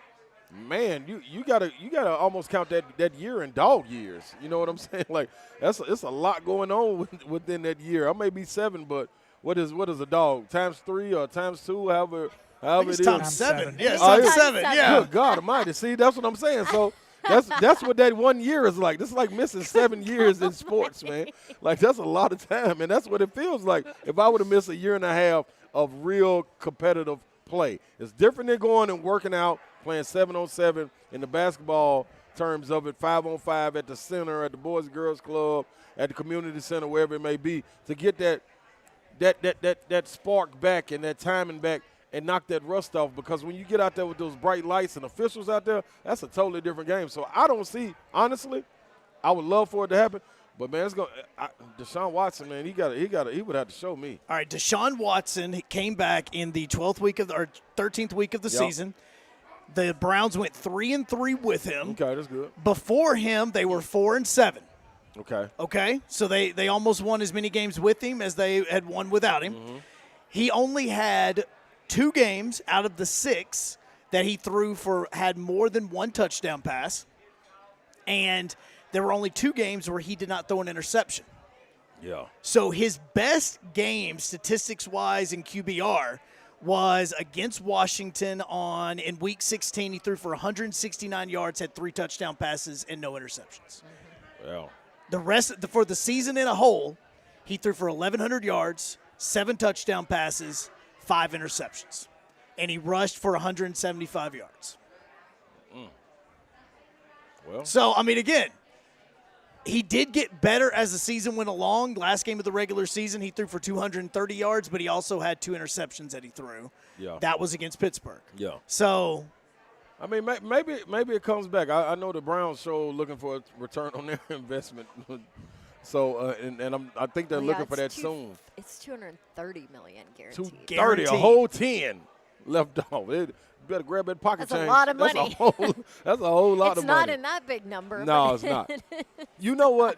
man, you gotta almost count that year in dog years. You know what I'm saying? Like it's a lot going on within that year. I may be 7, but what is a dog? Times 3 or times 2, however it is. Times 7. Yeah, times 7. Yeah. Good God Almighty. See, that's what I'm saying. So that's what that 1 year is like. This is like missing 7 years in sports, man. Like that's a lot of time, and that's what it feels like if I would have missed a year and a half of real competitive play. It's different than going and working out, playing 7-on-7 in the basketball terms of it, 5-on-5 at the center, at the Boys and Girls Club, at the community center, wherever it may be, to get that spark back and that timing back and knock that rust off, because when you get out there with those bright lights and officials out there, that's a totally different game. So I don't see, honestly, I would love for it to happen, but man, Deshaun Watson, man, he would have to show me. All right, Deshaun Watson came back in the 12th week or 13th week of the season. The Browns went 3-3 with him. Okay, that's good. Before him, they were 4-7. Okay, so they almost won as many games with him as they had won without him. He only had 2 games out of the 6 that he threw had more than 1 touchdown pass, and there were only 2 games where he did not throw an interception. Yeah. So his best game, statistics-wise, in QBR was against Washington in Week 16. He threw for 169 yards, had 3 touchdown passes, and no interceptions. Wow. The rest for the season in a whole, he threw for 1,100 yards, 7 touchdown passes, 5 interceptions, and he rushed for 175 yards. Well, so, I mean, again, he did get better as the season went along. Last game of the regular season, he threw for 230 yards, but he also had 2 interceptions that he threw. Yeah. That was against Pittsburgh. Yeah. So, I mean, maybe it comes back. I know the Browns show looking for a return on their investment. So, I think they're looking for that soon. It's $230 million guaranteed. 230, a whole 10 left off. You better grab that pocket change. That's a lot of money. That's a whole lot of money. It's not in that big number. No, it's not. You know what?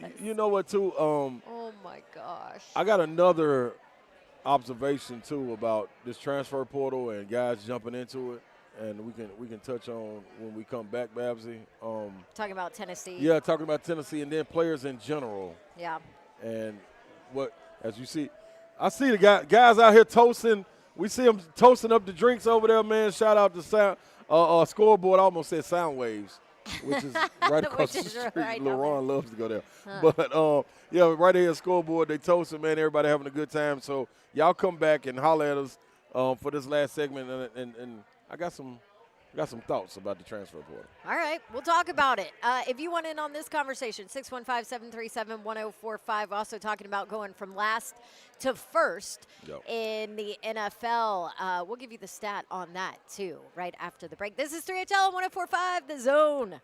Too. Oh my God. gosh. I got another observation too about this transfer portal and guys jumping into it, and we can touch on when we come back, Babsy. Talking about Tennessee. Yeah, talking about Tennessee and then players in general. Yeah. And as you see, I see the guys out here toasting. We see them toasting up the drinks over there, man. Shout out to Scoreboard. I almost said Sound Waves, which is right across the street. Right LaRon loves to go there. Huh. But, yeah, right here at Scoreboard, they toasting, man. Everybody having a good time. So y'all come back and holler at us for this last segment. And I got some thoughts about the transfer portal. All right. We'll talk about it. If you want in on this conversation, 615-737-1045. Also talking about going from last to first in the NFL. We'll give you the stat on that, too, right after the break. This is 3HL 1045, The Zone.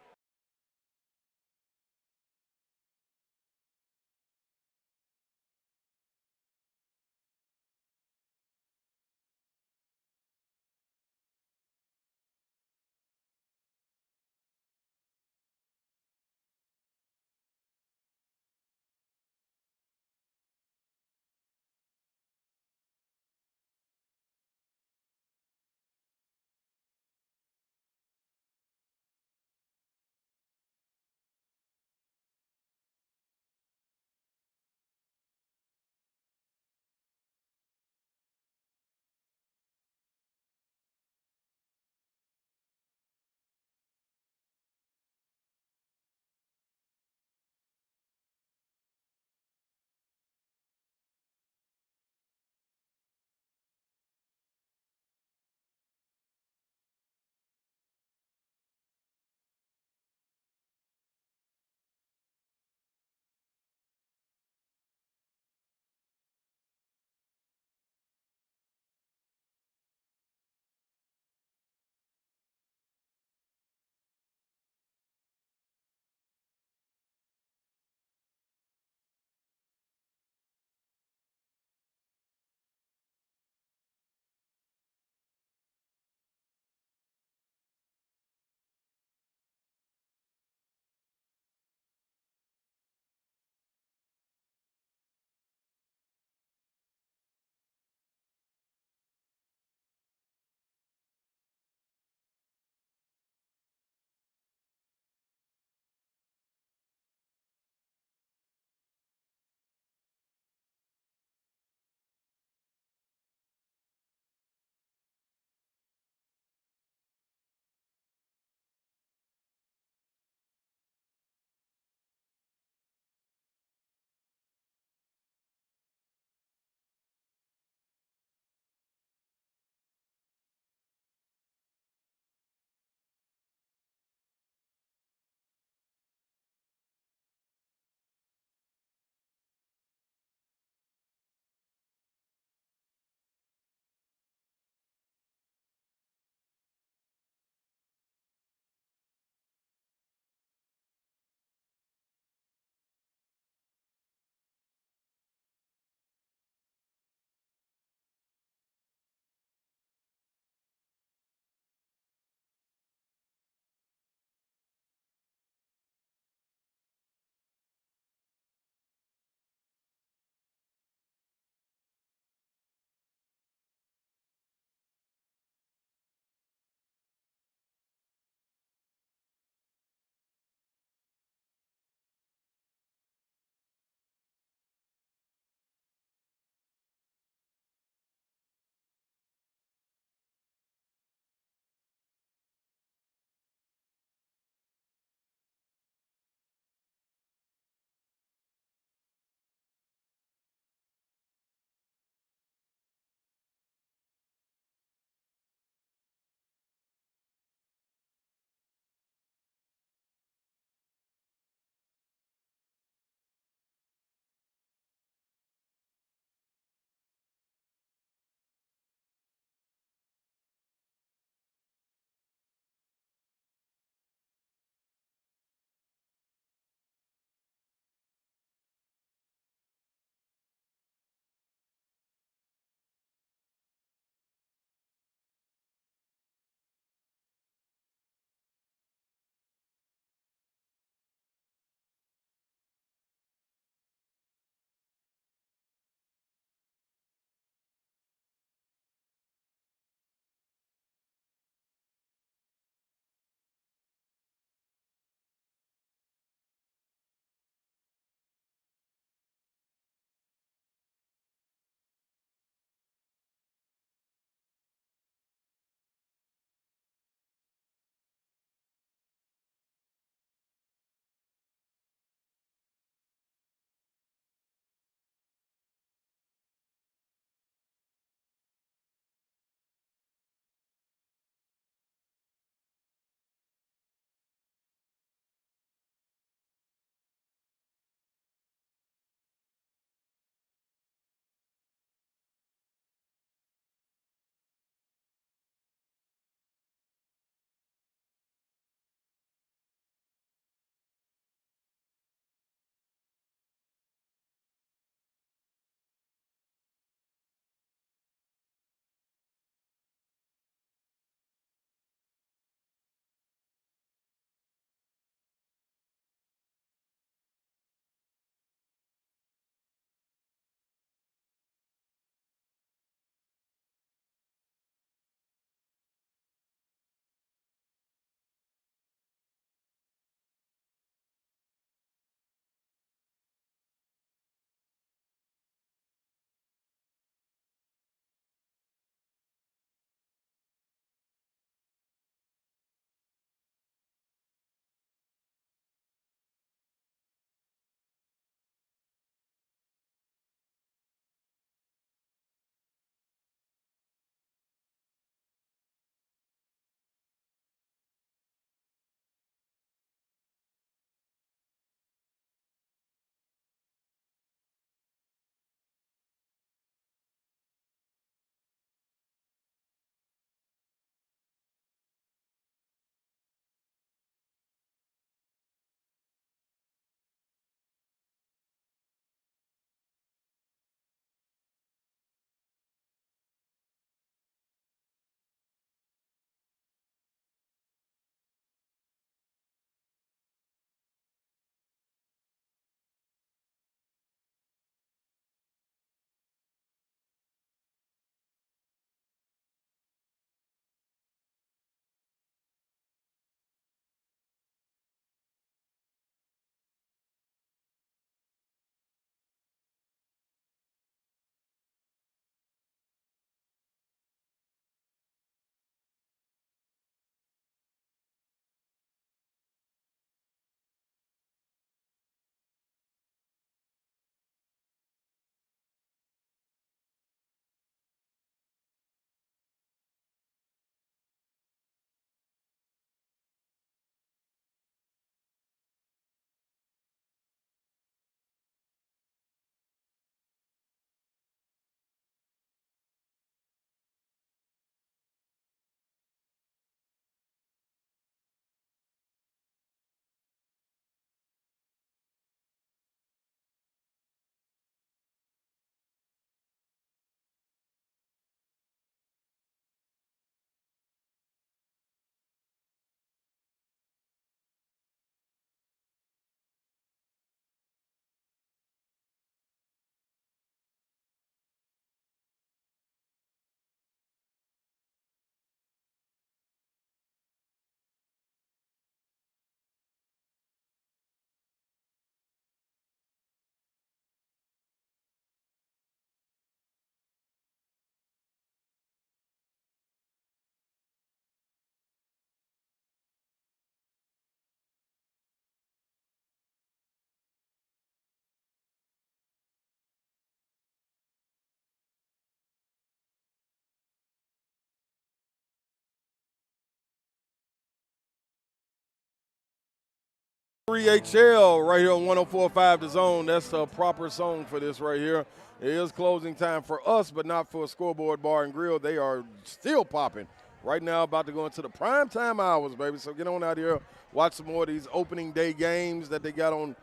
3HL right here on 104.5 The Zone. That's the proper song for this right here. It is closing time for us, but not for Scoreboard Bar and Grill. They are still popping right now, about to go into the prime time hours, baby. So get on out here, watch some more of these opening day games that they got on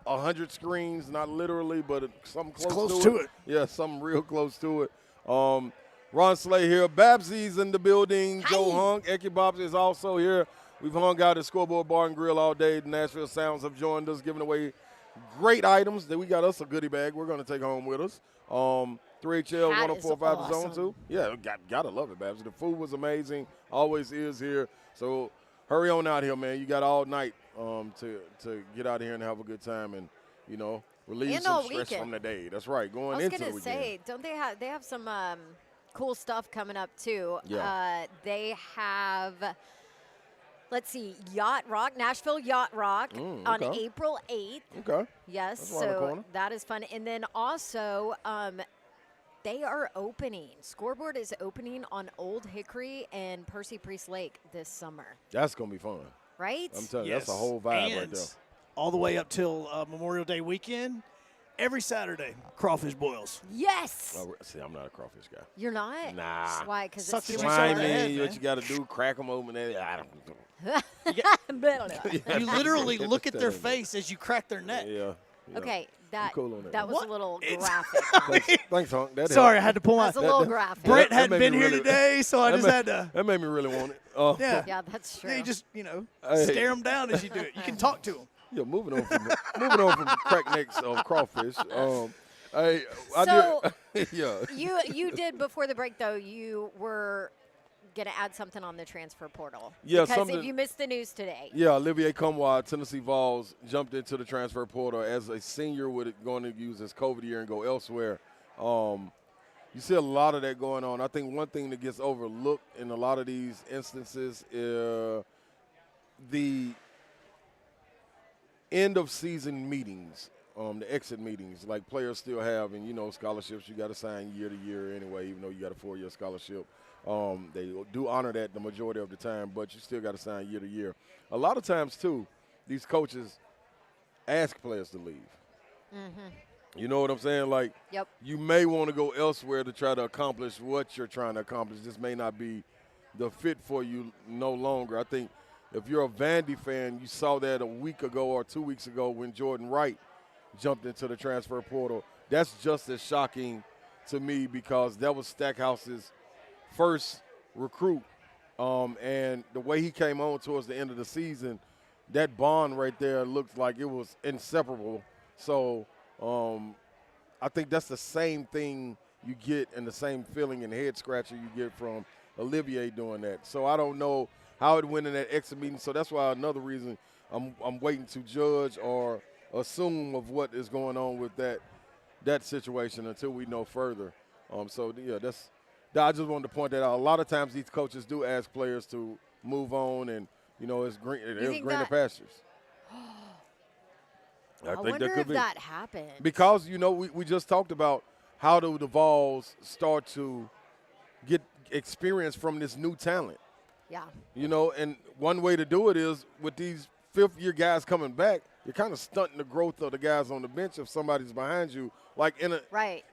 100 screens, not literally, but something close to it. Yeah, something real close to it. Ron Slay here. Babsy's in the building. Hi. Joe Hunk. Eki Bobs is also here. We've hung out at Scoreboard Bar and Grill all day. The Nashville Sounds have joined us, giving away great items. That we got us a goodie bag we're going to take home with us. 3HL 104.5 The Zone too. Yeah, gotta love it, Babs. The food was amazing. Always is here. So hurry on out here, man. You got all night to get out here and have a good time and, you know, relieve some stress from the day. That's right. Going into the weekend. I was going to say, don't they have some cool stuff coming up too? Yeah. They have. Let's see, Yacht Rock, Nashville Yacht Rock on April 8th. Okay. Yes, so that is fun. And then also, they are opening. Scoreboard is opening on Old Hickory and Percy Priest Lake this summer. That's going to be fun. Right? I'm telling you, that's a whole vibe right there. All the way up till Memorial Day weekend. Every Saturday, crawfish boils. Yes. Oh, see, I'm not a crawfish guy. You're not? Nah. Why? Because it's too much. What you got to do, crack them open. I don't You literally look at their face as you crack their neck. Yeah. Okay, that that was a little graphic. Thanks, Hunk. Sorry, I had to pull my. That's a little graphic. Brent hadn't been here today, so I just had to. That made me really want it. Yeah, that's true. Yeah, you just stare them down as you do it. You can talk to them. Yeah, moving on from crack necks of crawfish. You did before the break though. You were gonna add something on the transfer portal. Yeah, because if you missed the news today. Yeah, Olivier Kumwa, Tennessee Vols, jumped into the transfer portal as a senior, going to use his COVID year and go elsewhere. You see a lot of that going on. I think one thing that gets overlooked in a lot of these instances is the end of season meetings, the exit meetings, like players still have, and scholarships you got to sign year to year anyway, even though you got a 4-year scholarship. They do honor that the majority of the time, but you still got to sign year to year. A lot of times too, these coaches ask players to leave. Mm-hmm. You know what I'm saying? Like, you may want to go elsewhere to try to accomplish what you're trying to accomplish. This may not be the fit for you no longer. I think if you're a Vandy fan, you saw that a week ago or 2 weeks ago when Jordan Wright jumped into the transfer portal. That's just as shocking to me because that was Stackhouse's first recruit. And the way he came on towards the end of the season, that bond right there looked like it was inseparable. So I think that's the same thing you get and the same feeling and head scratcher you get from Olivier doing that. So I don't know how it went in that exit meeting. So that's why another reason I'm waiting to judge or assume of what is going on with that situation until we know further. I just wanted to point that out. A lot of times these coaches do ask players to move on, and it's greener pastures. I wonder if that happened. Because we just talked about how do the Vols start to get experience from this new talent. Yeah. And one way to do it is with these fifth-year guys coming back, you're kind of stunting the growth of the guys on the bench if somebody's behind you. Right.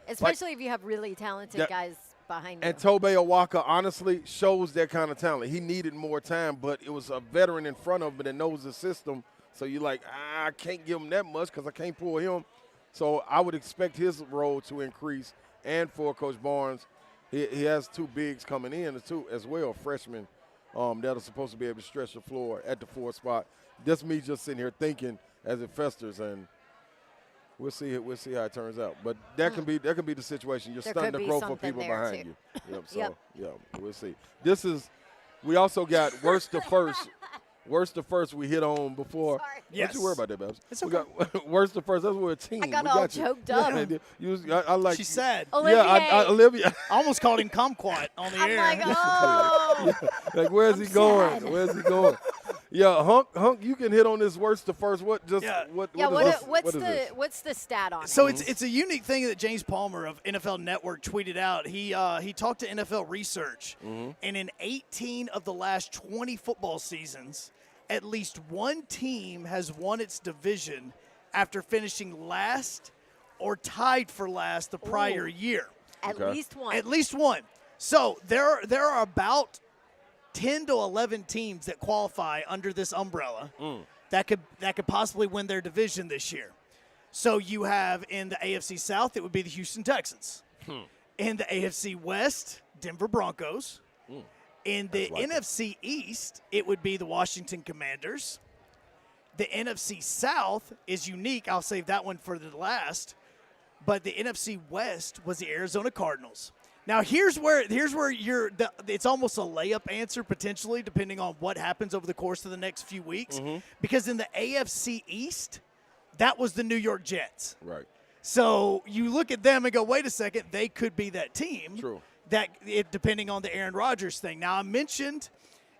Especially if you have really talented guys behind you. And Tobe Awaka, honestly, shows that kind of talent. He needed more time, but it was a veteran in front of him that knows the system. So you're like, I can't give him that much because I can't pull him. So I would expect his role to increase. And for Coach Barnes, he has two bigs coming in as well, freshmen that are supposed to be able to stretch the floor at the 4th spot. That's me just sitting here thinking as it festers, and we'll see how it turns out. But that can be the situation. You're stunting the growth of people behind you. We'll see. We also got worst to first. Worst to first we hit on before. Yes. Don't you worry about that, Babs. It's okay. We got worst to first. That's what a team. I got all choked up. She's sad. Olivia. I almost called him kumquat on the air. I'm like, oh. Like, where's he going? Where's he going? Yeah, Hunk, you can hit on this worst to first. What's the stat on it? So it's a unique thing that James Palmer of NFL Network tweeted out. He talked to NFL Research, and in 18 of the last 20 football seasons, at least one team has won its division after finishing last or tied for last the prior year. At least one. At least one. So there are about 10 to 11 teams that qualify under this umbrella that could possibly win their division this year. So you have in the AFC South, it would be the Houston Texans. In the AFC West, Denver Broncos. In the NFC East, it would be the Washington Commanders. The NFC South is unique. I'll save that one for the last. But the NFC West was the Arizona Cardinals. Now, here's where it's almost a layup answer potentially, depending on what happens over the course of the next few weeks. Because in the AFC East, that was the New York Jets. Right. So you look at them and go, wait a second, they could be that team. True. Depending on the Aaron Rodgers thing. Now, I mentioned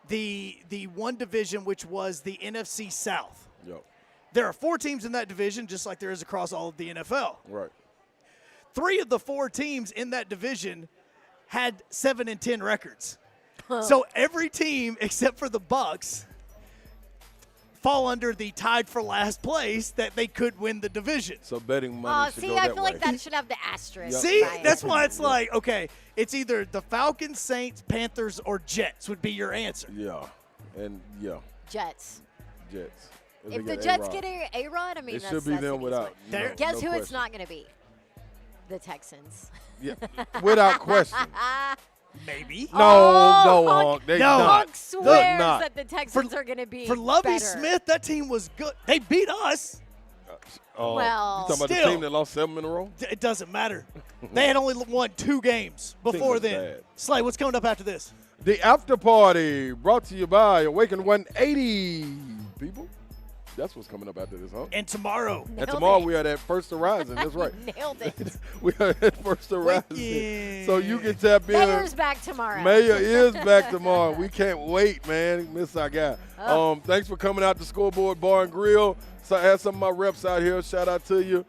the one division, which was the NFC South. Yep. There are 4 teams in that division, just like there is across all of the NFL. Right. 3 of the 4 teams in that division had 7-10 records. So every team except for the Bucks fall under the tied for last place that they could win the division. So betting money should go that I feel way. like that should have the asterisk. See, that's why it's like, okay, it's either the Falcons, Saints, Panthers, or Jets would be your answer. Yeah, and Jets. If the Jets get A-Rod, I mean, it that's should be them without. Guess no who it's question. not going to be? The Texans. Yeah, without question. Maybe. No, Honk. They not. Honk swears They're not. that the Texans are going to be For Lovie better. Smith, that team was good. They beat us. Well, you talking about the team that lost 7 in a row? It doesn't matter. They had only won 2 games before then. bad. Slay, what's coming up after this? The after party brought to you by Awaken 180 people. That's what's coming up after this, huh? And tomorrow. And tomorrow we are at First Horizon. That's right. Nailed it. We are at First Horizon. So you can tap in. Mayor's back tomorrow. Mayor is back tomorrow. We can't wait, man. Miss our guy. Thanks for coming out to Scoreboard Bar and Grill. So I had some of my reps out here. Shout out to you.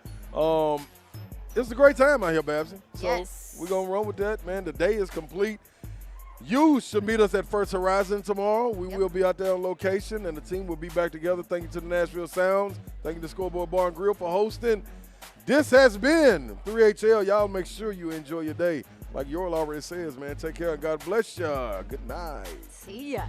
It's a great time out here, Babsy. So we're going to run with that, man. The day is complete. You should meet us at First Horizon tomorrow. We will be out there on location, and the team will be back together. Thank you to the Nashville Sounds. Thank you to Scoreboard Bar and Grill for hosting. This has been 3HL. Y'all make sure you enjoy your day. Like Yorl already says, man, take care and God bless you. Good night. See ya.